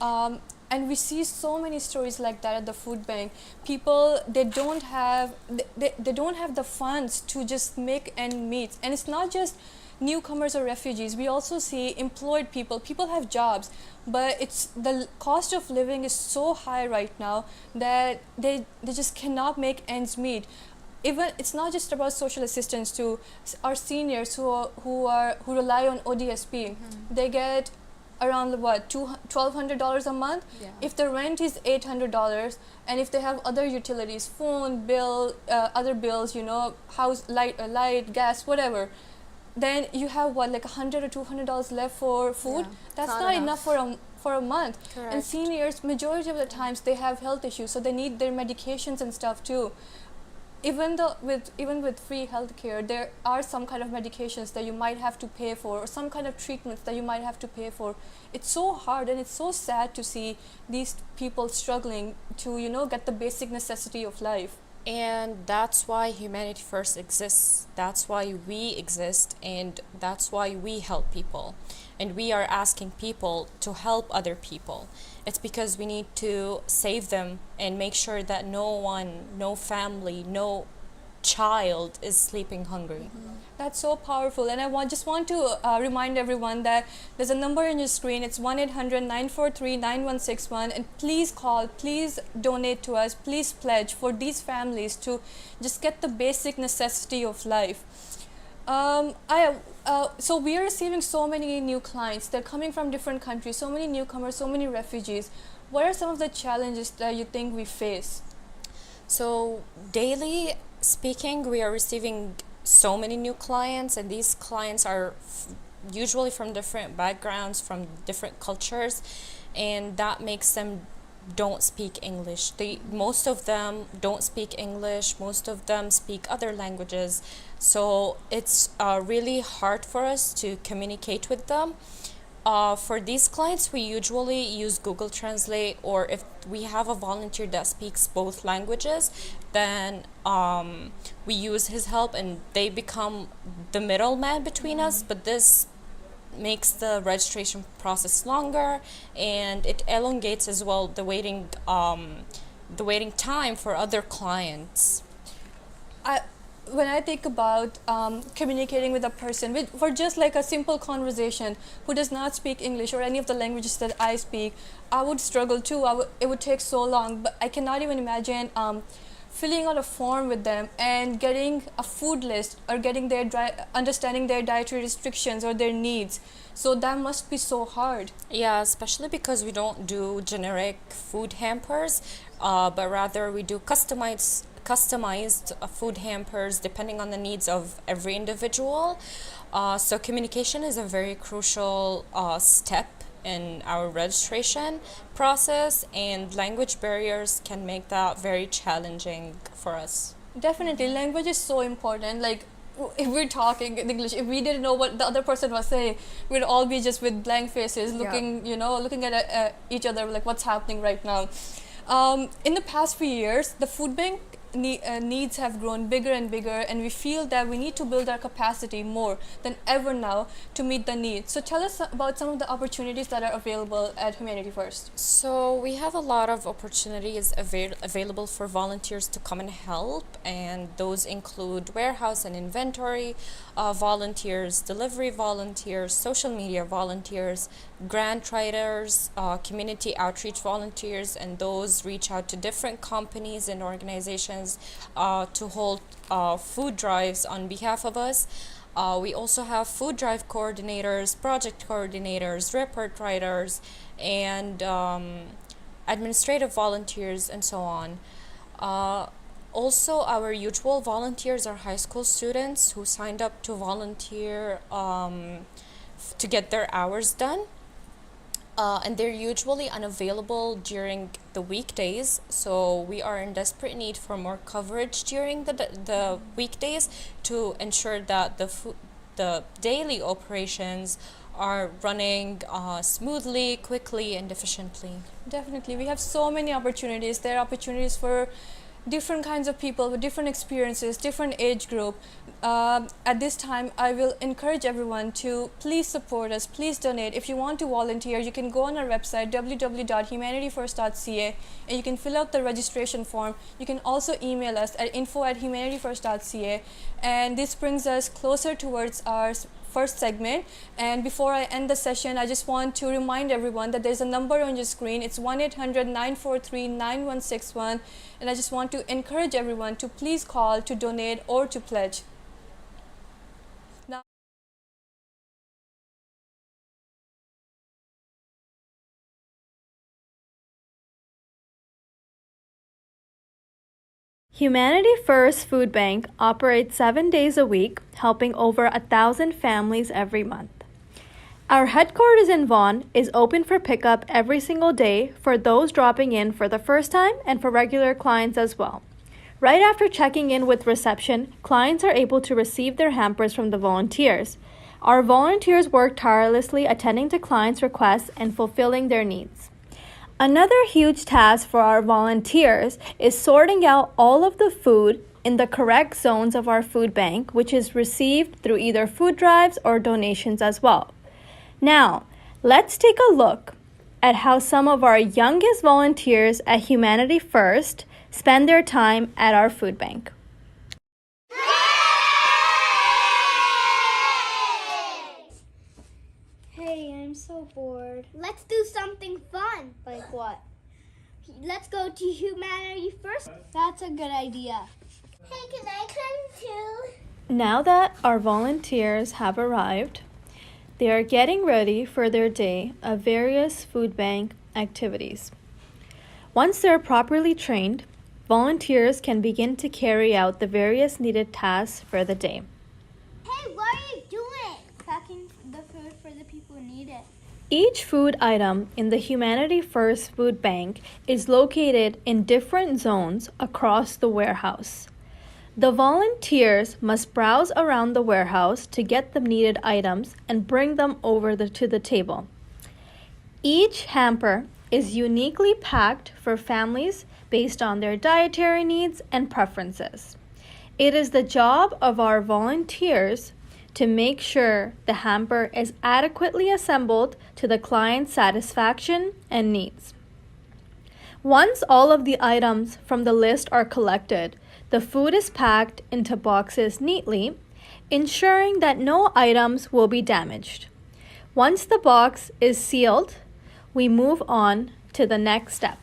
And we see so many stories like that at the food bank. People, they don't have the funds to just make ends meet. And it's not just newcomers or refugees. We also see employed people. People have jobs, but the cost of living is so high right now that they just cannot make ends meet. Even it's not just about social assistance. To our seniors who rely on ODSP, they get around what, $1,200 a month. Yeah. If the rent is $800, and if they have other utilities, phone bill, other bills, you know, house light, gas, whatever, then you have what, like $100 or $200 left for food. Yeah, That's not not enough. enough for a month. Correct. And seniors, majority of the times, they have health issues, so they need their medications and stuff too. Even with free healthcare, there are some kind of medications that you might have to pay for, or some kind of treatments that you might have to pay for. It's so hard, and it's so sad to see these people struggling to, you know, get the basic necessity of life. And that's why Humanity First exists. That's why we exist, and that's why we help people. And we are asking people to help other people. It's because we need to save them and make sure that no one, no family, no child is sleeping hungry. That's so powerful, and I just want to remind everyone that there's a number on your screen. It's 1-800-943-9161, and please call, please donate to us, please pledge for these families to just get the basic necessity of life. So we are receiving so many new clients. They're coming from different countries, so many newcomers, so many refugees. What are some of the challenges that you think we face? So daily speaking, we are receiving so many new clients, and these clients are usually from different backgrounds, from different cultures, and that makes them don't speak English. Most of them don't speak English. Most of them speak other languages. So it's really hard for us to communicate with them. For these clients, we usually use Google Translate, or if we have a volunteer that speaks both languages, then we use his help, and they become the middleman between us. But this makes the registration process longer, and it elongates as well the waiting time for other clients. When I think about communicating with a person for just like a simple conversation who does not speak English or any of the languages that I speak, I would struggle too. It would take so long, but I cannot even imagine filling out a form with them and getting a food list, or getting understanding their dietary restrictions or their needs. So that must be so hard. Yeah, especially because we don't do generic food hampers, but rather we do customized food hampers depending on the needs of every individual. So communication is a very crucial step in our registration process, and language barriers can make that very challenging for us. Definitely, language is so important. Like, if we're talking in English, if we didn't know what the other person was saying, we'd all be just with blank faces, looking at each other like, what's happening right now. In the past few years, the food bank needs have grown bigger and bigger, and we feel that we need to build our capacity more than ever now to meet the needs. So tell us about some of the opportunities that are available at Humanity First. So we have a lot of opportunities available for volunteers to come and help, and those include warehouse and inventory volunteers, delivery volunteers, social media volunteers, grant writers, community outreach volunteers, and those reach out to different companies and organizations to hold food drives on behalf of us. We also have food drive coordinators, project coordinators, report writers, and administrative volunteers, and so on. Also, our usual volunteers are high school students who signed up to volunteer to get their hours done. And they're usually unavailable during the weekdays, so we are in desperate need for more coverage during the weekdays to ensure that the daily operations are running smoothly, quickly, and efficiently. Definitely, we have so many opportunities. There are opportunities for different kinds of people with different experiences, different age group. At this time, I will encourage everyone to please support us, please donate. If you want to volunteer, you can go on our website www.humanityfirst.ca, and you can fill out the registration form. You can also email us at info@humanityfirst.ca, and this brings us closer towards our first segment. And before I end the session, I just want to remind everyone that there's a number on your screen. It's 1-800-943-9161, and I just want to encourage everyone to please call to donate or to pledge. Humanity First Food Bank operates 7 days a week, helping over 1,000 families every month. Our headquarters in Vaughan is open for pickup every single day for those dropping in for the first time and for regular clients as well. Right after checking in with reception, clients are able to receive their hampers from the volunteers. Our volunteers work tirelessly attending to clients' requests and fulfilling their needs. Another huge task for our volunteers is sorting out all of the food in the correct zones of our food bank, which is received through either food drives or donations as well. Now, let's take a look at how some of our youngest volunteers at Humanity First spend their time at our food bank. Hey, I'm so bored. Let's do something fun. Like what? Let's go to Humanity First. That's a good idea. Hey, can I come too? Now that our volunteers have arrived, they are getting ready for their day of various food bank activities. Once they're properly trained, volunteers can begin to carry out the various needed tasks for the day. Hey, what are you doing? Packing the food for the people who need it. Each food item in the Humanity First Food Bank is located in different zones across the warehouse. The volunteers must browse around the warehouse to get the needed items and bring them over to the table. Each hamper is uniquely packed for families based on their dietary needs and preferences. It is the job of our volunteers to make sure the hamper is adequately assembled to the client's satisfaction and needs. Once all of the items from the list are collected, the food is packed into boxes neatly, ensuring that no items will be damaged. Once the box is sealed, we move on to the next step.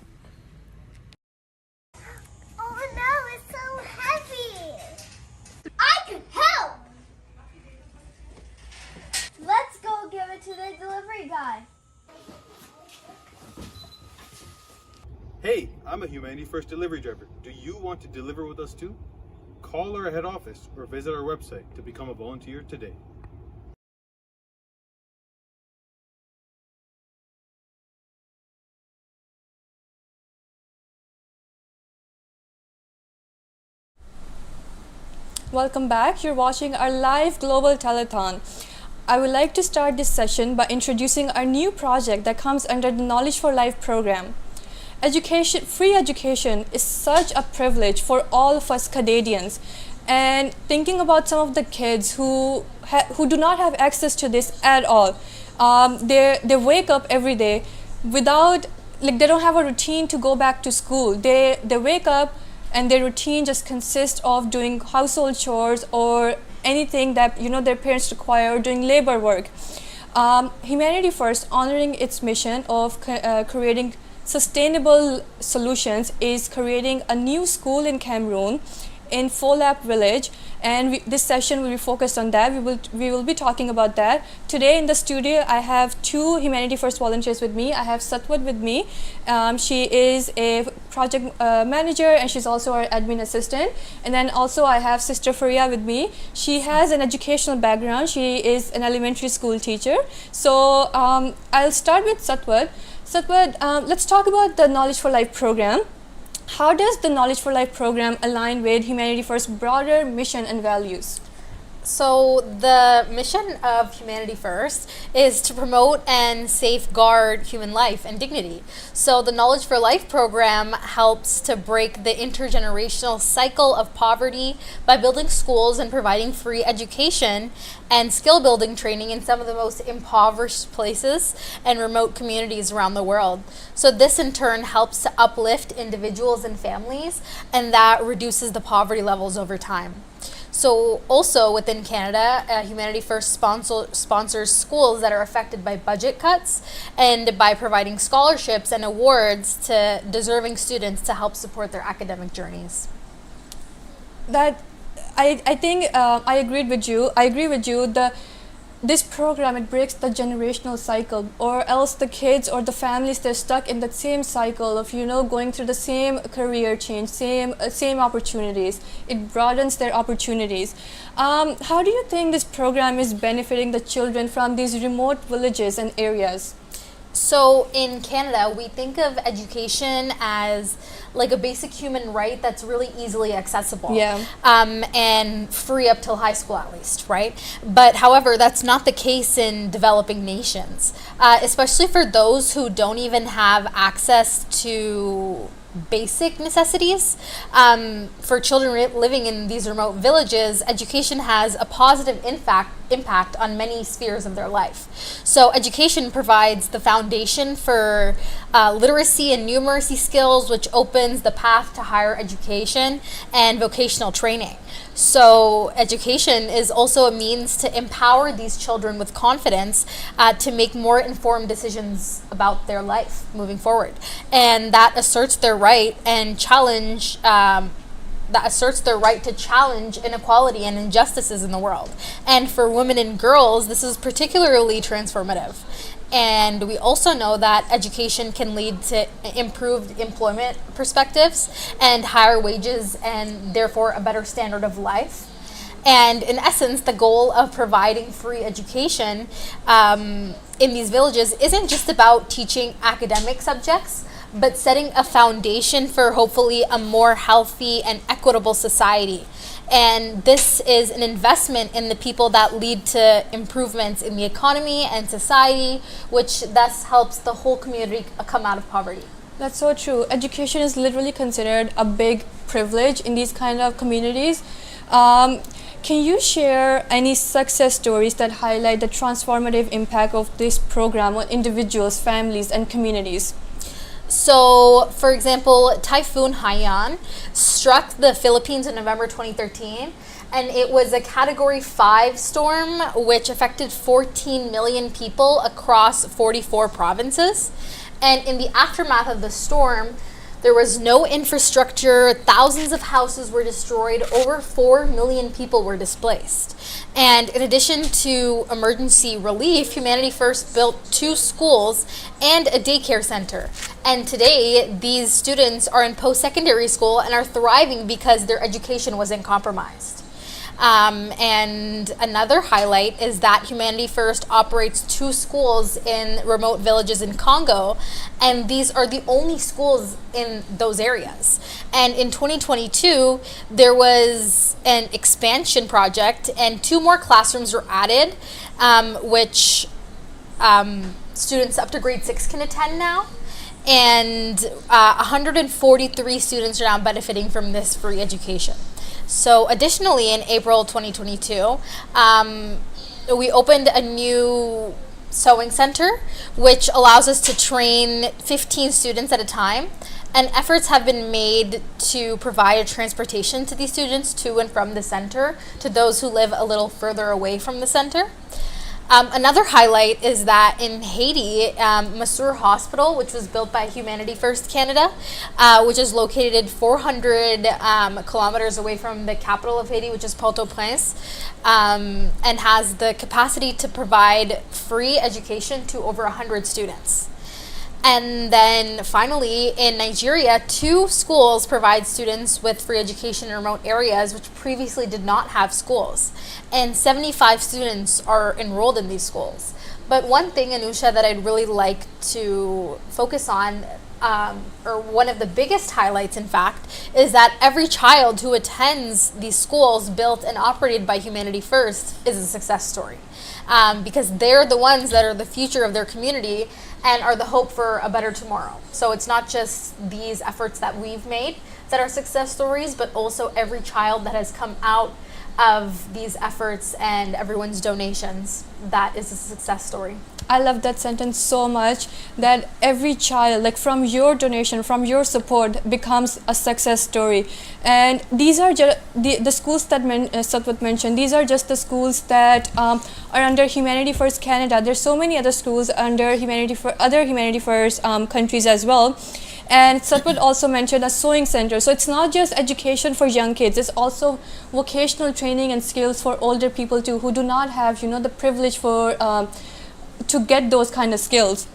Oh no, it's so heavy. I can help. Let's go give it to the delivery guy. Hey, I'm a Humanity First delivery driver. Do you want to deliver with us too? Call our head office or visit our website to become a volunteer today. Welcome back. You're watching our live global telethon. I would like to start this session by introducing our new project that comes under the Knowledge for Life program. Free education is such a privilege for all of us Canadians, and thinking about some of the kids who do not have access to this at all. They wake up every day without, like, they don't have a routine to go back to school. They wake up and their routine just consists of doing household chores or anything that their parents require, or doing labor work. Humanity First, honoring its mission of creating sustainable solutions, is creating a new school in Cameroon, in Folap village, and this session will be focused on that. We will be talking about that. Today in the studio I have two Humanity First volunteers with me. I have Satwat with me. She is a project manager, and she's also our admin assistant. And then also I have Sister Faria with me. She has an educational background. She is an elementary school teacher. So I'll start with Satwat. Satwat, let's talk about the Knowledge for Life program. How does the Knowledge for Life program align with Humanity First's broader mission and values? So the mission of Humanity First is to promote and safeguard human life and dignity. So the Knowledge for Life program helps to break the intergenerational cycle of poverty by building schools and providing free education and skill building training in some of the most impoverished places and remote communities around the world. So this in turn helps to uplift individuals and families, and that reduces the poverty levels over time. So also within Canada, Humanity First sponsors schools that are affected by budget cuts, and by providing scholarships and awards to deserving students to help support their academic journeys. That I think I agree with you. this program, it breaks the generational cycle, or else the kids or the families, they're stuck in that same cycle of, you know, going through the same career change, same opportunities. It broadens their opportunities. How do you think this program is benefiting the children from these remote villages and areas? So in Canada, we think of education as like a basic human right that's really easily accessible, and free up till high school at least, right? But however, that's not the case in developing nations, especially for those who don't even have access to basic necessities. For children living in these remote villages, education has a positive impact on many spheres of their life. So education provides the foundation for literacy and numeracy skills, which opens the path to higher education and vocational training. So education is also a means to empower these children with confidence to make more informed decisions about their life moving forward. And that asserts their right and challenge to challenge inequality and injustices in the world. And for women and girls, this is particularly transformative. And we also know that education can lead to improved employment perspectives and higher wages and therefore a better standard of life. And in essence, the goal of providing free education in these villages isn't just about teaching academic subjects, but setting a foundation for hopefully a more healthy and equitable society. And this is an investment in the people that lead to improvements in the economy and society, which thus helps the whole community come out of poverty. That's so true. Education is literally considered a big privilege in these kind of communities. Can you share any success stories that highlight the transformative impact of this program on individuals, families, and communities? So, for example, Typhoon Haiyan struck the Philippines in November 2013, and it was a Category 5 storm which affected 14 million people across 44 provinces. And in the aftermath of the storm, there was no infrastructure, thousands of houses were destroyed, over 4 million people were displaced. And in addition to emergency relief, Humanity First built 2 schools and a daycare center. And today, these students are in post-secondary school and are thriving because their education wasn't compromised. And another highlight is that Humanity First operates 2 schools in remote villages in Congo, and these are the only schools in those areas. And in 2022, there was an expansion project, and 2 more classrooms were added, which students up to grade 6 can attend now. And 143 students are now benefiting from this free education. So additionally, in April 2022, we opened a new sewing center, which allows us to train 15 students at a time. And efforts have been made to provide a transportation to these students to and from the center to those who live a little further away from the center. Another highlight is that in Haiti, Senegal Hospital, which was built by Humanity First Canada, which is located 400 kilometers away from the capital of Haiti, which is Port-au-Prince, and has the capacity to provide free education to over 100 students. And then finally, in Nigeria, 2 schools provide students with free education in remote areas which previously did not have schools. And 75 students are enrolled in these schools. But one thing, Anusha, that I'd really like to focus on, or one of the biggest highlights, in fact, is that every child who attends these schools built and operated by Humanity First is a success story. Because they're the ones that are the future of their community and are the hope for a better tomorrow. So it's not just these efforts that we've made that are success stories, but also every child that has come out of these efforts and everyone's donations. That is a success story. I love that sentence so much, that every child, like from your donation, from your support, becomes a success story. And these are just the schools that Satwat mentioned. These are just the schools that are under Humanity First Canada. There's so many other schools under other Humanity First countries as well. And Satwat also mentioned a sewing center. So it's not just education for young kids, it's also vocational training and skills for older people too, who do not have, the privilege to get those kind of skills.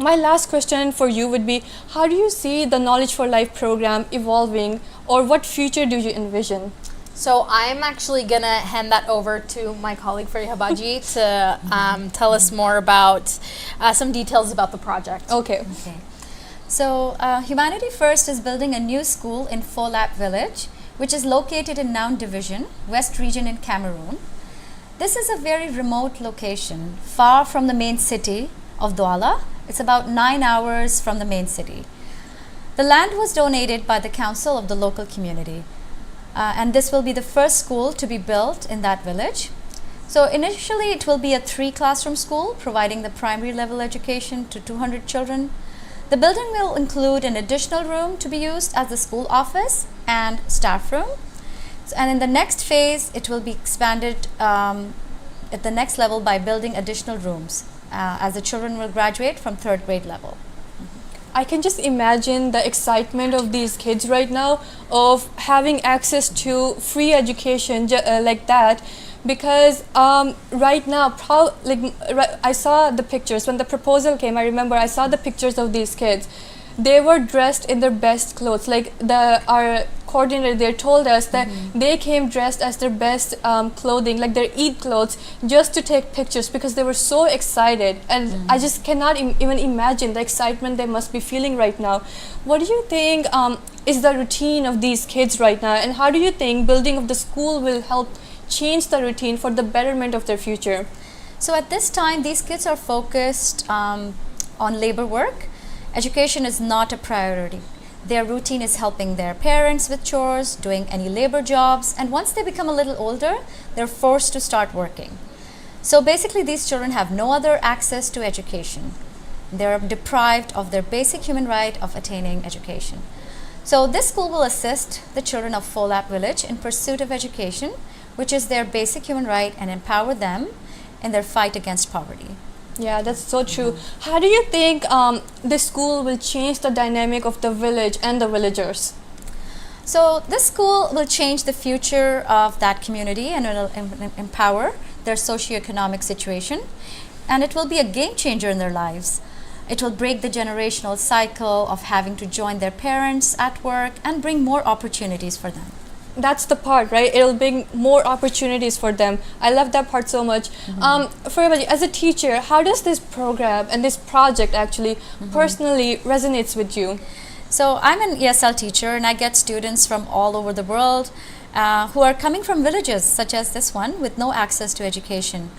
My last question for you would be, how do you see the Knowledge for Life program evolving, or what future do you envision? So I'm actually going to hand that over to my colleague Fariha Baji to tell us more about some details about the project. Okay. So Humanity First is building a new school in Folap village, which is located in Noun Division, West Region in Cameroon. This is a very remote location, far from the main city of Douala. It's about 9 hours from the main city. The land was donated by the council of the local community. And this will be the first school to be built in that village. So initially it will be a 3-classroom school providing the primary level education to 200 children. The building will include an additional room to be used as the school office and staff room. And in the next phase, it will be expanded at the next level by building additional rooms as the children will graduate from 3rd grade level. I can just imagine the excitement of these kids right now of having access to free education like that, because right now, I saw the pictures when the proposal came. I remember I saw the pictures of these kids. They were dressed in their best clothes. Like our coordinator there told us that they came dressed as their best clothing, like their Eid clothes, just to take pictures because they were so excited. And I just cannot even imagine the excitement they must be feeling right now. What do you think is the routine of these kids right now, and how do you think building of the school will help change the routine for the betterment of their future? So at this time, these kids are focused on labor work. Education is not a priority. Their routine is helping their parents with chores, doing any labor jobs, and once they become a little older, they're forced to start working. So basically, these children have no other access to education. They're deprived of their basic human right of attaining education. So this school will assist the children of Folap village in pursuit of education, which is their basic human right, and empower them in their fight against poverty. Yeah, that's so true. How do you think this school will change the dynamic of the village and the villagers? So this school will change the future of that community and it will empower their socioeconomic situation, and it will be a game changer in their lives. It will break the generational cycle of having to join their parents at work and bring more opportunities for them. That's the part, right? It'll bring more opportunities for them. I love that part so much. For everybody, as a teacher, how does this program and this project actually personally resonates with you? So I'm an ESL teacher, and I get students from all over the world who are coming from villages such as this one with no access to education.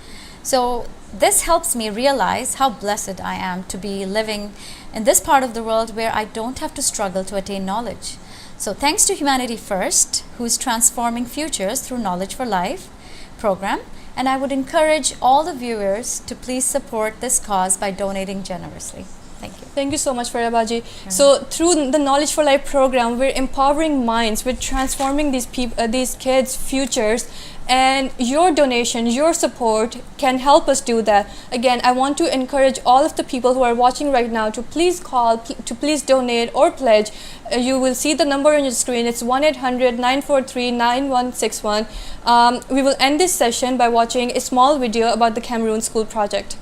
So this helps me realize how blessed I am to be living in this part of the world where I don't have to struggle to attain knowledge. So thanks to Humanity First, who is transforming futures through Knowledge for Life program, and I would encourage all the viewers to please support this cause by donating generously. Thank you. Thank you so much, Faribaji. So through the Knowledge for Life program, we're empowering minds, we're transforming these kids' futures, and your donation, your support can help us do that. Again, I want to encourage all of the people who are watching right now to please call, to please donate or pledge. You will see the number on your screen. It's 1-800-943-9161. We will end this session by watching a small video about the Cameroon School Project.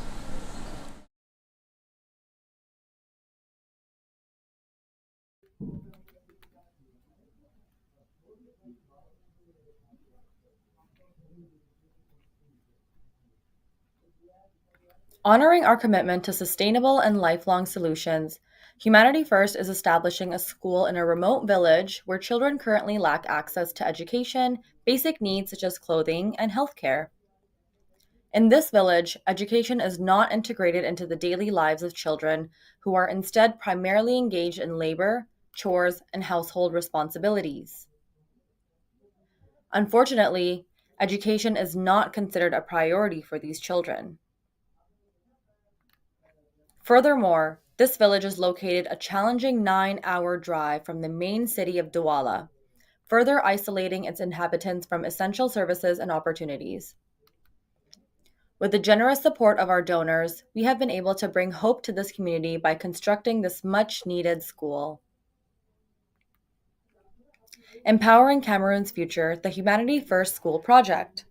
Honoring our commitment to sustainable and lifelong solutions, Humanity First is establishing a school in a remote village where children currently lack access to education, basic needs such as clothing, and healthcare. In this village, education is not integrated into the daily lives of children who are instead primarily engaged in labor, chores, and household responsibilities. Unfortunately, education is not considered a priority for these children. Furthermore, this village is located a challenging 9-hour drive from the main city of Douala, further isolating its inhabitants from essential services and opportunities. With the generous support of our donors, we have been able to bring hope to this community by constructing this much-needed school. Empowering Cameroon's Future, the Humanity First School Project.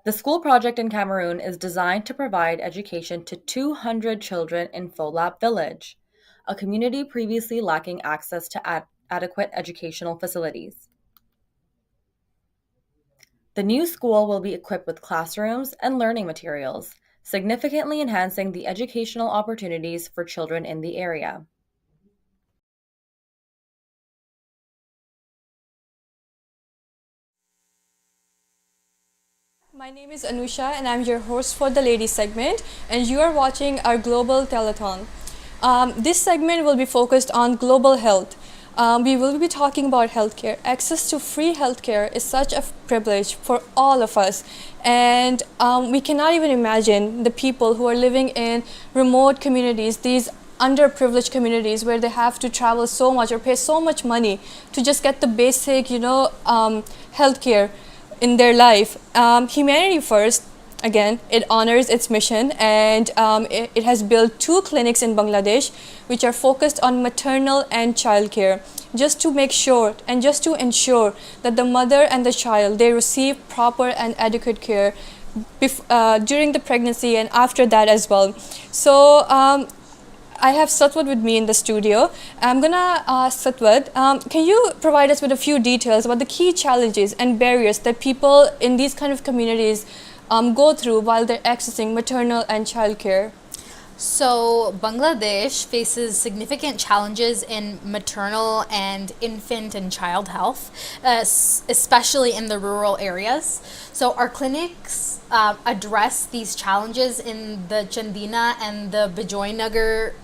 The school project in Cameroon is designed to provide education to 200 children in Folap Village, a community previously lacking access to adequate educational facilities. The new school will be equipped with classrooms and learning materials, significantly enhancing the educational opportunities for children in the area. My name is Anusha and I'm your host for the ladies segment, and you are watching our global telethon. This segment will be focused on global health. We will be talking about healthcare. Access to free healthcare is such a privilege for all of us, and we cannot even imagine the people who are living in remote communities, these underprivileged communities where they have to travel so much or pay so much money to just get the basic, healthcare in their life. Humanity First, again, it honors its mission, and it has built 2 clinics in Bangladesh which are focused on maternal and child care, just to make sure and just to ensure that the mother and the child, they receive proper and adequate care during the pregnancy and after that as well. So I have Satwat with me in the studio. I'm gonna ask Satwat, can you provide us with a few details about the key challenges and barriers that people in these kind of communities go through while they're accessing maternal and child care? So Bangladesh faces significant challenges in maternal and infant and child health, especially in the rural areas. So our clinics address these challenges in the Chandina and the Bijoy Nagar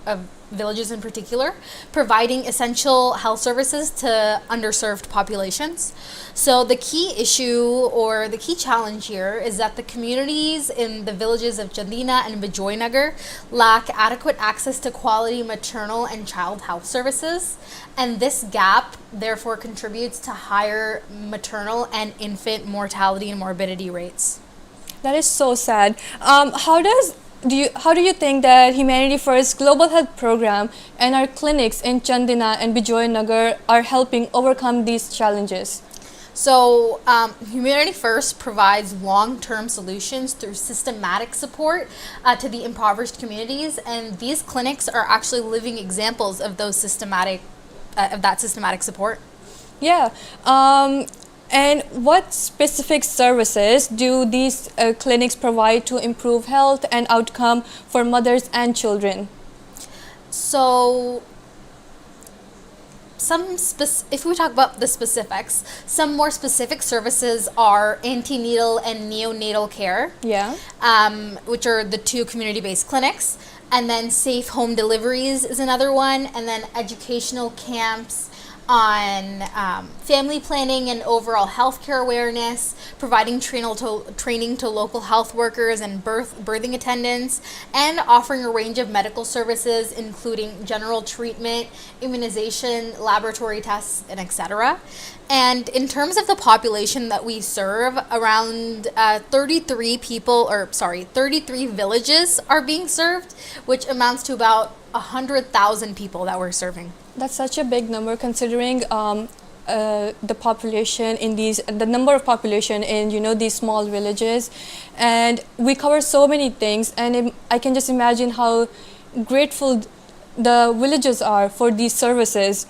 villages in particular, providing essential health services to underserved populations. So the key issue or the key challenge here is that the communities in the villages of Chandina and Bijoy Nagar lack adequate access to quality maternal and child health services, and this gap therefore contributes to higher maternal and infant mortality and morbidity rates. That is so sad. How do you think that Humanity First Global Health Program and our clinics in Chandina and Bijoy Nagar are helping overcome these challenges? So Humanity First provides long-term solutions through systematic support to the impoverished communities, and these clinics are actually living examples of that systematic support. Yeah. And what specific services do these clinics provide to improve health and outcome for mothers and children? So if we talk about the specifics, some more specific services are antenatal and neonatal care, which are the 2 community-based clinics, and then safe home deliveries is another one, and then educational camps on family planning and overall healthcare awareness, providing training to local health workers and birthing attendants, and offering a range of medical services including general treatment, immunization, laboratory tests, and etc. And in terms of the population that we serve, around 33 villages are being served, which amounts to about 100,000 people that we're serving. That's such a big number considering the population in the number of population in these small villages, and we cover so many things, and I can just imagine how grateful the villages are for these services.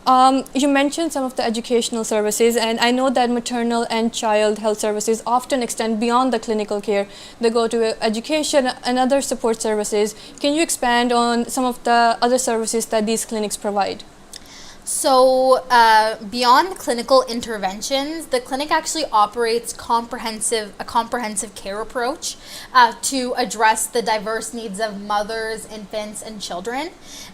You mentioned some of the educational services, and I know that maternal and child health services often extend beyond the clinical care. They go to education and other support services. Can you expand on some of the other services that these clinics provide? So beyond clinical interventions, the clinic actually operates a comprehensive care approach to address the diverse needs of mothers, infants, and children.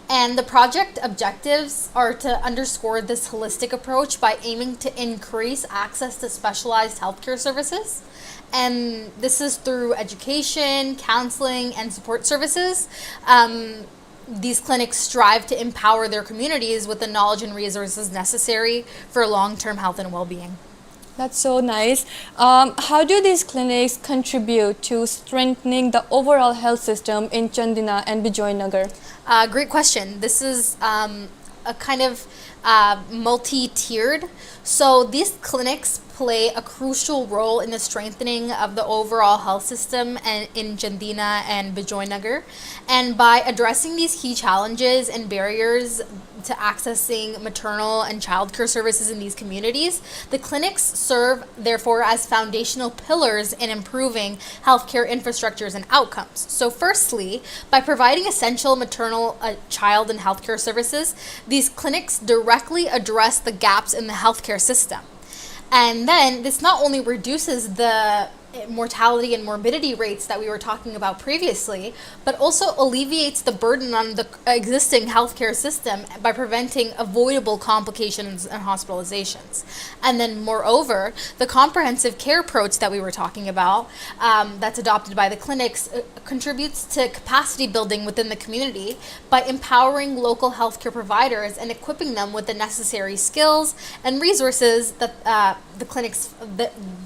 And the project objectives are to underscore this holistic approach by aiming to increase access to specialized healthcare services. And this is through education, counseling, and support services. These clinics strive to empower their communities with the knowledge and resources necessary for long-term health and well-being. That's so nice. How do these clinics contribute to strengthening the overall health system in Chandina and Bijoy Nagar? Great question. This is a kind of multi-tiered. So these clinics play a crucial role in the strengthening of the overall health system and in Jandina and Bijoynagar. And by addressing these key challenges and barriers to accessing maternal and childcare services in these communities, the clinics serve, therefore, as foundational pillars in improving healthcare infrastructures and outcomes. So firstly, by providing essential maternal, child, and healthcare services, these clinics directly address the gaps in the healthcare system. And then this not only reduces the mortality and morbidity rates that we were talking about previously, but also alleviates the burden on the existing healthcare system by preventing avoidable complications and hospitalizations. And then moreover, the comprehensive care approach that we were talking about, that's adopted by the clinics, contributes to capacity building within the community by empowering local healthcare providers and equipping them with the necessary skills and resources that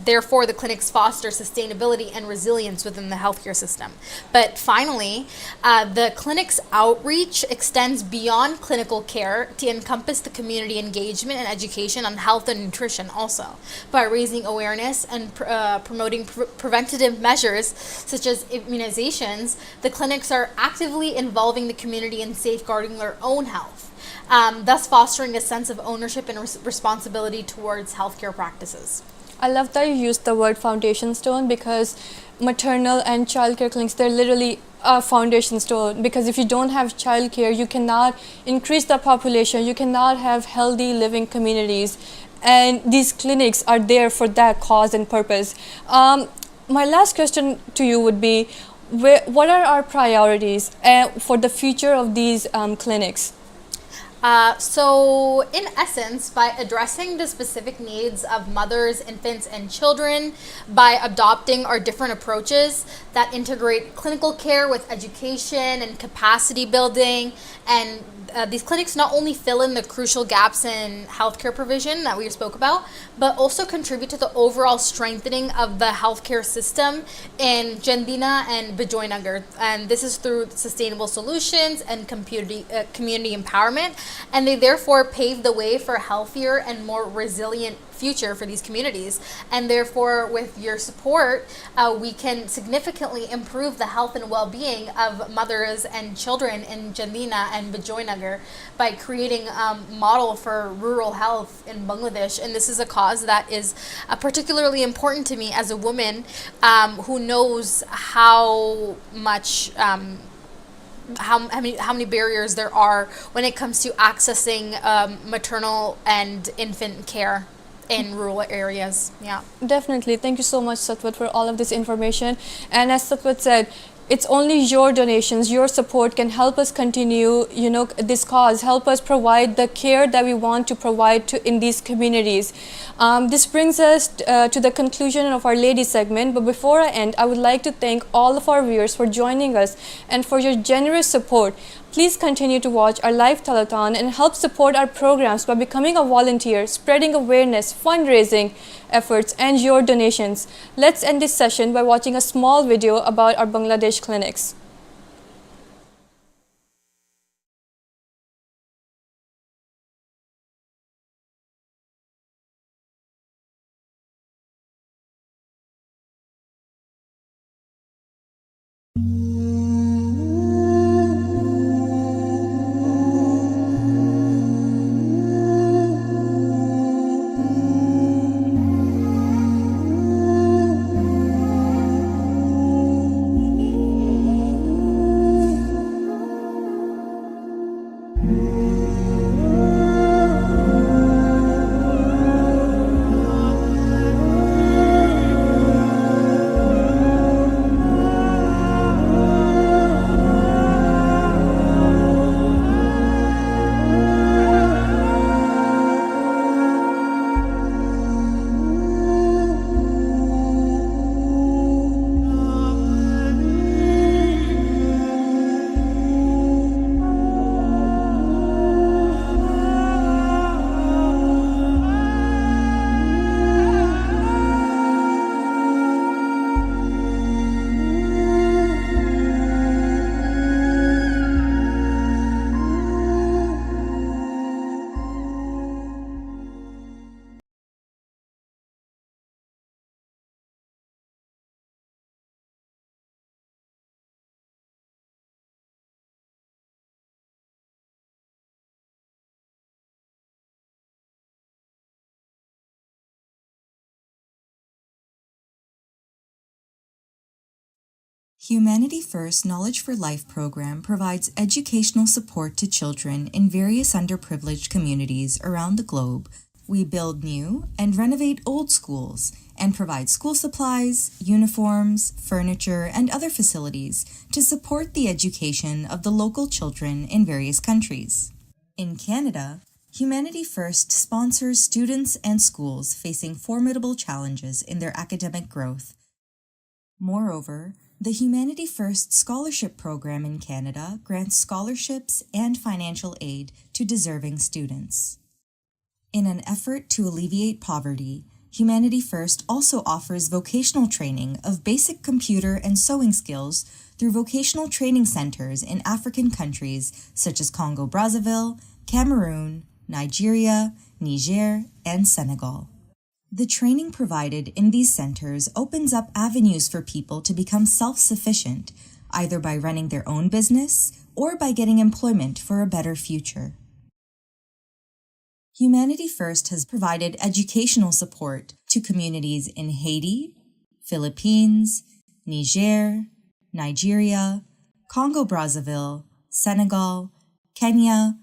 therefore the clinics foster sustainability and resilience within the healthcare system. But finally, the clinic's outreach extends beyond clinical care to encompass the community engagement and education on health and nutrition also, by raising awareness and promoting preventative measures such as immunizations. The clinics are actively involving the community in safeguarding their own health, thus fostering a sense of ownership and responsibility towards healthcare practices. I love that you used the word foundation stone, because maternal and childcare clinics, they're literally a foundation stone, because if you don't have childcare, you cannot increase the population, you cannot have healthy living communities, and these clinics are there for that cause and purpose. My last question to you would be, what are our priorities for the future of these clinics? So in essence, by addressing the specific needs of mothers, infants, and children, by adopting our different approaches that integrate clinical care with education and capacity building, and these clinics not only fill in the crucial gaps in healthcare provision that we spoke about, but also contribute to the overall strengthening of the healthcare system in Jandina and Bijoynagar. And this is through sustainable solutions and community empowerment. And they therefore pave the way for a healthier and more resilient future for these communities. And therefore, with your support, we can significantly improve the health and well-being of mothers and children in Jandina and Bijoynagar by creating a model for rural health in Bangladesh. And this is a cause that is particularly important to me as a woman who knows how much how many barriers there are when it comes to accessing maternal and infant care in rural areas. Yeah, definitely. Thank you so much, Satwat, for all of this information. And as Satwat said, it's only your donations, your support can help us continue, this cause, help us provide the care that we want to provide in these communities. This brings us to the conclusion of our ladies segment. But before I end, I would like to thank all of our viewers for joining us and for your generous support. Please continue to watch our live telethon and help support our programs by becoming a volunteer, spreading awareness, fundraising efforts, and your donations. Let's end this session by watching a small video about our Bangladesh clinics. Humanity First Knowledge for Life program provides educational support to children in various underprivileged communities around the globe. We build new and renovate old schools and provide school supplies, uniforms, furniture, and other facilities to support the education of the local children in various countries. In Canada, Humanity First sponsors students and schools facing formidable challenges in their academic growth. Moreover, the Humanity First Scholarship Program in Canada grants scholarships and financial aid to deserving students. In an effort to alleviate poverty, Humanity First also offers vocational training of basic computer and sewing skills through vocational training centers in African countries such as Congo-Brazzaville, Cameroon, Nigeria, Niger, and Senegal. The training provided in these centers opens up avenues for people to become self-sufficient, either by running their own business or by getting employment for a better future. Humanity First has provided educational support to communities in Haiti, Philippines, Niger, Nigeria, Congo-Brazzaville, Senegal, Kenya,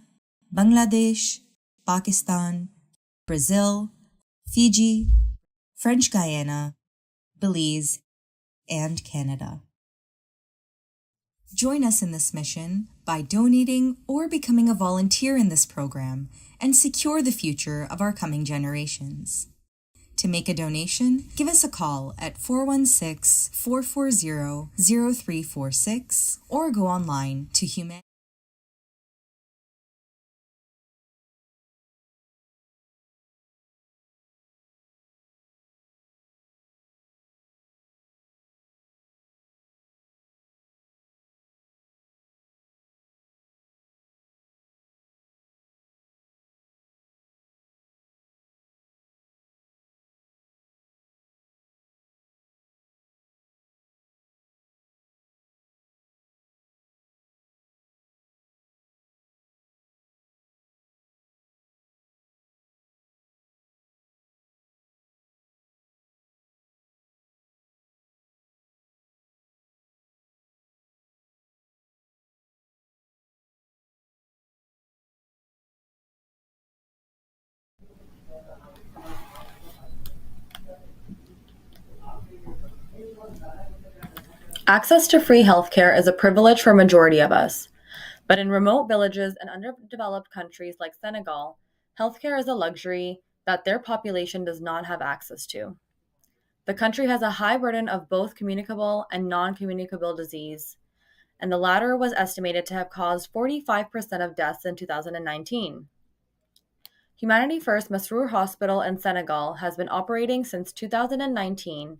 Bangladesh, Pakistan, Brazil, Fiji, French Guiana, Belize, and Canada. Join us in this mission by donating or becoming a volunteer in this program and secure the future of our coming generations. To make a donation, give us a call at 416-440-0346 or go online to Humanity. Access to free healthcare is a privilege for a majority of us. But in remote villages and underdeveloped countries like Senegal, healthcare is a luxury that their population does not have access to. The country has a high burden of both communicable and non-communicable disease, and the latter was estimated to have caused 45% of deaths in 2019. Humanity First Senegal Hospital in Senegal has been operating since 2019,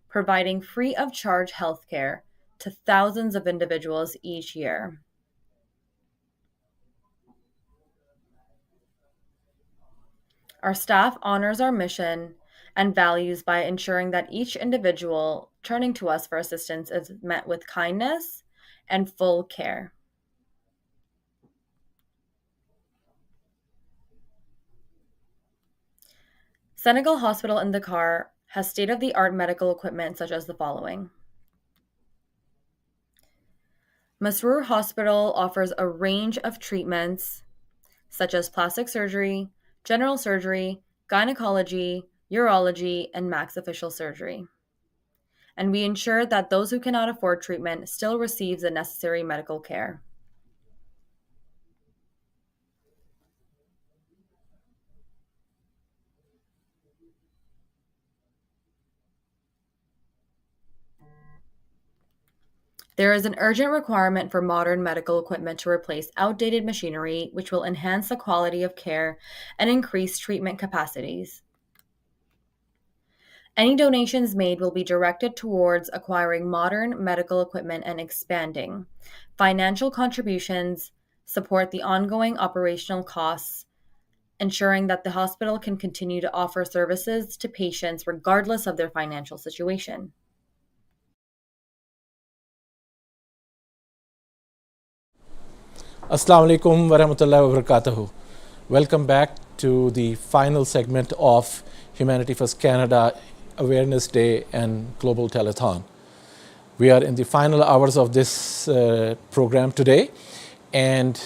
providing free of charge healthcare to thousands of individuals each year. Our staff honors our mission and values by ensuring that each individual turning to us for assistance is met with kindness and full care. Senegal Hospital in Dakar has state-of-the-art medical equipment such as the following. Senegal Hospital offers a range of treatments such as plastic surgery, general surgery, gynecology, urology, and maxillofacial surgery. And we ensure that those who cannot afford treatment still receive the necessary medical care. There is an urgent requirement for modern medical equipment to replace outdated machinery, which will enhance the quality of care and increase treatment capacities. Any donations made will be directed towards acquiring modern medical equipment and expanding. Financial contributions support the ongoing operational costs, ensuring that the hospital can continue to offer services to patients regardless of their financial situation. Assalamu alaikum wa rahmatullahi wa barakatuhu. Welcome back to the final segment of Humanity First Canada Awareness Day and Global Telethon. We are in the final hours of this program today, and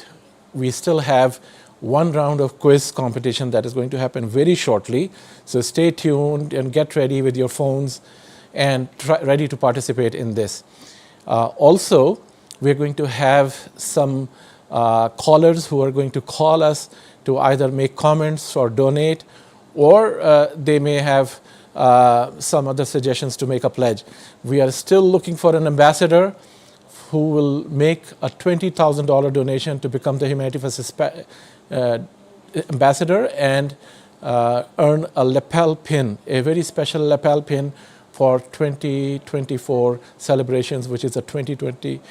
we still have one round of quiz competition that is going to happen very shortly. So stay tuned and get ready with your phones and ready to participate in this. Also, we're going to have some callers who are going to call us to either make comments or donate, or they may have some other suggestions to make a pledge. We are still looking for an ambassador who will make a $20,000 donation to become the Humanity First ambassador and earn a lapel pin, a very special lapel pin for 2024 celebrations, which is a 20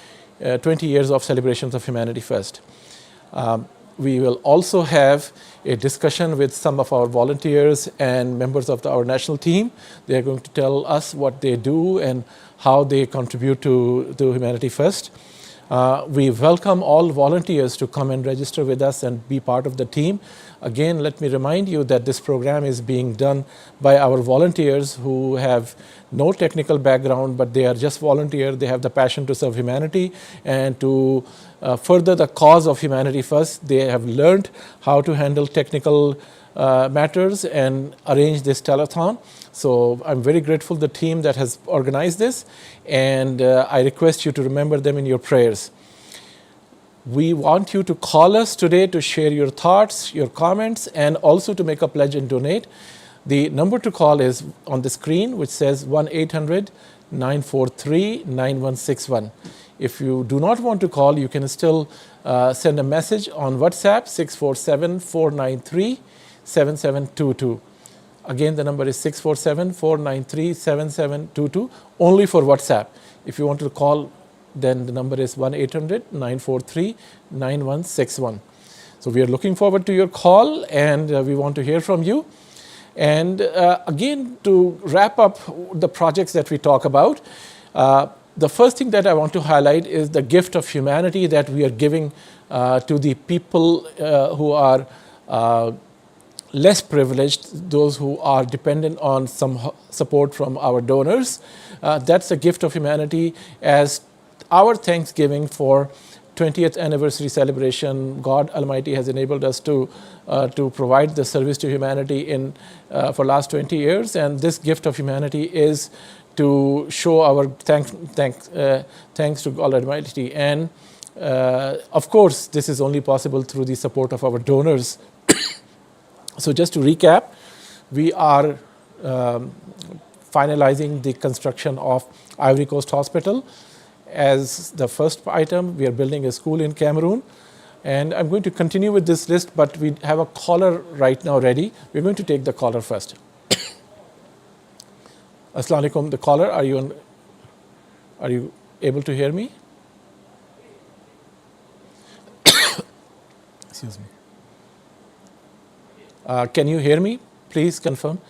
years of celebrations of Humanity First. We will also have a discussion with some of our volunteers and members of our national team. They are going to tell us what they do and how they contribute to Humanity First. We welcome all volunteers to come and register with us and be part of the team. Again, let me remind you that this program is being done by our volunteers who have no technical background, but they are just volunteers. They have the passion to serve humanity and to further the cause of Humanity First. They have learned how to handle technical matters and arrange this telethon. So I'm very grateful to the team that has organized this, and I request you to remember them in your prayers. We want you to call us today to share your thoughts, your comments, and also to make a pledge and donate. The number to call is on the screen, which says 1-800-943-9161. If you do not want to call, you can still send a message on WhatsApp, 647-493-7722. Again, the number is 647-493-7722, only for WhatsApp. If you want to call, then the number is 1-800-943-9161. So we are looking forward to your call, and we want to hear from you. And again, to wrap up the projects that we talk about, the first thing that I want to highlight is the gift of humanity that we are giving to the people who are less privileged, those who are dependent on some support from our donors. That's a gift of humanity as our thanksgiving for 20th anniversary celebration. God Almighty has enabled us to provide the service to humanity for last 20 years, and this gift of humanity is to show our thanks to God Almighty. And of course, this is only possible through the support of our donors. So just to recap, we are finalizing the construction of Ivory Coast Hospital. As the first item, we are building a school in Cameroon. And I'm going to continue with this list, but we have a caller right now ready. We're going to take the caller first. Assalamu alaikum, the caller, are you able to hear me? Excuse me. Can you hear me? Please confirm.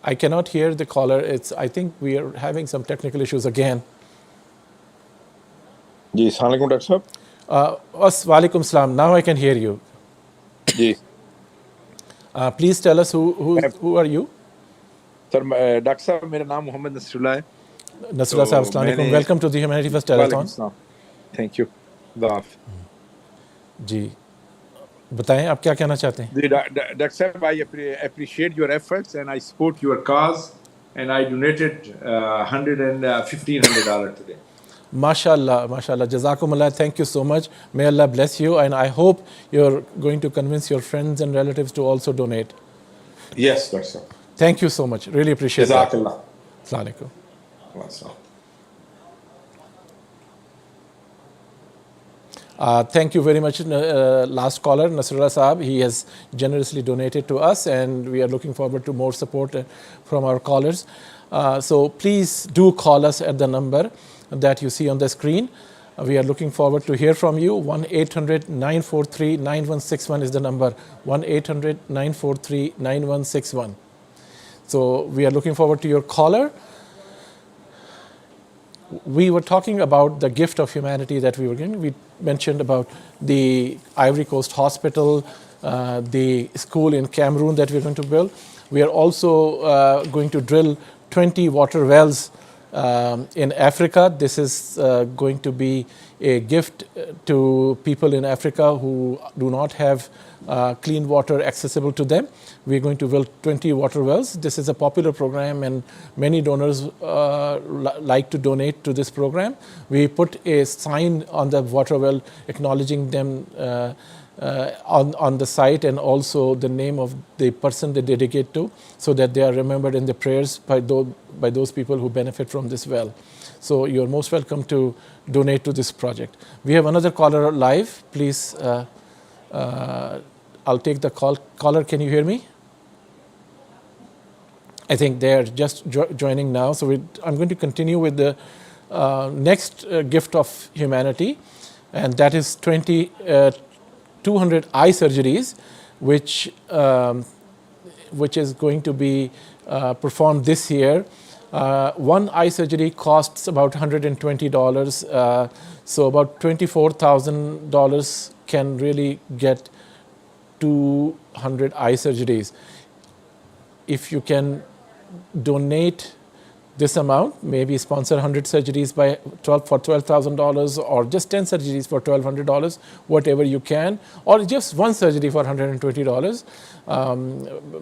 I cannot hear the caller. I think we are having some technical issues again. जी अस्सलाम वालेकुम doctor साहब Walaikum salam. Now I can hear you. जी Please tell us who are you? Sir doctor साहब मेरा नाम मोहम्मद नसरुल्लाह है. Nasrullah sahab, assalamu alaikum. Welcome to the Humanity First Telethon. Thank you. जी बताएं आप क्या कहना चाहते हैं? डॉक्टर साहब I appreciate your efforts and I support your cause and I donated $115 today. Mashallah, mashallah. Jazakumullah. Thank you so much. May Allah bless you, and I hope you're going to convince your friends and relatives to also donate. Yes, Dr. Sir. Thank you so much. Really appreciate that. Jazakallah. Assalamu alaikum. Thank you very much, last caller, Nasrullah Saab. He has generously donated to us, and we are looking forward to more support from our callers. So please do call us at the number that you see on the screen. We are looking forward to hear from you. 1-800-943-9161 is the number. 1-800-943-9161. So we are looking forward to your caller. We were talking about the gift of humanity that we were giving. We mentioned about the Ivory Coast Hospital the school in Cameroon that we're going to build. We are also going to drill 20 water wells in Africa. This is going to be a gift to people in Africa who do not have clean water accessible to them. We're going to build 20 water wells. This is a popular program, and many donors like to donate to this program. We put a sign on the water well acknowledging them on the site, and also the name of the person they dedicate to, so that they are remembered in the prayers by those people who benefit from this well. So you're most welcome to donate to this project. We have another caller live. Please, I'll take the call. Caller, can you hear me? I think they're just joining now. So I'm going to continue with the next gift of humanity, and that is 200 eye surgeries, which is going to be performed this year. One eye surgery costs about $120, so about $24,000 can really get 200 eye surgeries. If you can donate this amount, maybe sponsor 100 surgeries for $12,000, or just 10 surgeries for $1,200, whatever you can, or just one surgery for $120.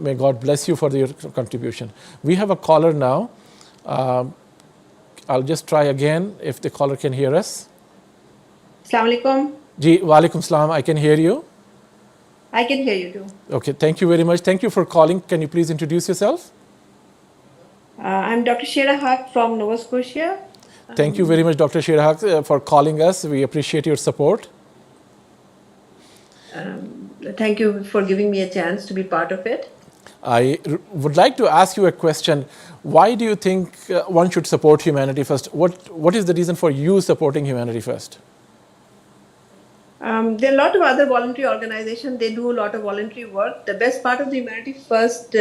May God bless you for your contribution. We have a caller now. I'll just try again if the caller can hear us. Assalamu alaikum. Ji, walaikum salam. I can hear you. I can hear you too. Okay, thank you very much. Thank you for calling. Can you please introduce yourself? I'm Dr. Shera Haq from Nova Scotia. Thank you very much, Dr. Shera Haq, for calling us. We appreciate your support. Thank you for giving me a chance to be part of it. I would like to ask you a question. Why do you think one should support Humanity First? What is the reason for you supporting Humanity First? There are a lot of other voluntary organizations. They do a lot of voluntary work. The best part of the Humanity First,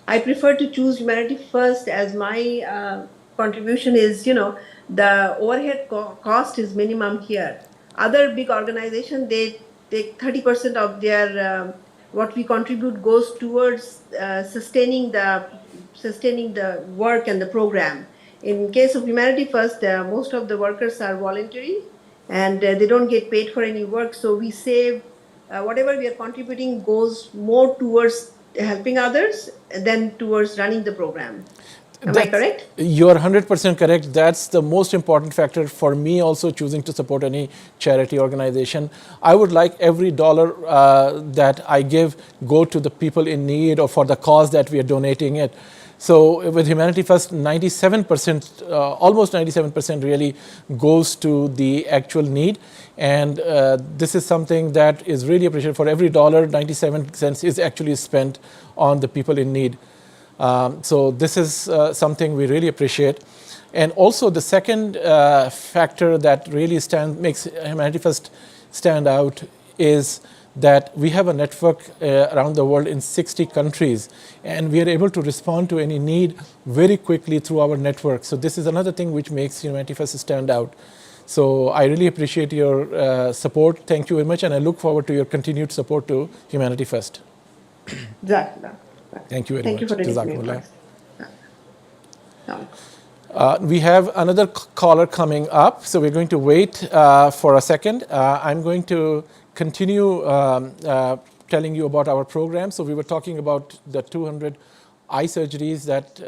I prefer to choose Humanity First as my contribution is, the overhead cost is minimum here. Other big organizations, they take 30% of their what we contribute goes towards sustaining the work and the program. In case of Humanity First, most of the workers are voluntary, and they don't get paid for any work. So we save whatever we are contributing goes more towards helping others than towards running the program. Am I correct? You're 100% correct. That's the most important factor for me also choosing to support any charity organization. I would like every dollar that I give go to the people in need or for the cause that we are donating it. So with Humanity First, 97%, almost 97% really goes to the actual need. And this is something that is really appreciated. For every dollar, 97 cents is actually spent on the people in need. So this is something we really appreciate. And also the second factor that really makes Humanity First stand out is that we have a network around the world in 60 countries, and we are able to respond to any need very quickly through our network. So this is another thing which makes Humanity First stand out. So I really appreciate your support. Thank you very much, and I look forward to your continued support to Humanity First. Jazakallah. Thank you very much. Thank you for listening. We have another caller coming up, so we're going to wait for a second. I'm going to continue telling you about our program. So we were talking about the 200 eye surgeries that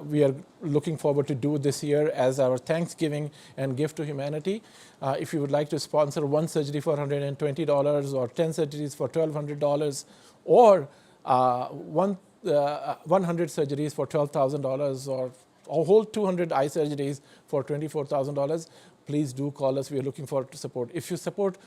we are looking forward to do this year as our Thanksgiving and gift to humanity. If you would like to sponsor one surgery for $120 or 10 surgeries for $1,200 or 100 surgeries for $12,000 or a whole 200 eye surgeries for $24,000, please do call us. We are looking forward to support. If you support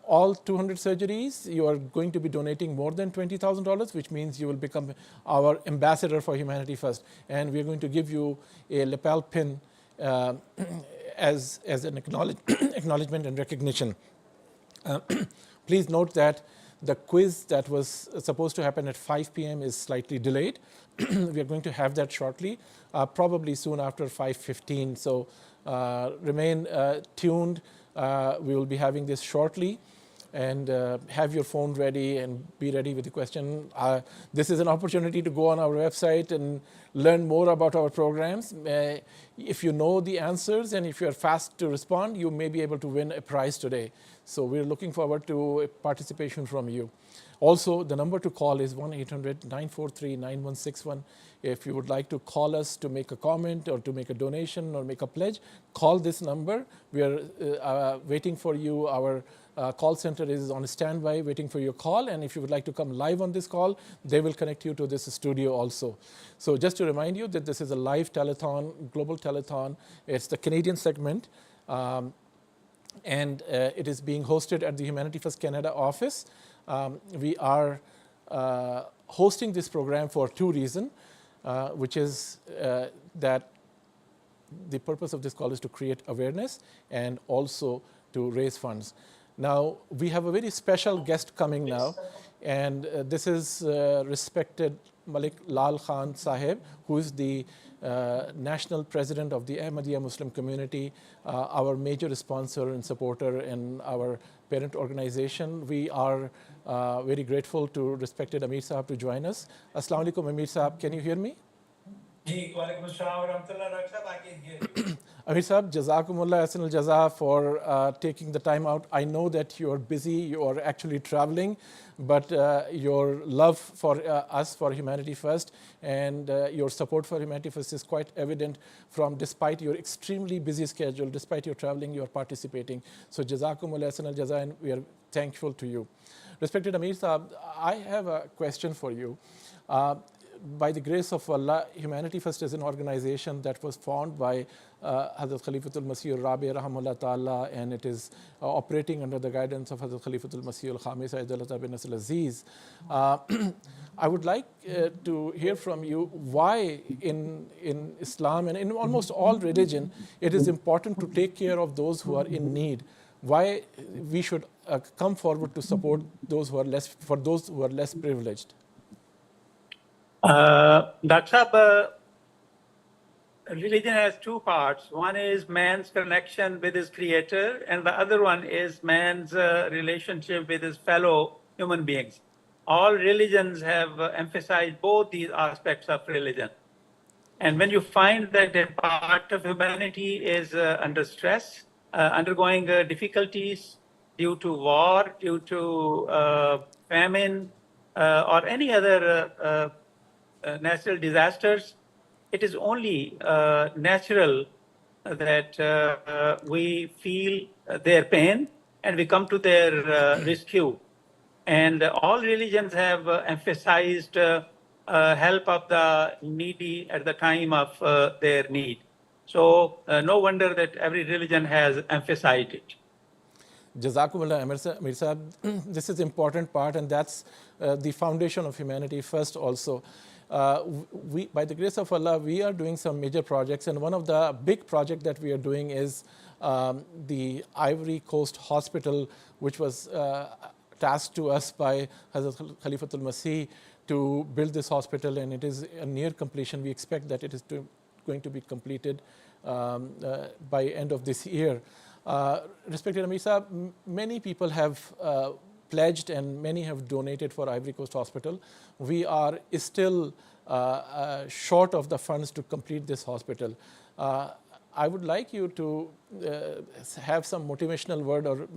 all 200 surgeries, you are going to be donating more than $20,000, which means you will become our ambassador for Humanity First. And we are going to give you a lapel pin as an acknowledgement and recognition. Please note that the quiz that was supposed to happen at 5 p.m. is slightly delayed. We are going to have that shortly, probably soon after 5:15. So remain tuned. We will be having this shortly. and have your phone ready and be ready with the question. This is an opportunity to go on our website and learn more about our programs. If you know the answers and if you're fast to respond, you may be able to win a prize today. So we're looking forward to participation from you. Also, the number to call is 1-800-943-9161. If you would like to call us to make a comment or to make a donation or make a pledge, call this number. We are waiting for you. Our call center is on standby waiting for your call. And if you would like to come live on this call, they will connect you to this studio also. So just to remind you that this is a live telethon, global telethon. It's the Canadian segment. And it is being hosted at the Humanity First Canada office. We are hosting this program for two reasons, which is that the purpose of this call is to create awareness and also to raise funds. Now, we have a very special guest coming now, and this is respected Malik Lal Khan Sahib, who is the national president of the Ahmadiyya Muslim community, our major sponsor and supporter in our parent organization. We are very grateful to respected Amir Sahab to join us. Assalamu alaikum, Amir Sahab. Can you hear me? Amir Sahab, Jazakumullah Ahsanul Jaza for taking the time out. I know that you're busy, you are actually traveling, but your love for us, for Humanity First, and your support for Humanity First is quite evident from, despite your extremely busy schedule, despite your traveling, you are participating. So Jazakumullah Ahsanul Jaza, and we are thankful to you. Respected Amir Sahab, I have a question for you. By the grace of Allah, Humanity First is an organization that was formed by Hazrat Khalifatul Masih al-Rabi rahimahullah ta'ala, and it is operating under the guidance of Hazrat Khalifatul Masih al-Khamis Ayyadallah bin Nasr al-Aziz. I would like to hear from you why in Islam and in almost all religion, it is important to take care of those who are in need. Why we should come forward to support those who are less privileged. Dr. Religion has two parts. One is man's connection with his creator, and the other one is man's relationship with his fellow human beings. All religions have emphasized both these aspects of religion. And when you find that a part of humanity is under stress, undergoing difficulties due to war, due to famine, or any other natural disasters, it is only natural that we feel their pain and we come to their rescue. And all religions have emphasized help of the needy at the time of their need. So no wonder that every religion has emphasized it. Jazakumullah, Amir Sahab. This is important part, and that's the foundation of Humanity First also. By the grace of Allah, we are doing some major projects, and one of the big projects that we are doing is the Ivory Coast Hospital, which was tasked to us by Hazrat Khalifatul Masih to build this hospital, and it is near completion. We expect that it is going to be completed by end of this year. Respected Amir Sahab, many people have pledged and many have donated for Ivory Coast Hospital. We are still short of the funds to complete this hospital. I would like you to have some motivational word or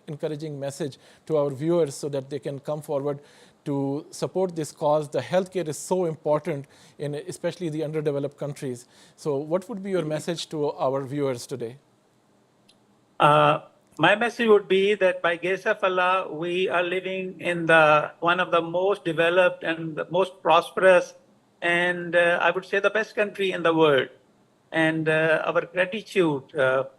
encouraging message to our viewers so that they can come forward to support this cause. The healthcare is so important in especially the underdeveloped countries. So what would be your message to our viewers today? My message would be that by grace of Allah, we are living in one of the most developed and the most prosperous and I would say the best country in the world. And our gratitude for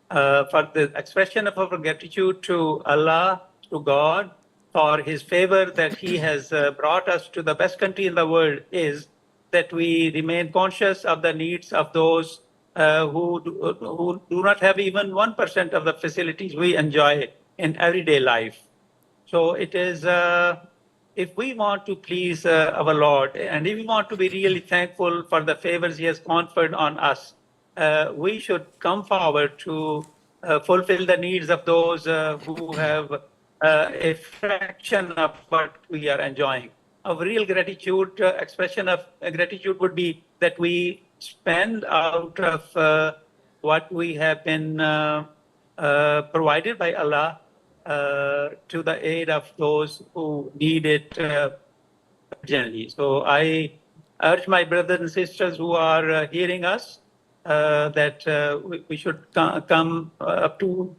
the expression of our gratitude to Allah, to God, for His favor that He has brought us to the best country in the world is that we remain conscious of the needs of those who do not have even 1% of the facilities we enjoy in everyday life. So it is, if we want to please our Lord, and if we want to be really thankful for the favors He has conferred on us, we should come forward to fulfill the needs of those who have a fraction of what we are enjoying. A real gratitude, expression of gratitude would be that we spend out of what we have been provided by Allah to the aid of those who need it urgently. So I urge my brothers and sisters who are hearing us that we should come up to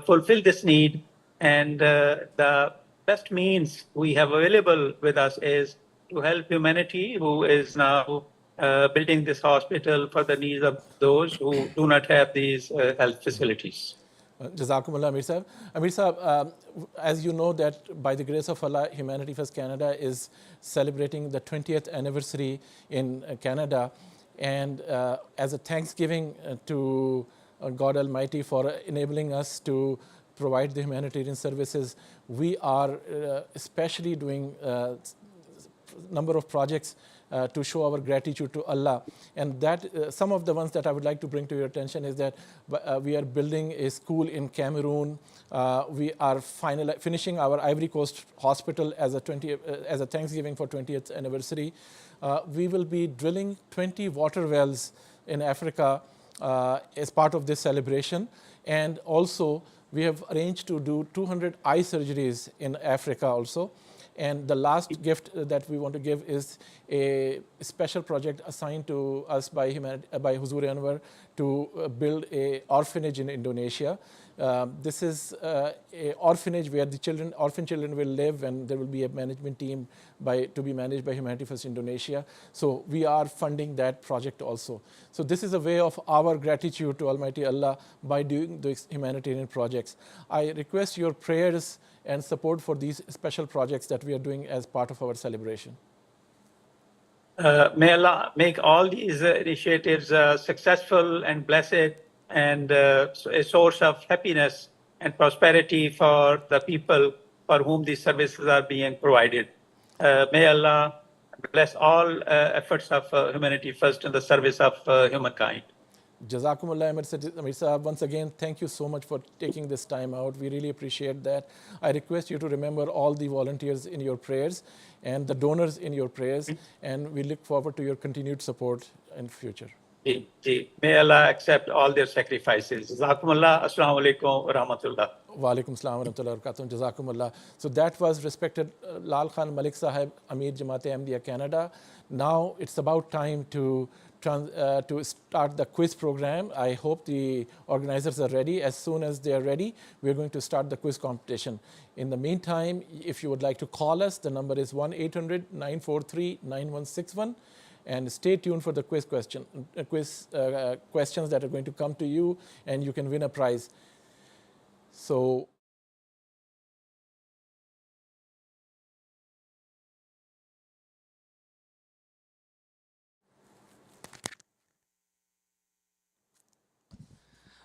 fulfill this need. And the best means we have available with us is to help humanity who is now building this hospital for the needs of those who do not have these health facilities. Jazakumullah, Amir Sahib. Amir Sahib, as you know that by the grace of Allah, Humanity First Canada is celebrating the 20th anniversary in Canada. And as a thanksgiving to God Almighty for enabling us to provide the humanitarian services, we are especially doing number of projects to show our gratitude to Allah. And that some of the ones that I would like to bring to your attention is that we are building a school in Cameroon. We are finishing our Ivory Coast hospital as a Thanksgiving for 20th anniversary. We will be drilling 20 water wells in Africa as part of this celebration. And also, we have arranged to do 200 eye surgeries in Africa also. And the last gift that we want to give is a special project assigned to us by Huzur Anwar to build an orphanage in Indonesia. This is an orphanage where the orphan children will live, and there will be a management team to be managed by Humanity First Indonesia. So we are funding that project also. So this is a way of our gratitude to Almighty Allah by doing these humanitarian projects. I request your prayers and support for these special projects that we are doing as part of our celebration. May Allah make all these initiatives successful and blessed and a source of happiness and prosperity for the people for whom these services are being provided. May Allah bless all efforts of Humanity First in the service of humankind. Jazakumullah, Amir Sahib. Once again, thank you so much for taking this time out. We really appreciate that. I request you to remember all the volunteers in your prayers and the donors in your prayers, and we look forward to your continued support in future. May Allah accept all their sacrifices. Jazakumullah. Assalamu alaikum wa rahmatullah. Wa alaikum assalam wa rahmatullahi wa barakatuh. Jazakumullah. So that was respected Lal Khan Malik Sahib, Amir Jamaat Ahmadiyya Canada. Now it's about time to start the quiz program. I hope the organizers are ready. As soon as they are ready, we're going to start the quiz competition. In the meantime, if you would like to call us, the number is 1-800-943-9161. And stay tuned for the questions that are going to come to you, and you can win a prize. So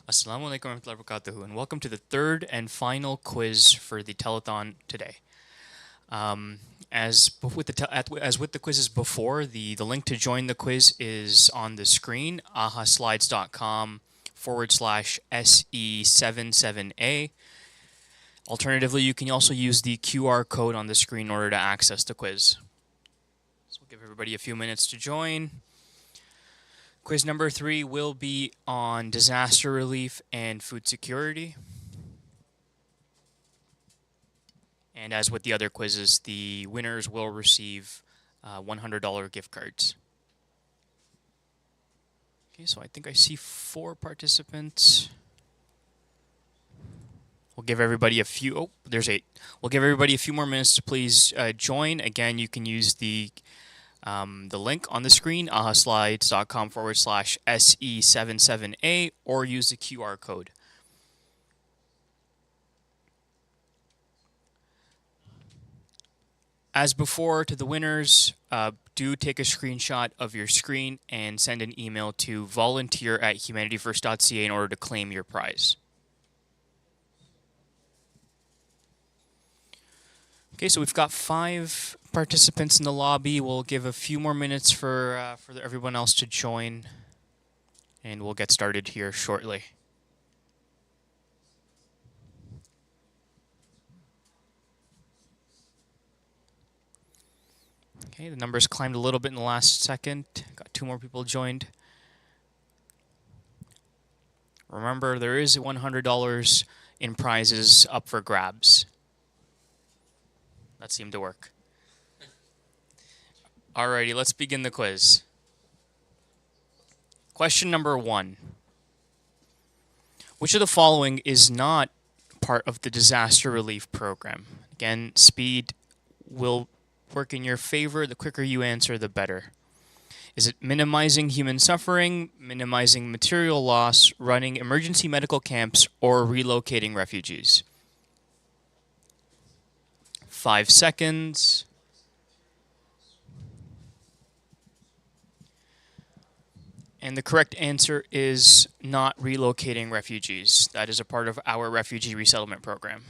Assalamu alaikum warahmatullahi wabarakatuh, and welcome to the third and final quiz for the telethon today. As with the quizzes before, the link to join the quiz is on the screen, ahaslides.com/SE77A. Alternatively, you can also use the QR code on the screen in order to access the quiz. So we'll give everybody a few minutes to join. Quiz number 3 will be on disaster relief and food security. And as with the other quizzes, the winners will receive $100 gift cards. Okay, so I think I see 4 participants. We'll give everybody a few. Oh, there's 8. We'll give everybody a few more minutes to please join. Again, you can use the link on the screen, ahaslides.com/SE77A, or use the QR code. As before, to the winners, do take a screenshot of your screen and send an email to volunteer@humanityfirst.ca in order to claim your prize. Okay, so we've got 5 participants in the lobby. We'll give a few more minutes for everyone else to join, and we'll get started here shortly. Okay, the numbers climbed a little bit in the last second. Got 2 more people joined. Remember, there is $100 in prizes up for grabs. That seemed to work. Alrighty, let's begin the quiz. Question number 1. Which of the following is not part of the disaster relief program? Again, speed will work in your favor. The quicker you answer, the better. Is it minimizing human suffering, minimizing material loss, running emergency medical camps, or relocating refugees? 5 seconds. And the correct answer is not relocating refugees. That is a part of our refugee resettlement program.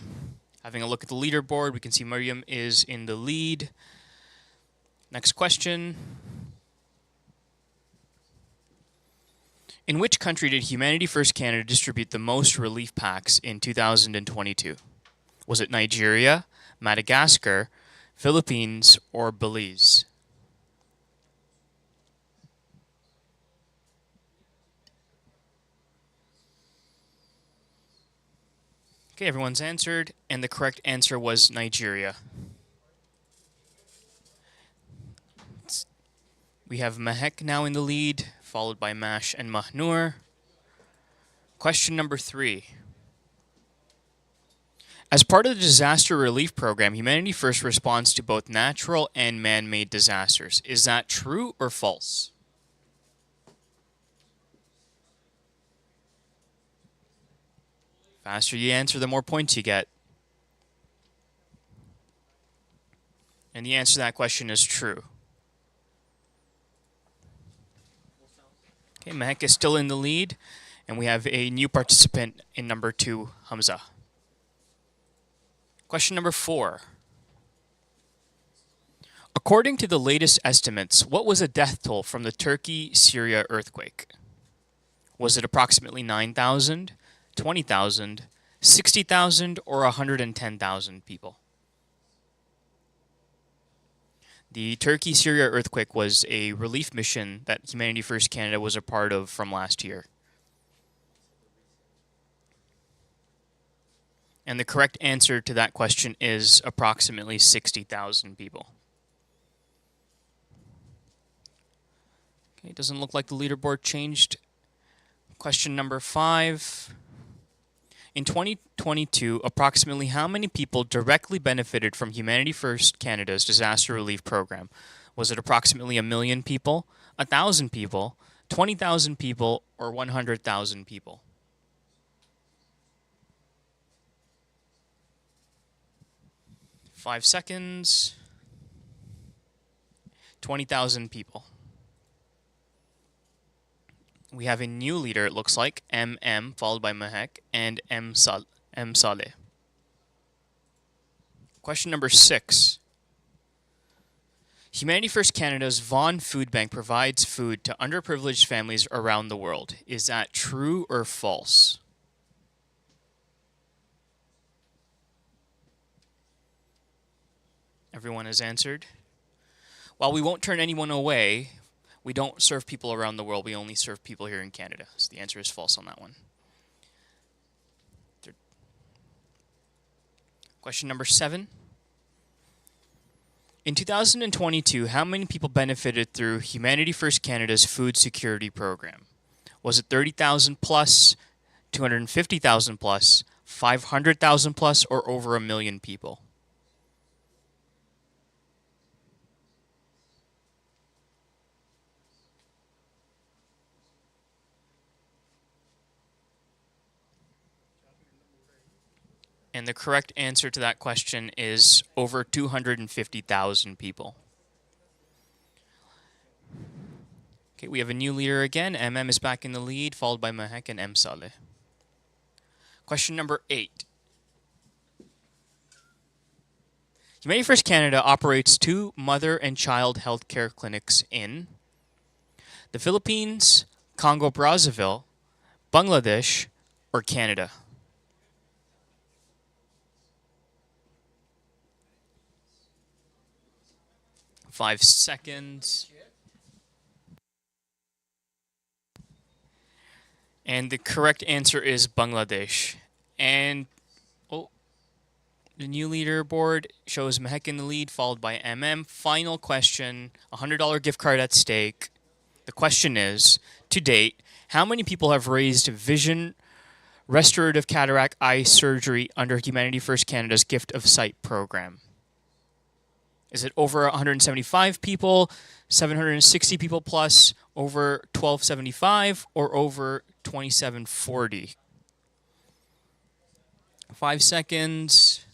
Having a look at the leaderboard, we can see Miriam is in the lead. Next question. In which country did Humanity First Canada distribute the most relief packs in 2022? Was it Nigeria, Madagascar, Philippines, or Belize? Okay, everyone's answered, and the correct answer was Nigeria. We have Mahek now in the lead, followed by Mash and Mahnur. Question number 3. As part of the disaster relief program, Humanity First responds to both natural and man-made disasters. Is that true or false? Faster you answer, the more points you get. And the answer to that question is true. Okay, Mahek is still in the lead, and we have a new participant in number 2, Hamza. Question number 4. According to the latest estimates, what was the death toll from the Turkey-Syria earthquake? Was it approximately 9,000, 20,000, 60,000, or 110,000 people? The Turkey-Syria earthquake was a relief mission that Humanity First Canada was a part of from last year. And the correct answer to that question is approximately 60,000 people. Okay, it doesn't look like the leaderboard changed. Question number 5. In 2022, approximately how many people directly benefited from Humanity First Canada's disaster relief program? Was it approximately 1 million people, 1,000 people, 20,000 people, or 100,000 people? Five seconds. 20,000 people. We have a new leader, it looks like, MM, followed by Mahek, and M. Saleh. Question number 6. Humanity First Canada's Vaughan Food Bank provides food to underprivileged families around the world. Is that true or false? Everyone has answered. While we won't turn anyone away, we don't serve people around the world. We only serve people here in Canada. So the answer is false on that one. Question number 7. In 2022, how many people benefited through Humanity First Canada's food security program? Was it 30,000 plus, 250,000 plus, 500,000 plus, or over 1 million people? And the correct answer to that question is over 250,000 people. Okay, we have a new leader again. MM is back in the lead, followed by Mahek and M. Saleh. Question number 8. Humanity First Canada operates 2 mother and child healthcare clinics in the Philippines, Congo-Brazzaville, Bangladesh, or Canada. 5 seconds. And the correct answer is Bangladesh. And the new leaderboard shows Mehek in the lead, followed by MM. Final question, $100 gift card at stake. The question is, to date, how many people have raised vision restorative cataract eye surgery under Humanity First Canada's Gift of Sight program? Is it over 175 people, 760 people plus, over 1275, or over 2740? 5 seconds.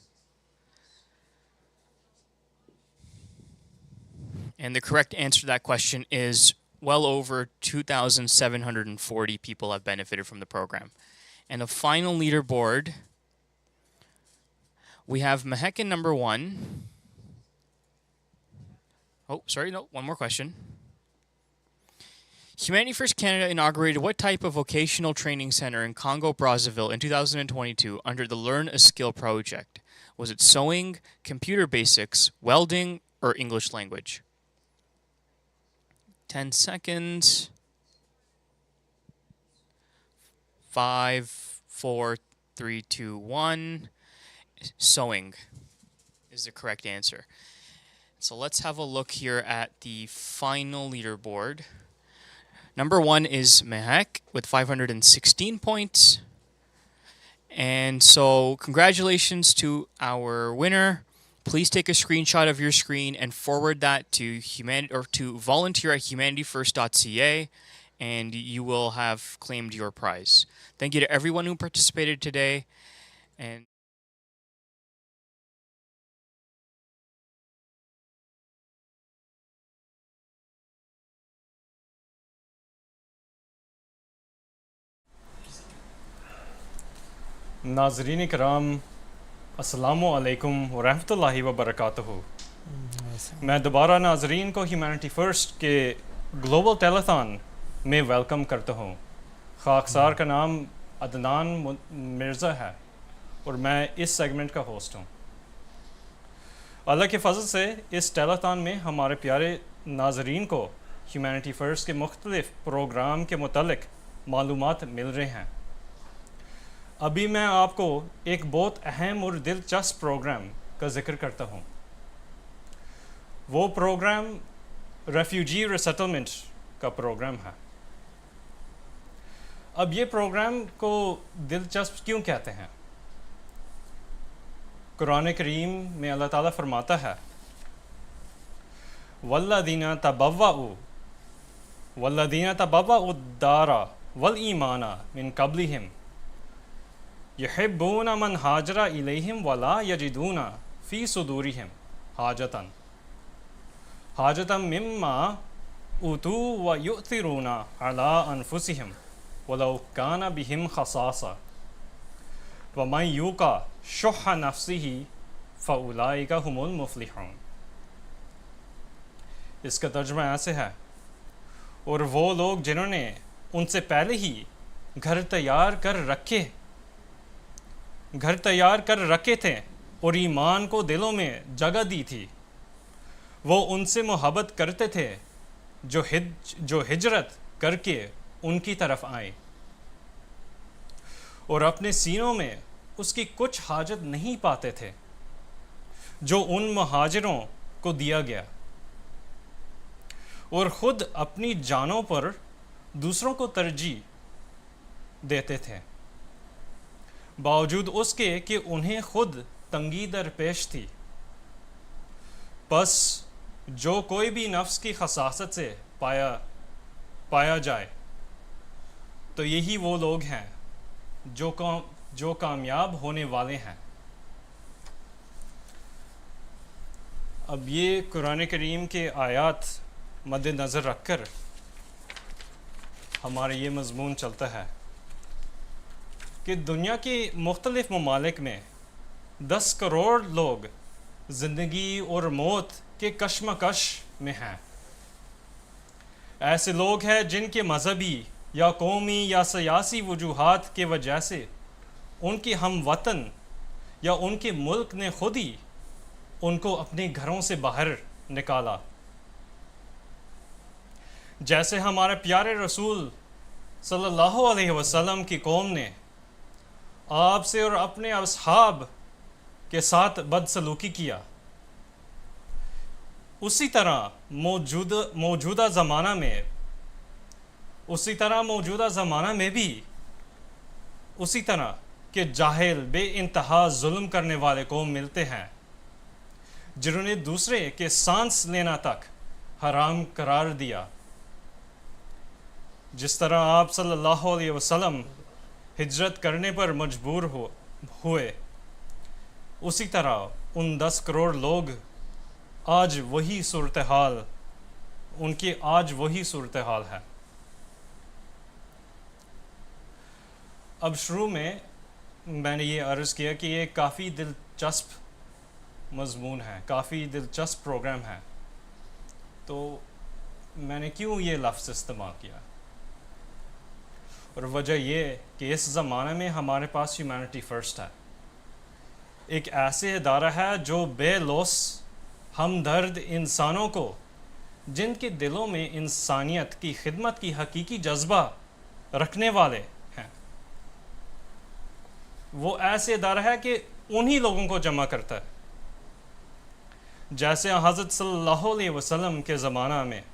And the correct answer to that question is well over 2,740 people have benefited from the program. And the final leaderboard, we have Mehek in number 1. Oh, sorry, no, one more question. Humanity First Canada inaugurated what type of vocational training center in Congo, Brazzaville in 2022 under the Learn a Skill project? Was it sewing, computer basics, welding, or English language? 10 seconds. 5, 4, 3, 2, 1. Sewing is the correct answer. So let's have a look here at the final leaderboard. Number 1 is Mehek with 516 points. And so congratulations to our winner. Please take a screenshot of your screen and forward that to volunteer@humanityfirst.ca, and you will have claimed your prize. Thank you to everyone who participated today. And नाज़रीन कराम अस्सलामु अलैकुम व रहमतुल्लाहि व बरकातुहू। मैं दोबारा नाज़रीन को ह्यूमैनिटी फ़र्स्ट के ग्लोबल टेलीथॉन में वेलकम करता हूँ। खाकसार का नाम अदनान मिर्ज़ा है और मैं इस सेगमेंट का होस्ट हूँ। अल्लाह के फजल से इस टेलीथॉन में हमारे प्यारे नाज़रीन को ह्यूमैनिटी फ़र्स्ट के मुख्तलिफ़ प्रोग्राम के मुतालिक मालूमात मिल रहे हैं। अभी मैं आपको एक बहुत अहम और दिलचस्प प्रोग्राम का जिक्र करता हूँ। वो प्रोग्राम रेफ्यूजी रिसेटलमेंट का प्रोग्राम है। अब ये प्रोग्राम को दिलचस्प क्यों कहते हैं? कुरान करीम में अल्लाह ताला फरमाता है, वल्लदीना तबव्वउ दारा वल ईमाना मिन कब्लिहिम युहिब्बूना मन हाजरा इलैहिम वला यजिदूना फी सुदूरिहिम हाजतम मिम्मा उतू व युतिरूना अला अनफुसिहिम वलौ काना बिहिम खसासा व मन युका शुह नफ्सिही फउलाइका हुमुल मुफ्लिहून। इसका तर्जुमा ऐसे है, और वो लोग जिन्होंने उनसे पहले ही घर तैयार कर रखे थे और ईमान को दिलों में जगह दी थी, वो उनसे मोहब्बत करते थे जो हिजरत करके उनकी तरफ आए और अपने सीनों में उसकी कुछ हाजत नहीं पाते थे जो उन मुहाजिरों को दिया गया, और ख़ुद अपनी जानों पर दूसरों को तरजीह देते थे, बावजूद उसके कि उन्हें खुद तंगी दरपेश थी। बस जो कोई भी नफ्स की खसासत से पाया जाए तो यही वो लोग हैं जो कामयाब होने वाले हैं। अब ये कुरान करीम के आयात मद्देनज़र रखकर हमारा ये मज़मून चलता है कि दुनिया के मुख्तलिफ़ ममालिक में 10 करोड़ लोग ज़िंदगी और मौत के कशमकश में हैं। ऐसे लोग हैं जिनके मज़हबी या कौमी या सियासी वजूहात के वजह से उनके हम वतन या उनके मुल्क ने खुद ही उनको अपने घरों से बाहर निकाला जैसे हमारे प्यारे रसूल सल्लल्लाहु अलैहि वसल्लम की कौम ने आपसे और अपने असहाब के साथ बदसलूकी किया, उसी तरह मौजूदा ज़माना में भी उसी तरह के जाहिल बे इंतहा जुल्म करने वाले कौम मिलते हैं, जिन्होंने दूसरे के सांस लेना तक हराम करार दिया। जिस तरह आप सल्लल्लाहु अलैहि वसल्लम हिजरत करने पर मजबूर हुए, उसी तरह उन 10 करोड़ लोग आज वही सूरत हाल है। अब शुरू में मैंने ये अर्ज़ किया कि ये काफ़ी दिलचस्प मज़मून है, काफ़ी दिलचस्प प्रोग्राम है, तो मैंने क्यों ये लफ्ज़ इस्तेमाल किया, और वजह ये कि इस ज़माने में हमारे पास ह्यूमैनिटी फ़र्स्ट है, एक ऐसे इदारा है जो बेलौस हमदर्द इंसानों को, जिनके दिलों में इंसानियत की खिदमत की हकीकी जज्बा रखने वाले हैं, वो ऐसे इदारा है कि उन्हीं लोगों को जमा करता है। जैसे हज़रत सल्लल्लाहु अलैहि वसल्लम के ज़माना में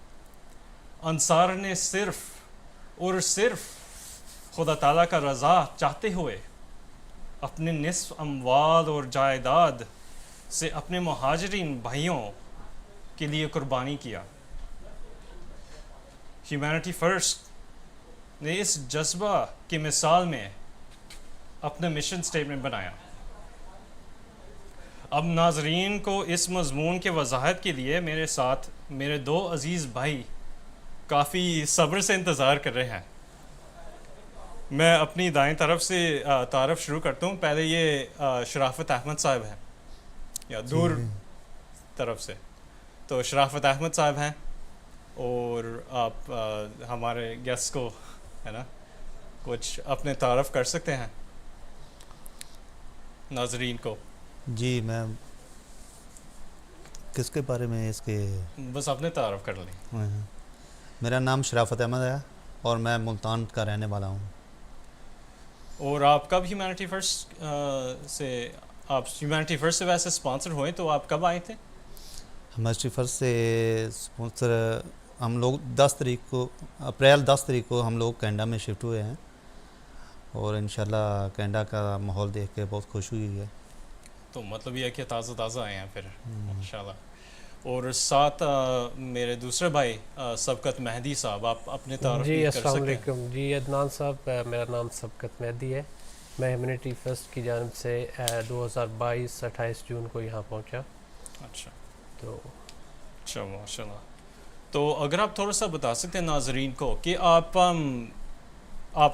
अंसार ने सिर्फ़ और सिर्फ़ खुदा ताला का रज़ा चाहते हुए अपने निस्फ़ अम्वाल और जायदाद से अपने मुहाजिरीन भाइयों के लिए कुर्बानी किया। ह्यूमैनिटी फ़र्स्ट ने इस जज्बा की मिसाल में अपना मिशन स्टेटमेंट बनाया। अब नाज़रीन को इस मज़मून के वज़ाहत के लिए मेरे साथ मेरे 2 अज़ीज़ भाई काफ़ी सब्र से इंतज़ार कर रहे हैं। मैं अपनी दाएं तरफ से तारफ़ शुरू करता हूँ। पहले ये शराफत अहमद साहब हैं, या दूर तरफ से तो शराफत अहमद साहब हैं, और आप हमारे गेस्ट को है ना कुछ अपने तारफ़ कर सकते हैं नाज़रीन को। जी, मैं किसके बारे में इसके बस अपने तारफ़ कर लें। मेरा नाम शराफत अहमद है और मैं मुल्तान का रहने वाला हूँ। और आप कब ह्यूमैनिटी फ़र्स्ट से वैसे स्पॉन्सर हुए, तो आप कब आए थे? ह्यूमैनिटी फ़र्स्ट से स्पॉन्सर हम लोग 10 तारीख को, अप्रैल 10 तारीख को हम लोग कनाडा में शिफ्ट हुए हैं, और इंशाल्लाह कनाडा का माहौल देख के बहुत खुश हुई है। तो मतलब ये है कि ताज़ा आए हैं फिर इंशाल्लाह। और साथ मेरे दूसरे भाई सबकत मेहदी साहब, आप अपने तारीफ जी, कर अस्सलाम सकते हैं। वालेकुम। जी अदनान साहब, मेरा नाम सबकत मेहदी है। मैं ह्यूमैनिटी फ़र्स्ट की जानिब से 2022 28 जून को यहाँ पहुँचा। अच्छा, तो अच्छा, माशाल्लाह। तो अगर आप थोड़ा सा बता सकते हैं नाज़रीन को कि आप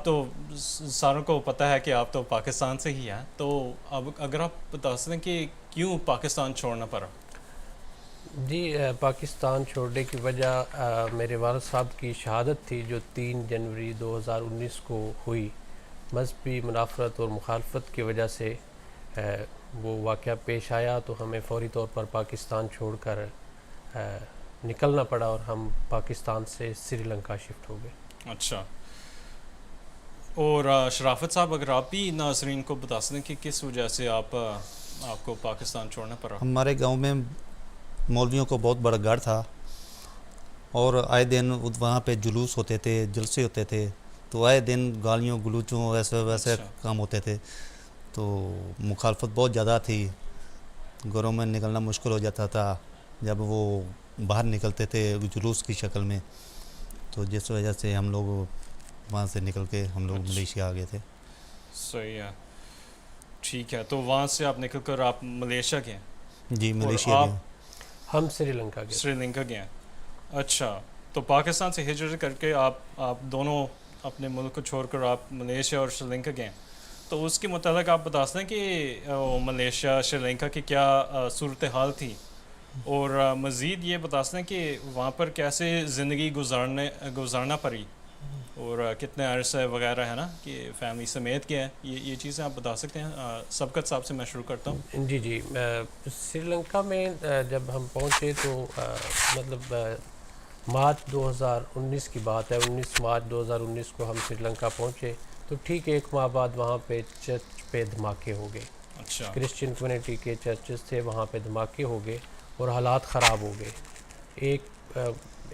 तो सारों को पता है कि आप तो पाकिस्तान से ही हैं, तो अब अगर आप बता सकते हैं कि क्यों पाकिस्तान छोड़ना पड़ा? जी, पाकिस्तान छोड़ने की वजह मेरे वालिद साहब की शहादत थी, जो 3 जनवरी 2019 को हुई। मज़हबी मुनाफरत और मुखालफत की वजह से वो वाक़या पेश आया, तो हमें फ़ौरी तौर पर पाकिस्तान छोड़कर निकलना पड़ा, और हम पाकिस्तान से श्रीलंका शिफ्ट हो गए। अच्छा, और शराफत साहब, अगर आप भी नाज़रीन को बता सकते हैं कि किस वजह से आपको पाकिस्तान छोड़ना पड़ा? हमारे गांव में मौलवियों को बहुत बड़ा गढ़ था, और आए दिन वहाँ पे जुलूस होते थे, जलसे होते थे, तो आए दिन गालियों गलूचों वैसे काम होते थे, तो मुखालफत बहुत ज़्यादा थी। घरों में निकलना मुश्किल हो जाता था जब वो बाहर निकलते थे जुलूस की शक्ल में, तो जिस वजह से हम लोग वहाँ से निकल के हम लोग मलेशिया आ गए थे। सही है, ठीक है। तो वहाँ से आप निकल कर आप मलेशिया गए? जी, मलेशिया गए। हम श्रीलंका गए। अच्छा, तो पाकिस्तान से हिजरत करके आप दोनों अपने मुल्क को छोड़कर आप मलेशिया और श्रीलंका गए, तो उसके मुताबिक आप बता सकते हैं कि मलेशिया श्रीलंका की क्या सूरत हाल थी, और मज़ीद ये बता सकते हैं कि वहाँ पर कैसे ज़िंदगी गुजारना पड़ी, और कितने अरसे वगैरह है ना कि फैमिली समेत क्या है, ये चीज़ें आप बता सकते हैं? सबकत साहब से मैं शुरू करता हूँ। जी, श्रीलंका में जब हम पहुँचे तो मतलब मार्च 2019 की बात है, 19 मार्च 2019 को हम श्रीलंका पहुँचे, तो ठीक 1 माह बाद वहाँ पे चर्च पे धमाके हो गए। अच्छा। क्रिश्चियन कम्युनिटी के चर्चेस थे, वहाँ पे धमाके हो गए और हालात ख़राब हो गए।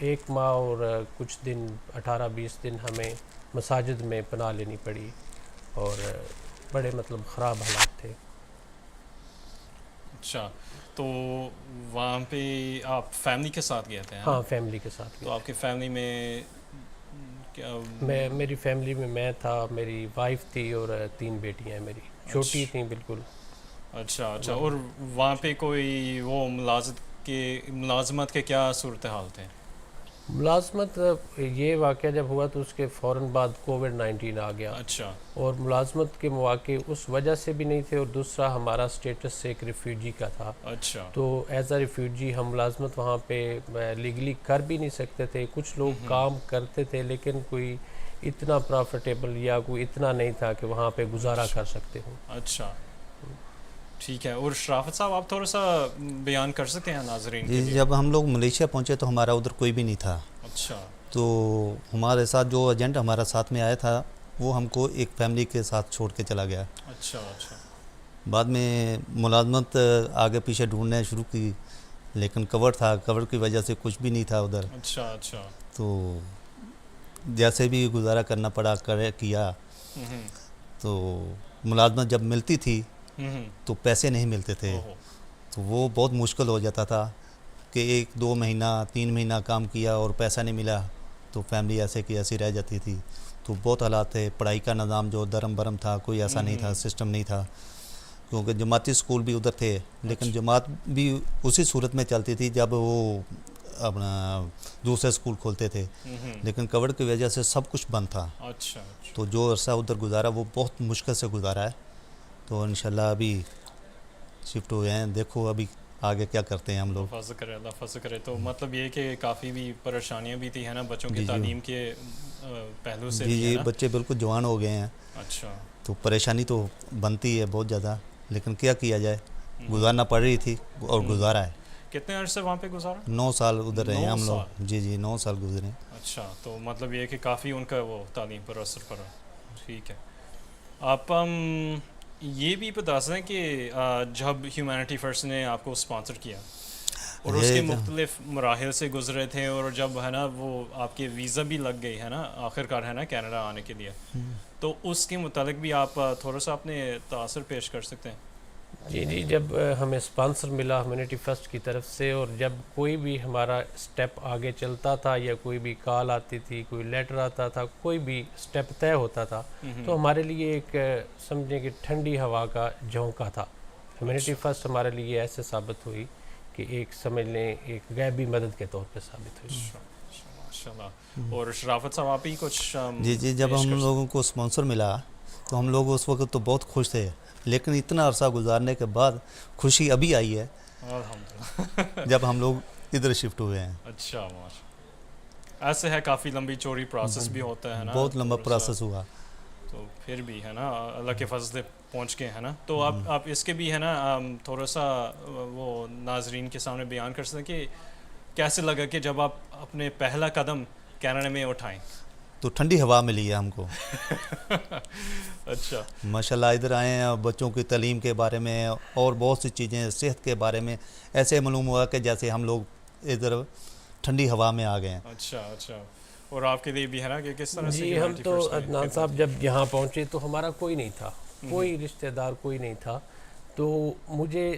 एक माह और कुछ दिन 18-20 दिन हमें मसाजिद में पनाह लेनी पड़ी और बड़े मतलब ख़राब हालात थे। अच्छा, तो वहाँ पे आप फैमिली के साथ गए थे? हाँ, फैमिली के साथ। तो आपकी फैमिली में क्या? मेरी फैमिली में मैं था, मेरी वाइफ थी और 3 बेटियाँ हैं मेरी, छोटी थी बिल्कुल। अच्छा अच्छा। और वहाँ पे कोई वो मुलाजमत के क्या सूरत हाल थे? मुलाजमत, ये वाक़या जब हुआ तो उसके फ़ौरन बाद कोविड-19 आ गया। अच्छा। और मुलाजमत के मौके उस वजह से भी नहीं थे और दूसरा हमारा स्टेटस एक रिफ्यूजी का था। अच्छा। तो एज़ अ रिफ्यूजी हम मुलाजमत वहाँ पे लीगली कर भी नहीं सकते थे। कुछ लोग काम करते थे लेकिन कोई इतना प्रॉफिटेबल या कोई इतना नहीं था कि वहाँ पे गुजारा कर सकते हो। अच्छा, ठीक है। और शराफत साहब, आप थोड़ा सा बयान कर सकते हैं नाज़रीन के लिए? जब हम लोग मलेशिया पहुँचे तो हमारा उधर कोई भी नहीं था। अच्छा। तो हमारे साथ जो एजेंट हमारा साथ में आया था वो हमको एक फैमिली के साथ छोड़ के चला गया। अच्छा अच्छा। बाद में मुलाजमत आगे पीछे ढूंढने शुरू की, लेकिन कवर था, कवर की वजह से कुछ भी नहीं था उधर। अच्छा अच्छा। तो जैसे भी गुजारा करना पड़ा, किया। तो मुलाजमत जब मिलती थी तो पैसे नहीं मिलते थे, तो वो बहुत मुश्किल हो जाता था कि 1-2 महीना 3 महीना काम किया और पैसा नहीं मिला तो फैमिली ऐसे की ऐसी रह जाती थी। तो बहुत हालात थे। पढ़ाई का निज़ाम जो दरम बरम था, कोई ऐसा नहीं था, सिस्टम नहीं था, क्योंकि जमाती स्कूल भी उधर थे, लेकिन जमात भी उसी सूरत में चलती थी जब वो अपना दूसरे स्कूल खोलते थे, लेकिन कोविड की वजह से सब कुछ बंद था। अच्छा। तो जो अरसा उधर गुजारा वो बहुत मुश्किल से गुजारा है। तो इंशाल्लाह अभी शिफ्ट हुए हैं, देखो अभी आगे क्या करते हैं हम लोग। अल्लाह फज़ल करे। तो मतलब ये कि काफ़ी भी परेशानियाँ भी थी, है ना, बच्चों की तालीम के पहलू से भी, है जी, ना? बच्चे बिल्कुल जवान हो गए हैं। अच्छा। तो परेशानी तो बनती है बहुत ज़्यादा, लेकिन क्या किया जाए, गुजारना पड़ रही थी और गुजारा है। कितने अरसे वहाँ पे गुजारा? 9 साल उधर रहे हम 9 लोग। जी 9 साल गुजरे। अच्छा, तो मतलब ये कि काफ़ी उनका वो तालीम पर असर पड़ा। ठीक है। आप ये भी बता सकते हैं कि जब ह्यूमैनिटी फ़र्स्ट ने आपको स्पॉन्सर किया और उसके मुख्तलिफ मराहिल से गुजरे थे, और जब है ना वो आपके वीज़ा भी लग गई, है ना, आखिरकार, है ना, कनाडा आने के लिए, तो उसके मुतालिक भी आप थोड़ा सा अपने तासर पेश कर सकते हैं? जी, जब हमें स्पॉन्सर मिला ह्यूमैनिटी फर्स्ट की तरफ से, और जब कोई भी हमारा स्टेप आगे चलता था या कोई भी कॉल आती थी, कोई लेटर आता था, कोई भी स्टेप तय होता था, तो हमारे लिए एक समझें कि ठंडी हवा का झोंका था। ह्यूमैनिटी फर्स्ट हमारे लिए ऐसे साबित हुई कि एक समझ लें एक गैबी मदद के तौर पे साबित हुई। माशाल्लाह। और शराफत साहब, आप ही कुछ जी, जब हम लोगों को स्पॉन्सर मिला तो हम लोग उस वक्त तो बहुत खुश थे, लेकिन इतना अरसा गुजारने के बाद खुशी अभी आई है जब हम लोग इधर शिफ्ट हुए हैं। अच्छा, माशाल्लाह। ऐसे है, काफ़ी लंबी चौड़ी प्रोसेस भी होता है ना, बहुत लंबा प्रोसेस हुआ, तो फिर भी, है ना, अल्लाह के फजल से पहुँच गए, है ना। तो आप इसके भी, है ना, थोड़ा सा वो नाजरीन के सामने बयान कर सकते हैं कि कैसे लगा कि जब आप अपने पहला कदम कनाडा में उठाएं? तो ठंडी हवा मिली है हमको। अच्छा। माशाल्लाह इधर आए हैं, बच्चों की तालीम के बारे में और बहुत सी चीज़ें, सेहत के बारे में ऐसे मालूम हुआ कि जैसे हम लोग इधर ठंडी हवा में आ गए हैं। अच्छा अच्छा। और आपके लिए भी, है ना, कि किस तरह से? जी, हम तो अदनान साहब जब यहाँ पहुँचे तो हमारा कोई नहीं था, कोई रिश्तेदार कोई नहीं था। तो मुझे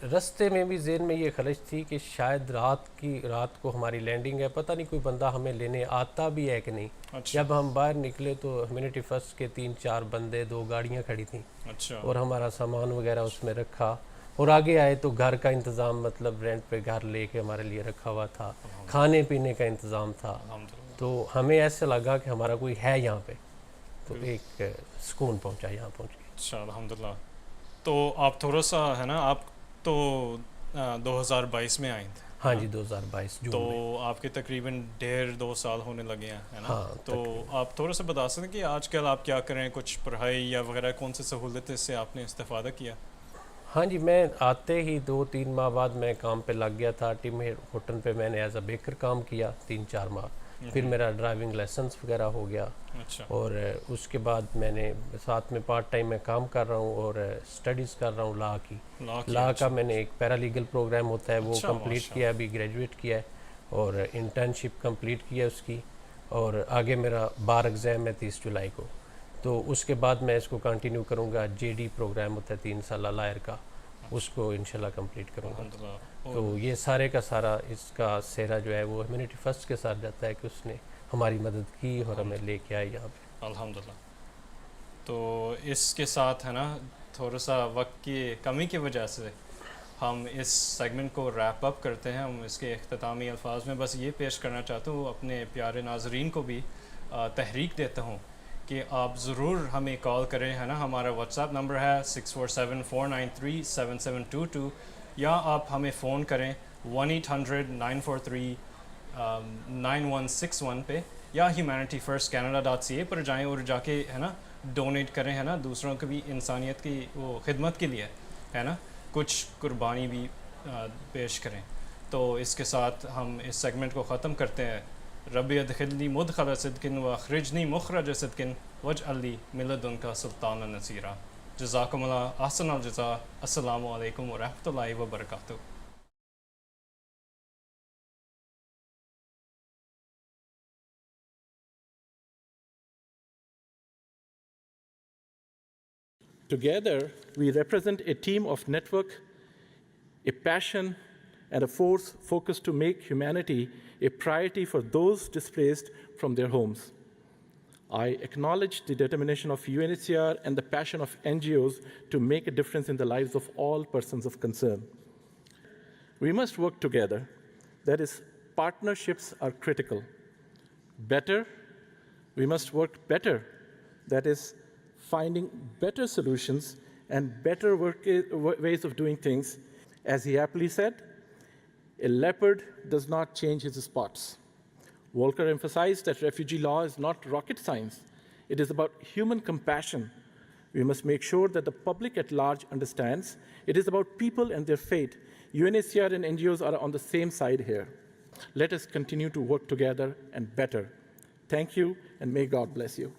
रास्ते में भी ज़हन में ये खलश थी कि शायद रात को हमारी लैंडिंग है, पता नहीं कोई बंदा हमें लेने आता भी है कि नहीं। अच्छा। जब हम बाहर निकले तो ह्यूमैनिटी फर्स्ट के 3-4 बंदे, 2 गाड़ियाँ खड़ी थी। अच्छा। और हमारा सामान वगैरह उसमें रखा, और आगे आए तो घर का इंतज़ाम, मतलब रेंट पे घर लेके हमारे लिए रखा हुआ था, खाने पीने का इंतज़ाम था। तो हमें ऐसा लगा कि हमारा कोई है यहाँ पे, तो एक सुकून पहुँचा यहाँ पहुँच के। अच्छा, अल्हम्दुलिल्लाह। तो आप थोड़ा सा, है ना, आप तो 2022 में आए थे? हाँ जी, 2022 जून तो में। आपके तकरीबन 1.5-2 साल होने लगे हैं, है ना? हाँ, तो आप थोड़ा सा बता सकते हैं कि आजकल आप क्या करें, कुछ पढ़ाई या वगैरह कौन सी सहूलत से आपने इस्तेफादा किया? हाँ जी, मैं आते ही 2-3 माह बाद मैं काम पे लग गया था। टिम होटल पे मैंने एज अ बेकर काम किया 3-4 माह। फिर मेरा ड्राइविंग लाइसेंस वगैरह हो गया। अच्छा। और उसके बाद मैंने साथ में पार्ट टाइम में काम कर रहा हूँ और स्टडीज़ कर रहा हूँ लॉ की। लॉ अच्छा। का मैंने एक पैरालीगल प्रोग्राम होता है वो अच्छा, कंप्लीट माशाल्लाह। किया, अभी ग्रेजुएट किया है और इंटर्नशिप कंप्लीट किया उसकी। और आगे मेरा बार एग्ज़ाम है 30 जुलाई को, तो उसके बाद मैं इसको कंटिन्यू करूँगा। जेडी प्रोग्राम होता है 3 साल लायर का, उसको इंशाल्लाह कंप्लीट करूँगा। तो ये सारे का सारा इसका सेहरा जो है वो ह्यूमैनिटी फर्स्ट के साथ जाता है कि उसने हमारी मदद की और हमें लेके आए यहाँ पे। अल्हम्दुलिल्लाह। तो इसके साथ है ना, थोड़ा सा वक्त की कमी की वजह से हम इस सेगमेंट को रैप अप करते हैं। हम इसके इख्तितामी अल्फाज में बस ये पेश करना चाहता हूँ, अपने प्यारे नाजरीन को भी तहरीक देता हूँ कि आप ज़रूर हमें कॉल करें, है ना। हमारा व्हाट्सएप नंबर है 6474937722, या आप हमें फ़ोन करें 1-800-943-9161 पे, या humanityfirstcanada.ca पर जाएं और जाके है ना डोनेट करें, है ना, दूसरों को भी इंसानियत की वो खिदमत के लिए, है ना, कुछ कुर्बानी भी पेश करें। तो इसके साथ हम इस सेगमेंट को ख़त्म करते हैं। रब्बी अदखिलनी मुदखल सिद्किन व अखरिजनी मुखरज सिद्किन वजअली मिलदुनका सुल्तान नसीरा। जज़ाकुमुल्लाह अहसनल जज़ा। अस्सलामु अलैकुम व रहमतुल्लाहि व बरकातुहू। Together, we represent a team of network, a passion, and a force focused to make humanity a priority for those displaced from their homes. I acknowledge the determination of UNHCR and the passion of NGOs to make a difference in the lives of all persons of concern. We must work together. That is, partnerships are critical. Better, we must work better. That is, finding better solutions and better ways of doing things. As he aptly said, a leopard does not change his spots. Volcker emphasized that refugee law is not rocket science. It is about human compassion. We must make sure that the public at large understands it is about people and their fate. UNHCR and NGOs are on the same side here. Let us continue to work together and better. Thank you, and may God bless you.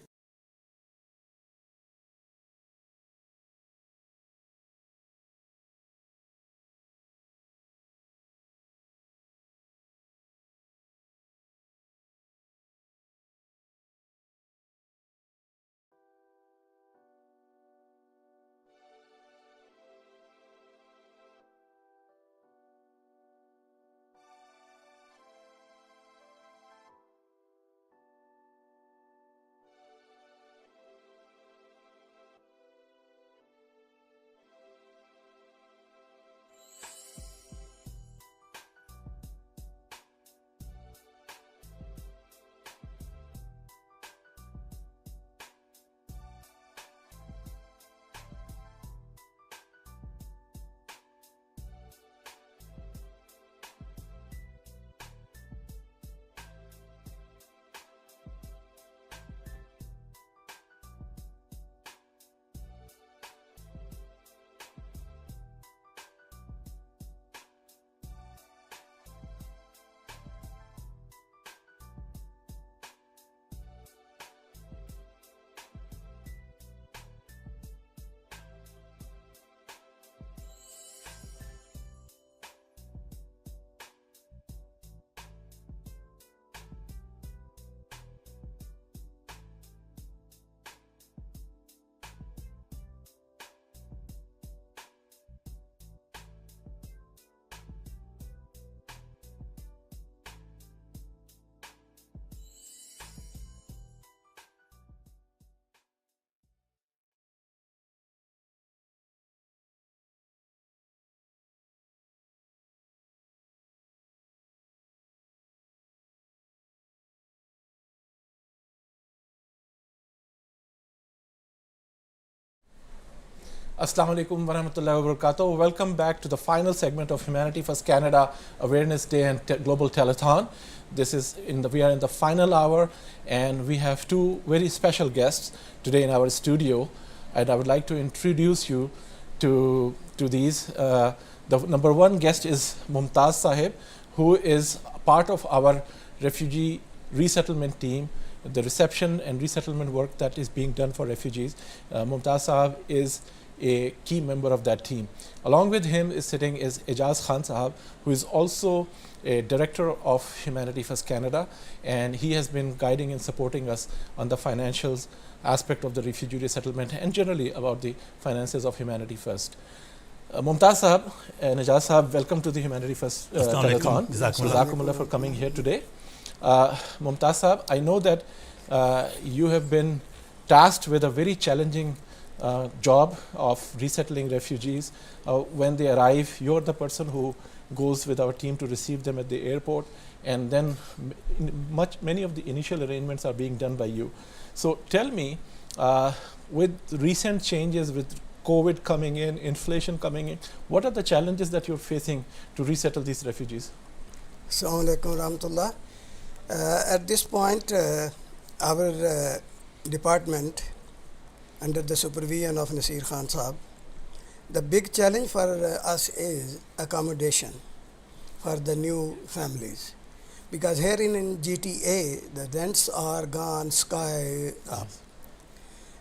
Assalamu alaikum wa rahmatullahi wa barakatuh. Welcome back to the final segment of Humanity First Canada Awareness Day and Global Telethon. We are in the final hour, and we have two very special guests today in our studio. And I would like to introduce you to these. The number one guest is Mumtaz Sahib, who is part of our refugee resettlement team, the reception and resettlement work that is being done for refugees. Mumtaz Sahib is a key member of that team. Along with him is sitting is Ijaz Khan Sahib, who is also a director of Humanity First Canada, and he has been guiding and supporting us on the financials aspect of the refugee resettlement and generally about the finances of Humanity First. Mumtaz Sahib and Ijaz Sahib, welcome to the Humanity First Telethon. Jazakumullah for coming here today. Mumtaz Sahib, I know that you have been tasked with a very challenging job of resettling refugees. When they arrive, you're the person who goes with our team to receive them at the airport, and then many of the initial arrangements are being done by you. So tell me, with recent changes, with COVID coming in, inflation coming in, what are the challenges that you're facing to resettle these refugees? Assalamu alaikum warahmatullah. At this point, our department, under the supervision of Nasir Khan Sahab, the big challenge for us is accommodation for the new families. Because here in GTA, the rents are gone sky up.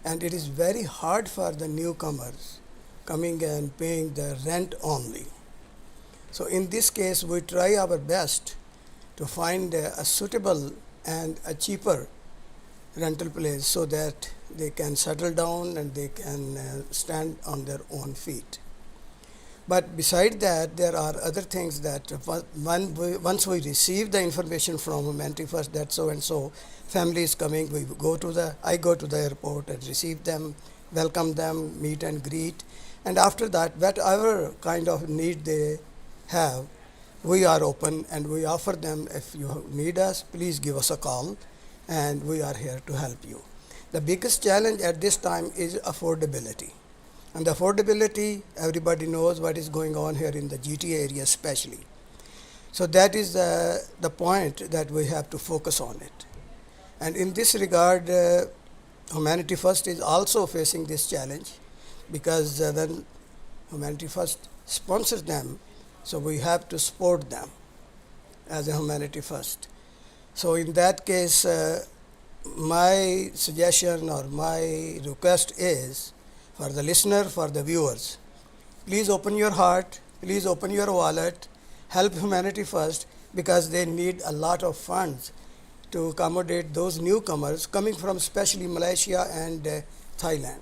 And it is very hard for the newcomers coming and paying the rent only. So in this case, we try our best to find a suitable and a cheaper rental place so that they can settle down and they can stand on their own feet. But beside that, there are other things that once we receive the information from Humanity First that so and so family is coming, I go to the airport and receive them, welcome them, meet and greet, and after that, whatever kind of need they have, we are open and we offer them, if you need us, please give us a call and we are here to help you. The biggest challenge at this time is affordability. And the affordability, everybody knows what is going on here in the GTA area especially. So that is the point that we have to focus on it. And in this regard, Humanity First is also facing this challenge because when Humanity First sponsors them, so we have to support them as a Humanity First. So in that case, my suggestion or my request is for the listener, for the viewers, please open your heart, please open your wallet, help Humanity First because they need a lot of funds to accommodate those newcomers coming from especially Malaysia and Thailand.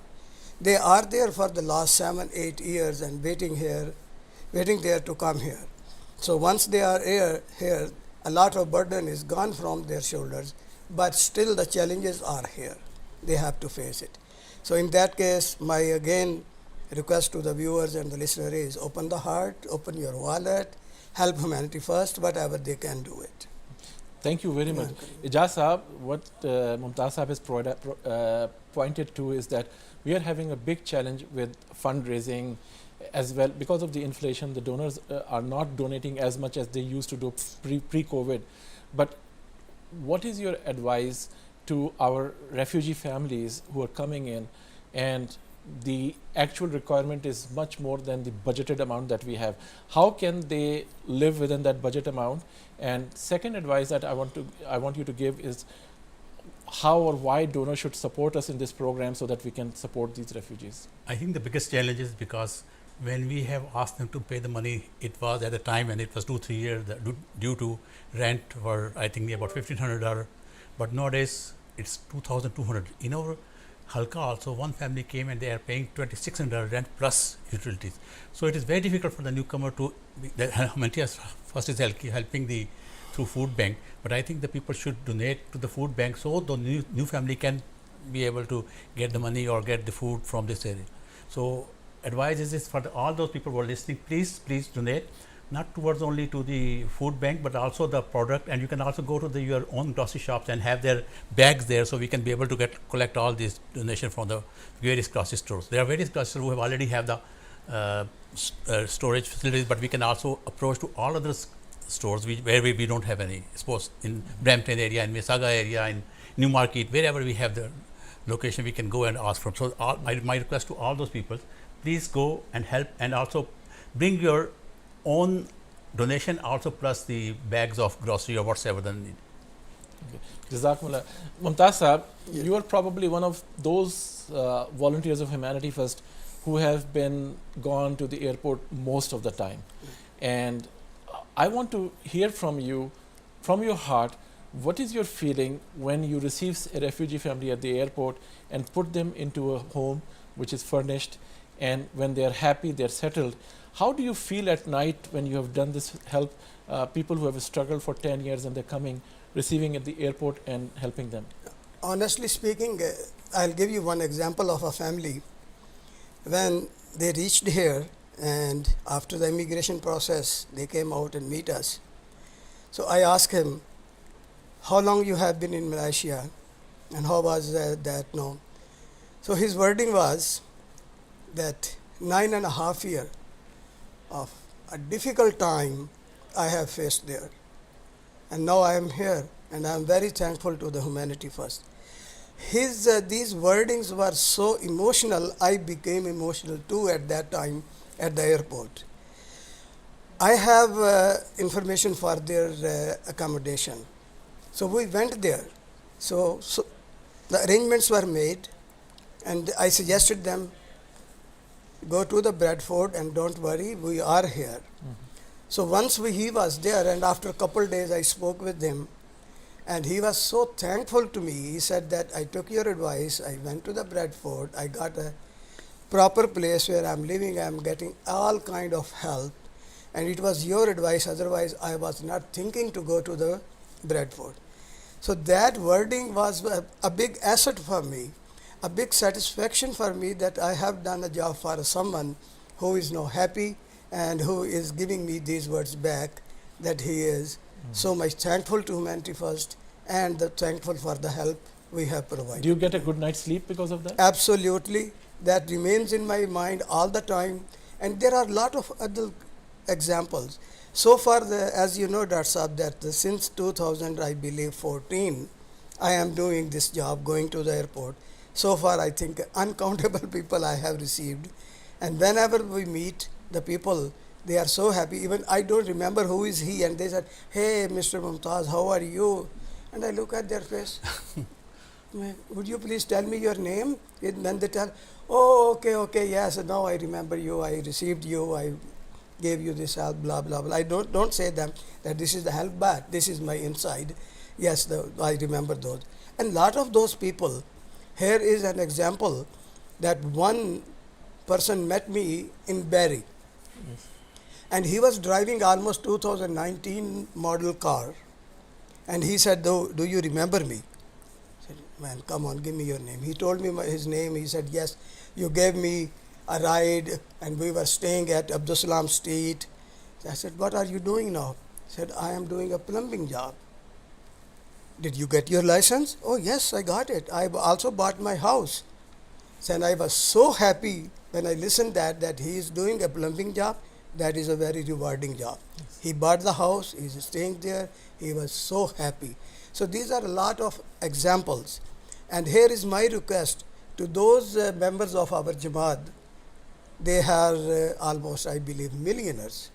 They are there for the last 7-8 years and waiting there to come here. So once they are here, a lot of burden is gone from their shoulders, but still the challenges are here. They have to face it. So in that case, my again request to the viewers and the listener is open the heart, open your wallet, help Humanity First, whatever they can do it. Thank you very much. Ijaz Sahab, what Mumtaz Sahab has pointed to is that we are having a big challenge with fundraising as well. Because of the inflation, the donors are not donating as much as they used to do pre-COVID. But what is your advice to our refugee families who are coming in and the actual requirement is much more than the budgeted amount that we have? How can they live within that budget amount? And second advice that I want you to give is how or why donors should support us in this program so that we can support these refugees. I think the biggest challenge is because when we have asked them to pay the money, it was at the time when it was 2-3 years due to rent for I think about $1,500, but nowadays it's $2,200. In our Halka also, one family came and they are paying $2,600 rent plus utilities. So it is very difficult for the newcomer to. The Humanity First is helping through food bank, but I think the people should donate to the food bank so the new family can be able to get the money or get the food from this area. So advice is this for all those people who are listening, please donate, not towards only to the food bank but also the product, and you can also go to your own grocery shops and have their bags there so we can be able to collect all these donations from the various grocery stores. There are various grocery stores who already have the storage facilities, but we can also approach to all other stores where we don't have any. Suppose in Brampton area, in Mississauga area, in Newmarket, wherever we have the location, we can go and ask from. So my request to all those people, please go and help, and also bring your own donation also, plus the bags of grocery or whatsoever the need. Jazakumullah. Mumtaz Sahab, you are probably one of those volunteers of Humanity First who have been gone to the airport most of the time. And I want to hear from you, from your heart, what is your feeling when you receive a refugee family at the airport and put them into a home which is furnished, and when they are happy, they are settled? How do you feel at night when you have done this help people who have struggled for 10 years and they're coming, receiving at the airport and helping them? Honestly speaking, I'll give you one example of a family. When they reached here and after the immigration process, they came out and meet us. So I asked him, how long you have been in Malaysia and how was that? No. So his wording was that 9.5 years of a difficult time I have faced there. And now I am here and I am very thankful to the Humanity First. These wordings were so emotional, I became emotional too at that time at the airport. I have information for their accommodation. So we went there. So the arrangements were made and I suggested them, go to the Bradford and don't worry, we are here. So once he was there, and after a couple days I spoke with him, and he was so thankful to me. He said that I took your advice, I went to the Bradford, I got a proper place where I'm living, I'm getting all kind of help, and it was your advice, otherwise I was not thinking to go to the Bradford. So that wording was a big asset for me, a big satisfaction for me that I have done a job for someone who is now happy and who is giving me these words back, that he is so much thankful to Humanity First and thankful for the help we have provided. Do you get a good night's sleep because of that? Absolutely. That remains in my mind all the time. And there are a lot of other examples. So far, as you know, Dr. Saab, that since 2000, I believe 14, I am doing this job, going to the airport. So far, I think uncountable people I have received. And whenever we meet the people, they are so happy. Even I don't remember who is he, and they said, hey, Mr. Mumtaz, how are you? And I look at their face. Would you please tell me your name? And then they tell, oh, okay, yes, now I remember you, I received you, I gave you this help, blah, blah, blah. I don't say them that this is the help back, this is my inside. Yes, I remember those. And lot of those people, here is an example that one person met me in Barry. Yes. And he was driving almost 2019 model car. And he said, do you remember me? I said, man, come on, give me your name. He told me his name. He said, yes, you gave me a ride and we were staying at Abdul Salam Street. I said, what are you doing now? He said, I am doing a plumbing job. Did you get your license? Oh, yes, I got it. I also bought my house. And I was so happy when I listened that he is doing a plumbing job. That is a very rewarding job. Yes. He bought the house, he is staying there, he was so happy. So these are a lot of examples. And here is my request to those members of our Jamaat. They are almost, I believe, millionaires.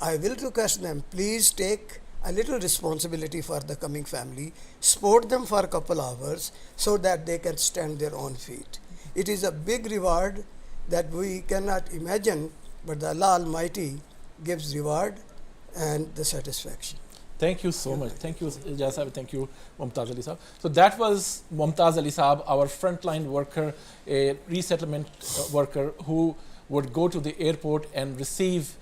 I will request them, please take a little responsibility for the coming family, support them for a couple hours so that they can stand their own feet. It is a big reward that we cannot imagine, but the Allah Almighty gives reward and the satisfaction. Thank you so much. Thank you, Ijaz Sahab. Thank you, Mumtaz Ali Sahab. So that was Mumtaz Ali Sahab, our frontline worker, a resettlement worker who would go to the airport and receive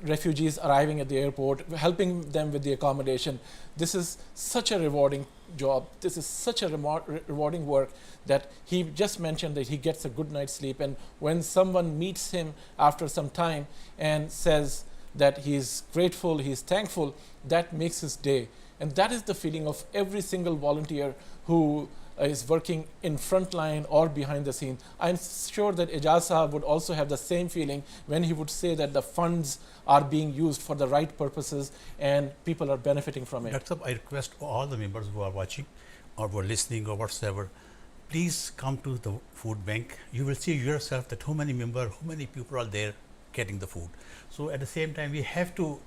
refugees arriving at the airport, helping them with the accommodation. This is such a rewarding job. This is such a rewarding work that he just mentioned that he gets a good night's sleep. And when someone meets him after some time and says that he's grateful, he's thankful, that makes his day. And that is the feeling of every single volunteer who is working in front line or behind the scene. I'm sure that Ijaz Sahab would also have the same feeling when he would say that the funds are being used for the right purposes and people are benefiting from it. Dr. I request all the members who are watching or who are listening or whatsoever, please come to the food bank. You will see yourself that how many people are there getting the food. So at the same time, we have to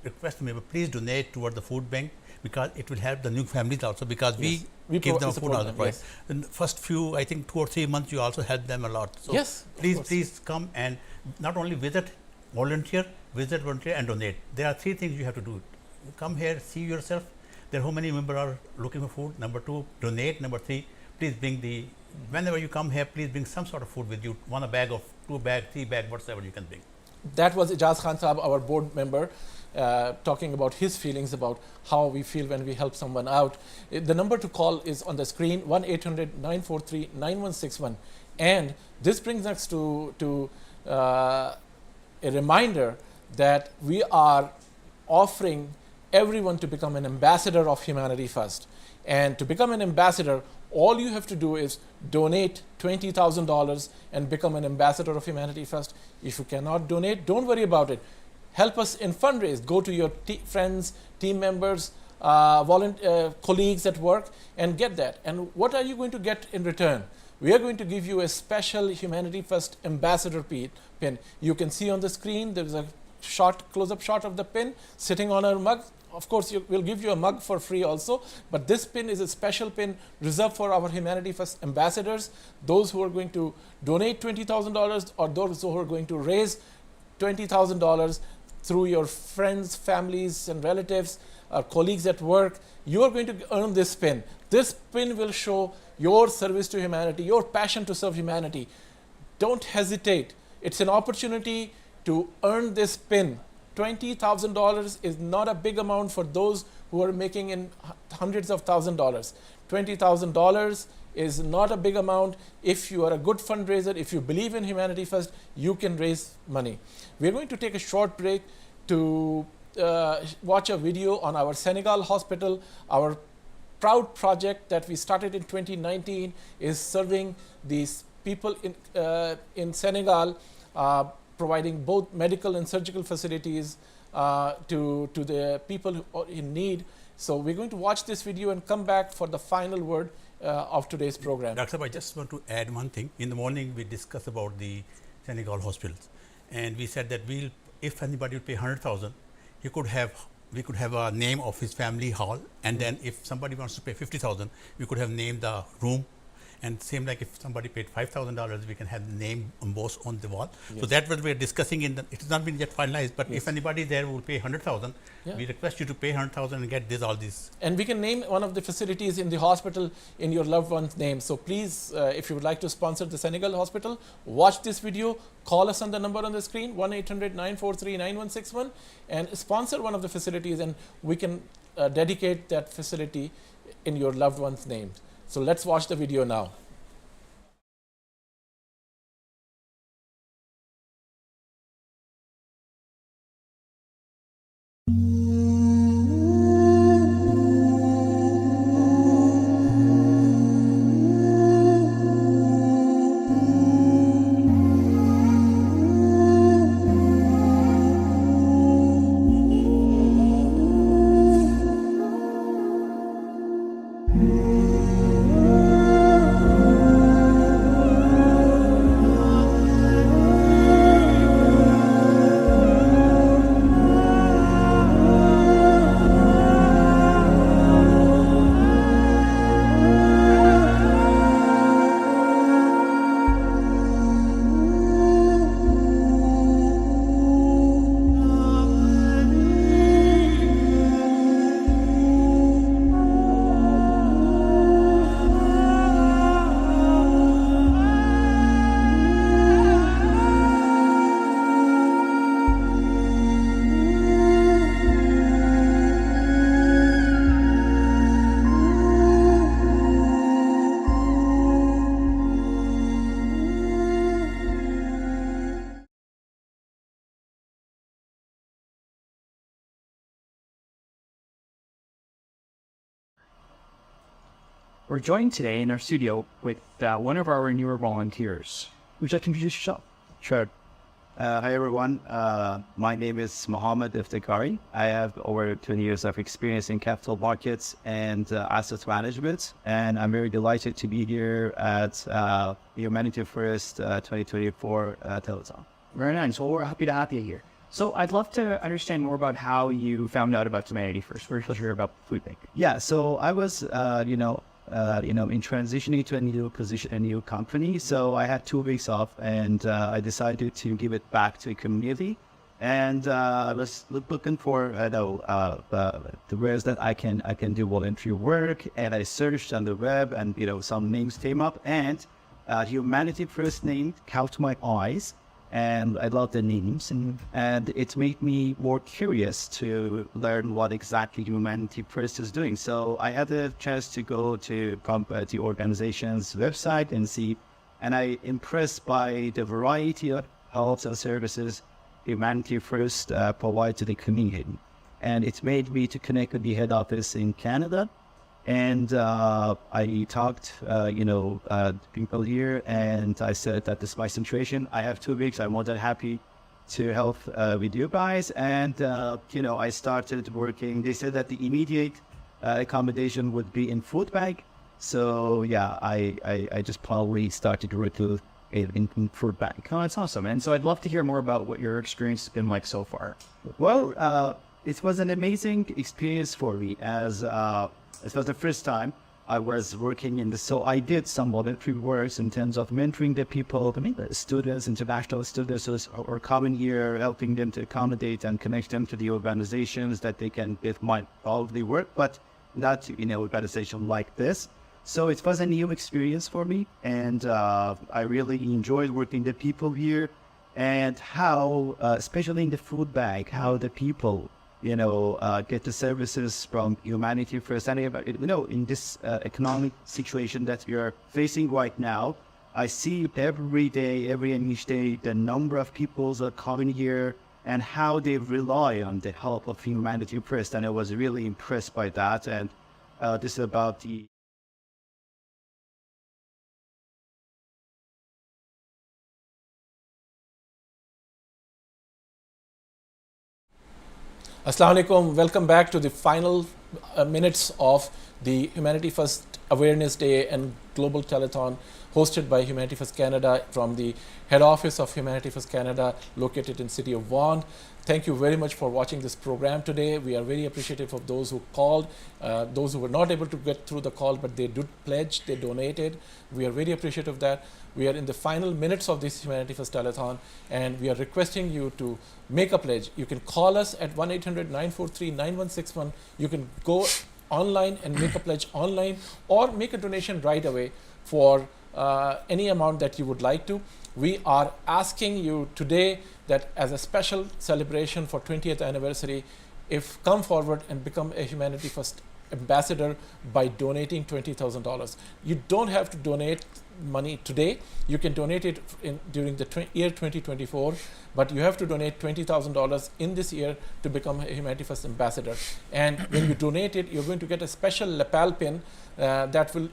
request the member, please donate toward the food bank, because it will help the new families also, because Yes. we give them food all the them, time. yes. In the first few, I think 2 or 3 months, you also help them a lot. So Yes, of course. please come and not only visit, volunteer and donate. There are 3 things you have to do. Come here, see yourself. There how many members are looking for food. Number 2, donate. Number 3, please bring whenever you come here, please bring some sort of food with you. 1 bag of 2 bag, 3 bag, whatever you can bring. That was Ijaz Khan Sahab, our board member, talking about his feelings about how we feel when we help someone out. The number to call is on the screen, 1-800-943-9161. And this brings us to a reminder that we are offering everyone to become an ambassador of Humanity First. And to become an ambassador, all you have to do is donate $20,000 and become an ambassador of Humanity First. If you cannot donate, don't worry about it. Help us in fundraise. Go to your friends, team members, colleagues at work and get that. And what are you going to get in return? We are going to give you a special Humanity First ambassador pin. You can see on the screen, there is a close-up shot of the pin sitting on our mug. Of course, we'll give you a mug for free also, but this pin is a special pin reserved for our Humanity First ambassadors, those who are going to donate $20,000 or those who are going to raise $20,000 through your friends, families, and relatives, or colleagues at work. You are going to earn this pin. This pin will show your service to humanity, your passion to serve humanity. Don't hesitate. It's an opportunity to earn this pin. $20,000 is not a big amount for those who are making in hundreds of $1,000s. $20,000 is not a big amount. If you are a good fundraiser, if you believe in Humanity First, you can raise money. We're going to take a short break to watch a video on our Senegal Hospital. Our proud project that we started in 2019 is serving these people in Senegal, providing both medical and surgical facilities to the people who are in need. So we're going to watch this video and come back for the final word of today's program. Dr. I just want to add one thing. In the morning, we discussed about the Senegal hospitals, and we said that if anybody would pay 100,000, we could have a name of his family hall, and then if somebody wants to pay 50,000, we could have named the room. And same like if somebody paid $5,000, we can have the name embossed on the wall. Yes. So that what we are discussing it has not been yet finalized, but if anybody there will pay 100,000, we request you to pay 100,000 and get all these. And we can name one of the facilities in the hospital in your loved one's name. So please, if you would like to sponsor the Senegal Hospital, watch this video, call us on the number on the screen, 1-800-943-9161, and sponsor one of the facilities, and we can dedicate that facility in your loved one's name. So let's watch the video now. We're joined today in our studio with one of our newer volunteers. Would you like to introduce yourself? Sure. Hi everyone. My name is Mohammed Iftikhari. I have over 20 years of experience in capital markets and asset management, and I'm very delighted to be here at Humanity First 2024 Telethon. Very nice. Well, we're happy to have you here. So I'd love to understand more about how you found out about Humanity First. We're supposed to hear about Food Bank. Yeah, so I was, in transitioning to a new position, a new company. So I had 2 weeks off, and I decided to give it back to the community. And I was looking for, the ways that I can do voluntary work. And I searched on the web, and some names came up, and Humanity First name caught my eyes. And I love the names, and it made me more curious to learn what exactly Humanity First is doing. So I had the chance to go to the organization's website and see, and I impressed by the variety of helps and services Humanity First provide to the community. And it made me to connect with the head office in Canada. And I talked, to people here, and I said that this is my situation. I have 2 weeks. I'm more than happy to help with you guys. And, I started working. They said that the immediate accommodation would be in food bank. So, yeah, I just probably started working in food bank. Oh, that's awesome. And so I'd love to hear more about what your experience has been like so far. Well, it was an amazing experience for me as it was the first time I was working in this. So I did some voluntary works in terms of mentoring the people, the students, international students who are coming here, helping them to accommodate and connect them to the organizations that they can get my probably work, but not in an organization like this. So it was a new experience for me, and I really enjoyed working with the people here, and how, especially in the food bank, how the people get the services from Humanity First. And, in this economic situation that we are facing right now, I see every day, every and each day, the number of people that are coming here and how they rely on the help of Humanity First. And I was really impressed by that. And this is about the Assalamu alaikum. Welcome back to the final minutes of the Humanity First Awareness Day and Global Telethon hosted by Humanity First Canada from the head office of Humanity First Canada located in city of Vaughan. Thank you very much for watching this program today. We are very appreciative of those who called, those who were not able to get through the call, but they did pledge, they donated. We are very appreciative of that. We are in the final minutes of this Humanity First Telethon, and we are requesting you to make a pledge. You can call us at 1-800-943-9161. You can go online and make a pledge online, or make a donation right away for any amount that you would like to. We are asking you today that as a special celebration for 20th anniversary, if come forward and become a Humanity First ambassador by donating $20,000. You don't have to donate money today. You can donate it during the year 2024, but you have to donate $20,000 in this year to become a Humanity First ambassador. And when you donate it, you're going to get a special lapel pin that will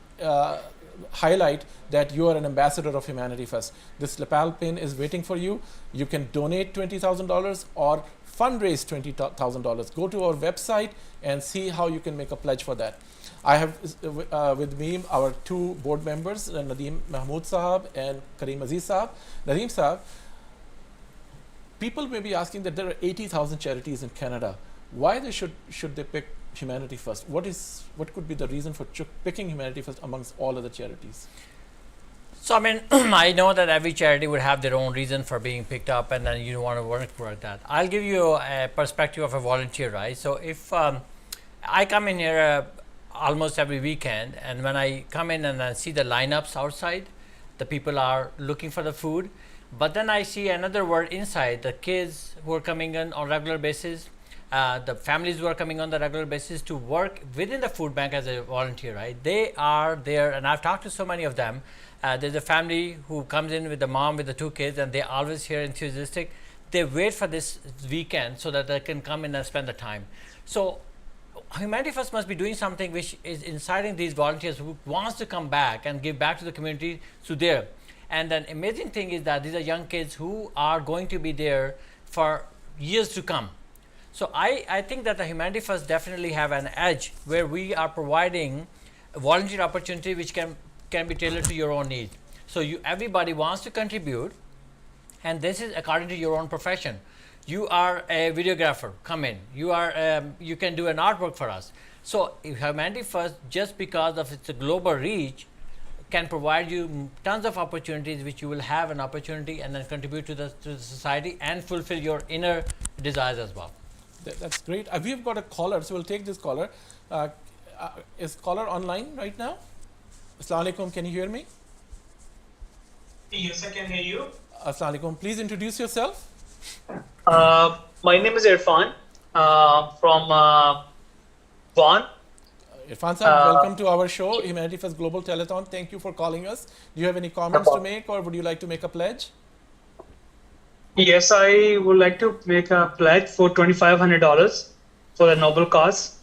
highlight that you are an ambassador of Humanity First. This lapel pin is waiting for you. You can donate $20,000 or fundraise $20,000. Go to our website and see how you can make a pledge for that. I have with me our two board members, Nadeem Mahmood Sahab and Kareem Aziz Sahab. Nadeem Sahab, people may be asking that there are 80,000 charities in Canada. Why should they pick Humanity First? What could be the reason for picking Humanity First amongst all other charities? So I mean, I know that every charity would have their own reason for being picked up, and then you want to work for that. I'll give you a perspective of a volunteer, right? So if I come in here almost every weekend, and when I come in and I see the lineups outside, the people are looking for the food, but then I see another world inside, the kids who are coming in on a regular basis, the families who are coming on the regular basis to work within the food bank as a volunteer, right? They are there, and I've talked to so many of them. There's a family who comes in with the mom with the two kids, and they're always here enthusiastic. They wait for this weekend so that they can come in and spend the time. So Humanity First must be doing something which is inciting these volunteers who wants to come back and give back to the community. So there, And then amazing thing is that these are young kids who are going to be there for years to come. So I think that the Humanity First definitely have an edge where we are providing a volunteer opportunity which can be tailored to your own need. So everybody wants to contribute, and this is according to your own profession. You are a videographer, come in. You can do an artwork for us. So Humanity First, just because of its global reach, can provide you tons of opportunities which you will have an opportunity and then contribute to the society and fulfill your inner desires as well. That's great. We've got a caller, so we'll take this caller. Is caller online right now? Assalamu alaikum, can you hear me? Yes, I can hear you. Assalamu alaikum. Please introduce yourself. My name is Irfan from Vaughan. Irfan sir, welcome to our show, Humanity First Global Telethon. Thank you for calling us. Do you have any comments to make, or would you like to make a pledge? Yes, I would like to make a pledge for $2,500 for the noble cause.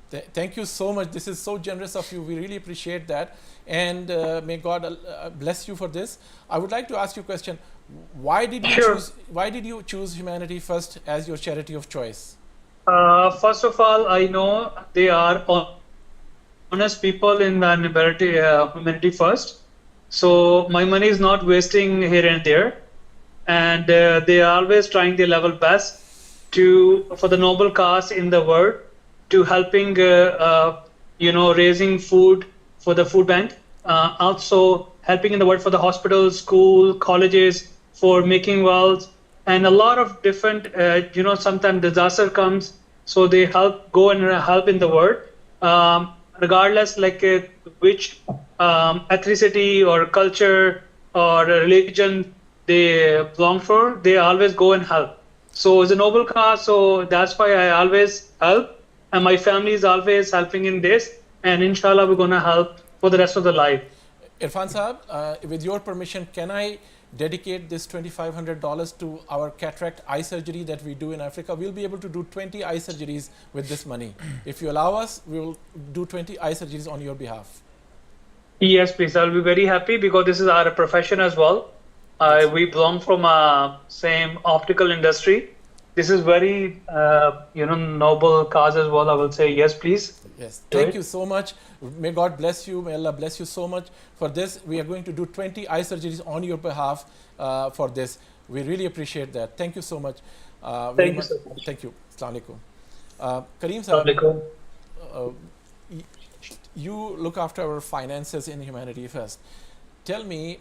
Thank you so much. This is so generous of you. We really appreciate that. And may God bless you for this. I would like to ask you a question. Why did you choose Humanity First as your charity of choice? First of all, I know they are honest people in the Humanity First. So my money is not wasting here and there. And they are always trying their level best for the noble cause in the world, to helping, raising food for the food bank. Also helping in the world for the hospitals, school, colleges, for making wells, and a lot of different, sometimes disaster comes, so they go and help in the world. Regardless which ethnicity or culture or religion they belong for, they always go and help. So it's a noble cause, so that's why I always help, and my family is always helping in this, and inshallah we're going to help for the rest of the life. Irfan Saab, with your permission, can I dedicate this $2,500 to our cataract eye surgery that we do in Africa? We'll be able to do 20 eye surgeries with this money. If you allow us, we will do 20 eye surgeries on your behalf. Yes, please. I'll be very happy, because this is our profession as well. We belong from same optical industry. This is very, noble cause as well. I will say yes, please. Yes, thank you so much. May God bless you. May Allah bless you so much for this. We are going to do 20 eye surgeries on your behalf for this. We really appreciate that. Thank you so much. Thank you so much. Thank you. Assalamu alaikum. Kareem sir, you look after our finances in Humanity First. Tell me,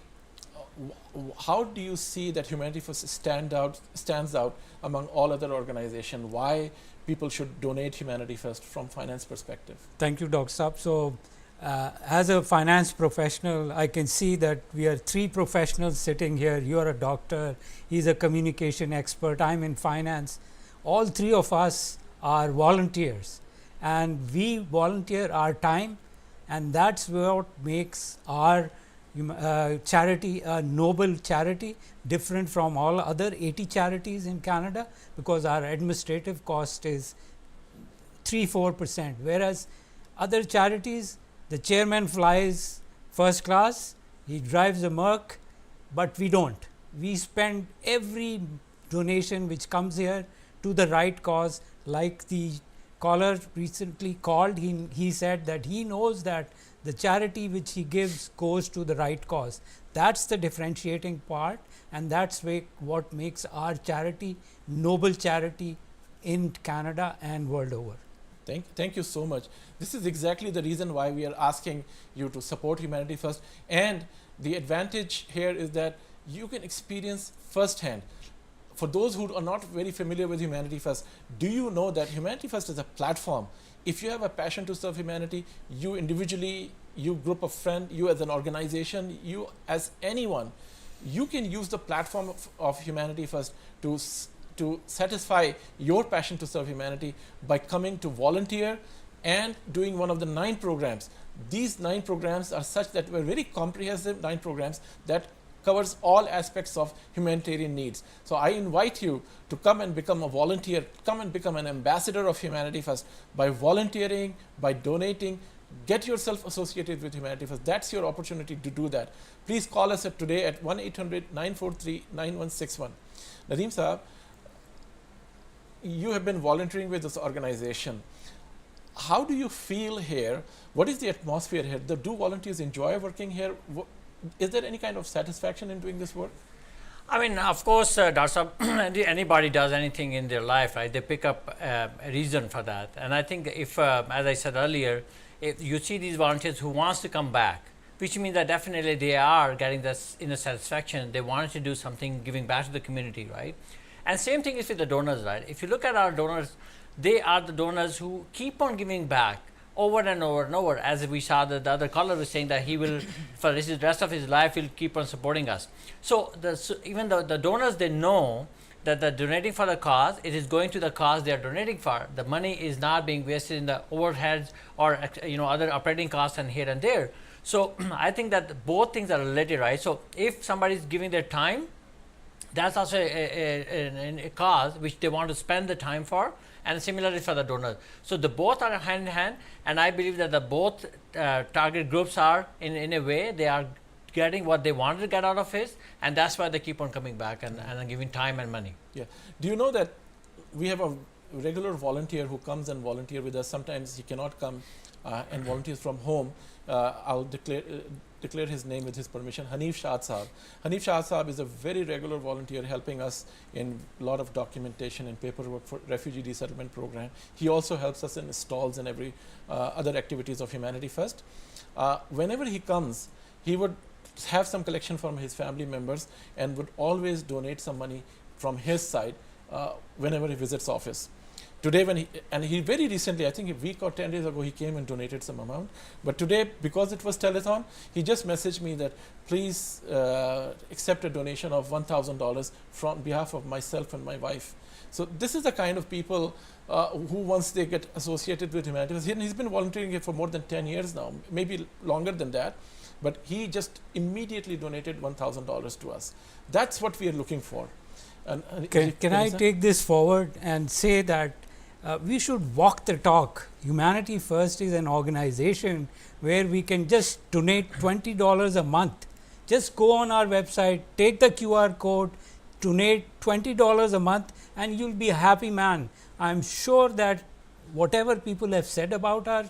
how do you see that Humanity First stands out among all other organizations? Why people should donate Humanity First from finance perspective? Thank you, Dr. Saab. So as a finance professional, I can see that we are three professionals sitting here. You are a doctor, he's a communication expert, I'm in finance. All three of us are volunteers, and we volunteer our time, and that's what makes our charity a noble charity, different from all other 80 charities in Canada, because our administrative cost is 3-4%, whereas other charities, the chairman flies first class, he drives a Merc, but we don't. We spend every donation which comes here to the right cause. Like the caller recently called, he said that he knows that the charity which he gives goes to the right cause. That's the differentiating part, and that's what makes our charity noble charity in Canada and world over. Thank you so much. This is exactly the reason why we are asking you to support Humanity First, and the advantage here is that you can experience firsthand. For those who are not very familiar with Humanity First, do you know that Humanity First is a platform? If you have a passion to serve humanity, you individually, you group of friends, you as an organization, you as anyone, you can use the platform of Humanity First to satisfy your passion to serve humanity by coming to volunteer and doing one of the 9 programs. These 9 programs are such that we're very comprehensive 9 programs that covers all aspects of humanitarian needs. So I invite you to come and become a volunteer, come and become an ambassador of Humanity First by volunteering, by donating get yourself associated with Humanity First. That's your opportunity to do that. Please call us today at 1-800-943-9161. Nadeem Saab, you have been volunteering with this organization. How do you feel here? What is the atmosphere here? Do volunteers enjoy working here? Is there any kind of satisfaction in doing this work? I mean, of course, Dr. Saab, anybody does anything in their life, right? They pick up a reason for that. And I think if, as I said earlier, if you see these volunteers who wants to come back, which means that definitely they are getting this inner satisfaction. They wanted to do something, giving back to the community, right? And same thing is with the donors, right? If you look at our donors, they are the donors who keep on giving back over and over and over. As we saw, the other caller was saying that he will, for the rest of his life, he'll keep on supporting us. So even the donors, they know that they're donating for the cause. It is going to the cause they are donating for. The money is not being wasted in the overheads or other operating costs and here and there. So I think that both things are related, right? So if somebody is giving their time, that's also a cause which they want to spend the time for, and similarly for the donor. So the both are hand in hand, and I believe that the both target groups are in a way they are getting what they wanted to get out of it, and that's why they keep on coming back and giving time and money. Yeah. Do you know that we have a regular volunteer who comes and volunteer with us? Sometimes he cannot come and volunteers from home. I'll declare his name with his permission, Hanif Shah Saab. Hanif Shah Saab is a very regular volunteer helping us in a lot of documentation and paperwork for refugee resettlement program. He also helps us in stalls and every other activities of Humanity First. Whenever he comes, he would have some collection from his family members and would always donate some money from his side whenever he visits office. Today he very recently, I think a week or 10 days ago, he came and donated some amount. But today, because it was telethon, he just messaged me that please accept a donation of $1,000 from behalf of myself and my wife. So this is the kind of people who once they get associated with Humanity, he's been volunteering here for more than 10 years now, maybe longer than that. But he just immediately donated $1,000 to us. That's what we are looking for. Can I take this forward and say that we should walk the talk. Humanity First is an organization where we can just donate $20 a month. Just go on our website, take the QR code, donate $20 a month, and you'll be a happy man. I'm sure that whatever people have said about our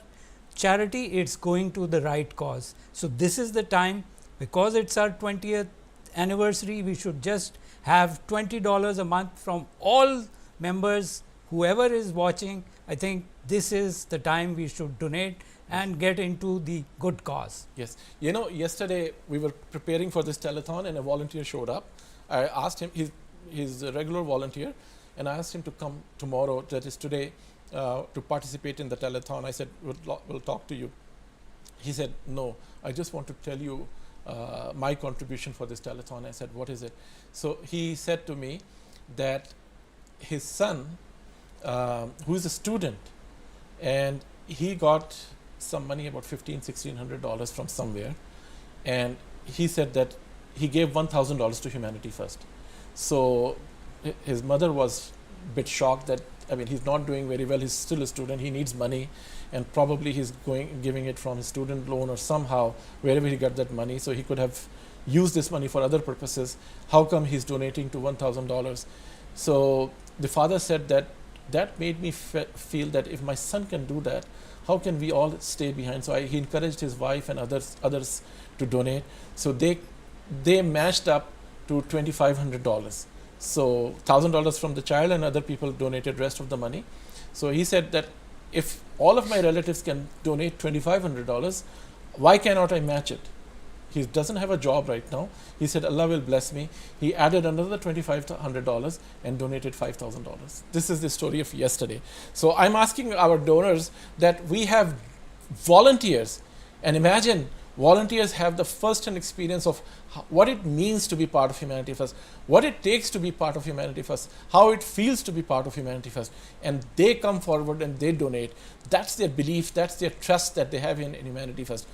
charity, it's going to the right cause. So this is the time, because it's our 20th anniversary, we should just have $20 a month from all members. Whoever is watching, I think this is the time we should donate and get into the good cause. Yes. You know, yesterday we were preparing for this telethon and a volunteer showed up. I asked him, he's a regular volunteer, and I asked him to come tomorrow, that is today, to participate in the telethon. I said, we'll talk to you. He said, no, I just want to tell you my contribution for this telethon. I said, what is it? So he said to me that his son, who is a student, and he got some money, about $1,600 from somewhere, and he said that he gave $1,000 to Humanity First. So his mother was a bit shocked that, I mean, he's not doing very well, he's still a student, he needs money, and probably he's giving it from his student loan or somehow, wherever he got that money, so he could have used this money for other purposes. How come he's donating to $1,000? So the father said that made me feel that if my son can do that, how can we all stay behind? So he encouraged his wife and others to donate. So they matched up to $2,500. So $1,000 from the child, and other people donated rest of the money. So he said that if all of my relatives can donate $2,500, why cannot I match it? He doesn't have a job right now. He said, Allah will bless me. He added another $2,500 and donated $5,000. This is the story of yesterday. So I'm asking our donors that we have volunteers, and imagine volunteers have the first-hand experience of what it means to be part of Humanity First, what it takes to be part of Humanity First, how it feels to be part of Humanity First, and they come forward and they donate. That's their belief, that's their trust that they have in Humanity First.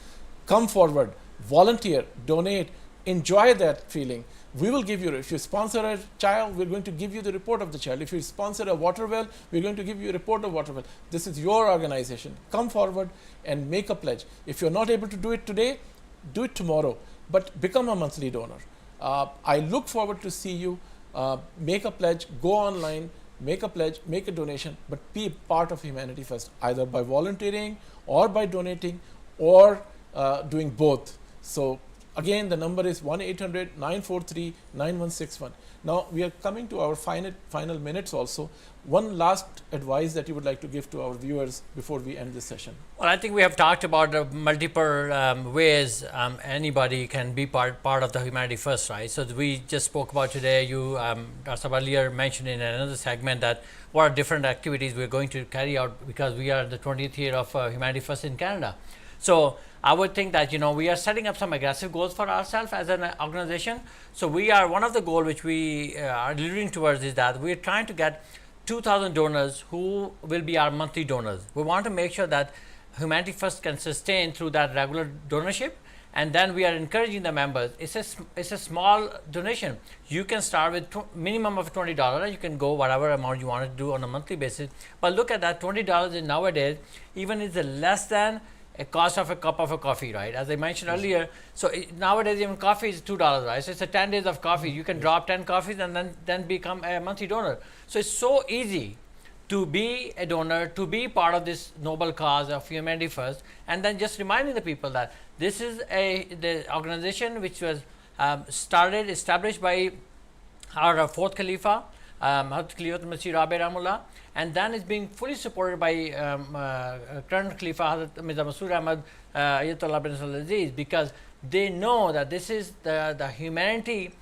Come forward, volunteer, donate, enjoy that feeling. we will give you, if you sponsor a child, we're going to give you the report of the child. If you sponsor a water well, we're going to give you a report of water well. This is your organization. Come forward and make a pledge. If you're not able to do it today, do it tomorrow, but become a monthly donor. I look forward to see you make a pledge, go online, make a pledge, make a donation, but be part of Humanity First, either by volunteering or by donating or doing both. So again, the number is 1-800-943-9161. Now we are coming to our final minutes also. One last advice that you would like to give to our viewers before we end this session. Well, I think we have talked about multiple ways anybody can be part of the Humanity First, right? So we just spoke about today, you, Dr. earlier mentioned in another segment that what are different activities we're going to carry out because we are in the 20th year of Humanity First in Canada. So I would think that, you know, we are setting up some aggressive goals for ourselves as an organization. So we are, one of the goals which we are leading towards is that we're trying to get 2,000 donors who will be our monthly donors. We want to make sure that Humanity First can sustain through that regular donorship, and then we are encouraging the members. It's a small donation. You can start with minimum of $20. You can go whatever amount you want to do on a monthly basis. But look at that, $20 in nowadays, even is less than a cost of a cup of a coffee, right? As I mentioned earlier, so nowadays even coffee is $2, right? So it's a 10 days of coffee. You can drop 10 coffees and then become a monthly donor. So it's so easy to be a donor, to be part of this noble cause of Humanity First, and then just reminding the people that this is the organization which was established by our fourth Khalifa, Hazrat Khalifatul Masih Rabi Rahimahullah, and then is being fully supported by current Khalifa Hazrat Mirza Masroor Ahmad Ayatollah bin Abdul Aziz, because they know that this is the humanitarian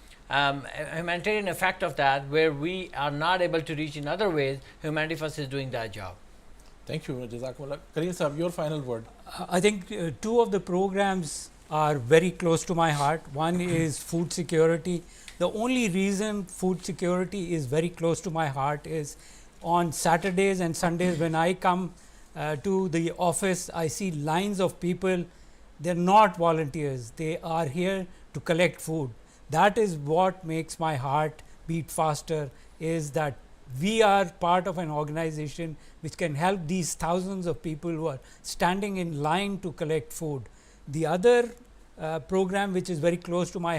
effect of that, where we are not able to reach in other ways. Humanity First is doing that job. Thank you, Jazakumullah. Kareem Sahab, your final word. I think two of the programs are very close to my heart. One is food security. The only reason food security is very close to my heart is on Saturdays and Sundays when I come to the office, I see lines of people. They're not volunteers. They are here to collect food. That is what makes my heart beat faster, is that we are part of an organization which can help these thousands of people who are standing in line to collect food. The other program which is very close to my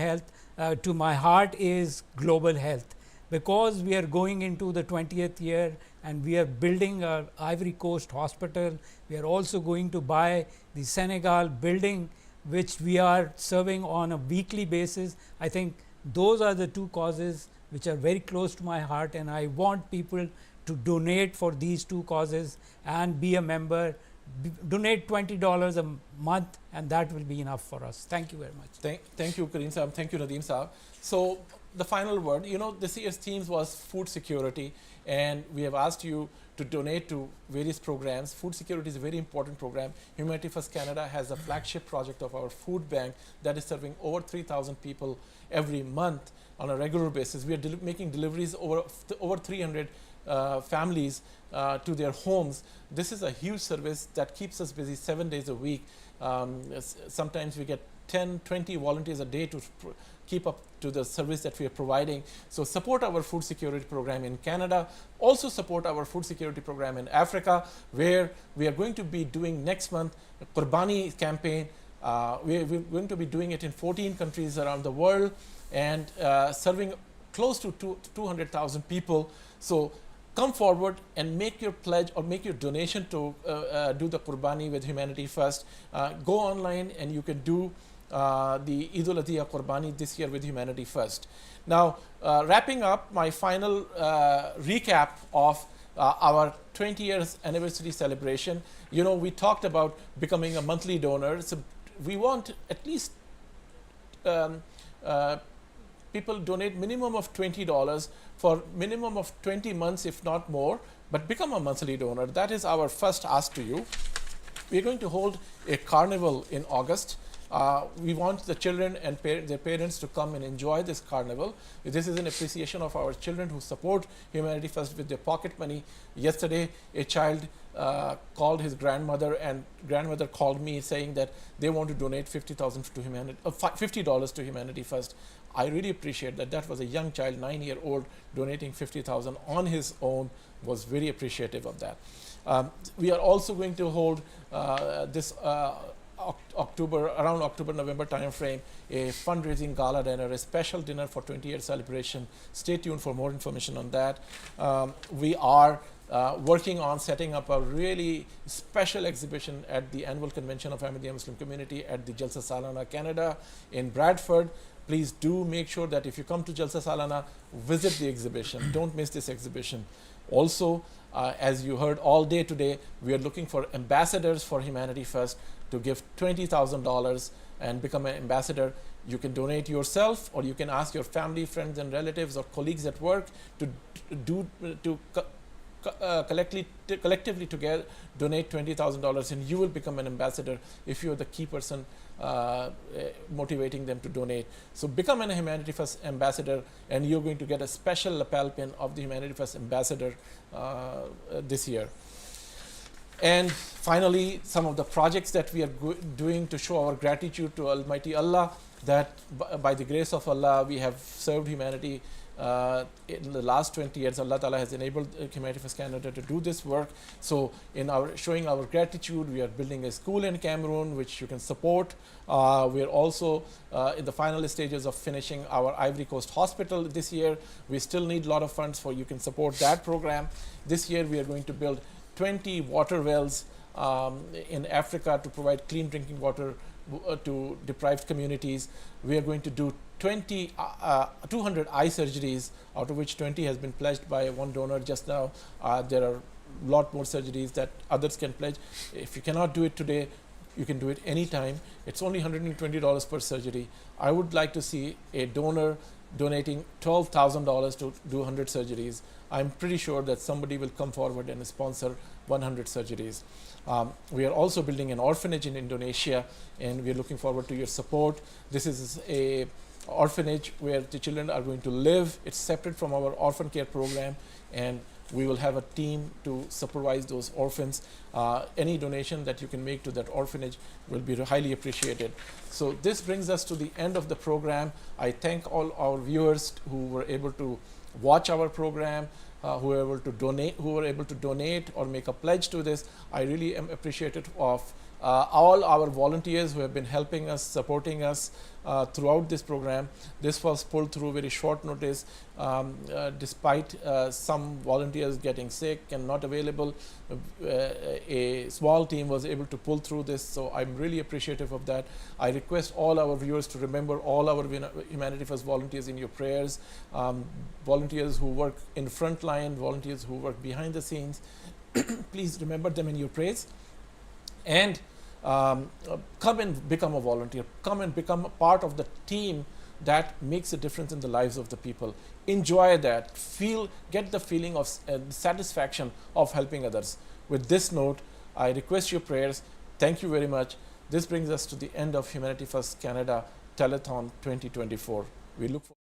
heart is global health, because we are going into the 20th year and we are building our Ivory Coast hospital. We are also going to buy the Senegal building, which we are serving on a weekly basis. I think those are the two causes which are very close to my heart, and I want people to donate for these two causes and be a member. Donate $20 a month, and that will be enough for us. Thank you very much. Thank you, Kareem Sahab. Thank you, Nadeem Sahab. So the final word, you know, this year's theme was food security, and we have asked you to donate to various programs. Food security is a very important program. Humanity First Canada has a flagship project of our food bank that is serving over 3,000 people every month on a regular basis. We are making deliveries over 300 families to their homes. This is a huge service that keeps us busy 7 days a week. Sometimes we get 10, 20 volunteers a day to keep up to the service that we are providing. So support our food security program in Canada. Also support our food security program in Africa, where we are going to be doing next month a Qurbani campaign. We're going to be doing it in 14 countries around the world and serving close to 200,000 people. So come forward and make your pledge or make your donation to do the Qurbani with Humanity First. Go online and you can do the Eid al-Adha Qurbani this year with Humanity First. Now, wrapping up my final recap of our 20 years anniversary celebration. You know, we talked about becoming a monthly donor. So we want at least people donate minimum of $20 for minimum of 20 months, if not more, but become a monthly donor. That is our first ask to you. We're going to hold a carnival in August, We want the children and their parents to come and enjoy this carnival. This is an appreciation of our children who support Humanity First with their pocket money. Yesterday, a child called his grandmother, and grandmother called me saying that they want to donate $50,000 to humanity, $50 to Humanity First. I really appreciate that. That was a young child, 9-year-old, donating $50,000 on his own. Was very appreciative of that. We are also going to hold this around October-November time frame, a fundraising gala dinner, a special dinner for 20-year celebration. Stay tuned for more information on that. We are working on setting up a really special exhibition at the annual convention of Ahmadiyya Muslim community at the Jalsa Salana Canada in Bradford. Please do make sure that if you come to Jalsa Salana, visit the exhibition. Don't miss this exhibition. Also, as you heard all day today, we are looking for ambassadors for Humanity First to give $20,000 and become an ambassador. You can donate yourself, or you can ask your family, friends, and relatives or colleagues at work to collectively together donate $20,000, and you will become an ambassador if you're the key person motivating them to donate. So become an Humanity First ambassador, and you're going to get a special lapel pin of the Humanity First ambassador this year. And finally, some of the projects that we are doing to show our gratitude to Almighty Allah, that by the grace of Allah we have served humanity in the last 20 years. Allah Ta'ala has enabled Humanity First Canada to do this work. So in our showing our gratitude, we are building a school in Cameroon which you can support. We are also in the final stages of finishing our Ivory Coast Hospital this year. We still need a lot of funds for you can support that program. This year we are going to build 20 water wells in Africa to provide clean drinking water to deprived communities. We are going to do 200 eye surgeries, out of which 20 has been pledged by one donor just now. There are a lot more surgeries that others can pledge. If you cannot do it today, you can do it anytime. It's only $120 per surgery. I would like to see a donor donating $12,000 to do 100 surgeries. I'm pretty sure that somebody will come forward and sponsor 100 surgeries. We are also building an orphanage in Indonesia, and we are looking forward to your support. This is a orphanage where the children are going to live. It's separate from our orphan care program, and we will have a team to supervise those orphans. Any donation that you can make to that orphanage will be highly appreciated. So this brings us to the end of the program. I thank all our viewers who were able to watch our program, who were able to donate or make a pledge to this. I really am appreciative of all our volunteers who have been helping us, supporting us throughout this program. This was pulled through very short notice, despite some volunteers getting sick and not available. A small team was able to pull through this, so I'm really appreciative of that. I request all our viewers to remember all our Humanity First volunteers in your prayers, volunteers who work in front line, volunteers who work behind the scenes. Please remember them in your prayers. And come and become a volunteer. Come and become a part of the team that makes a difference in the lives of the people. Enjoy that. Get the feeling of satisfaction of helping others. With this note, I request your prayers. Thank you very much. This brings us to the end of Humanity First Canada Telethon 2024. We look forward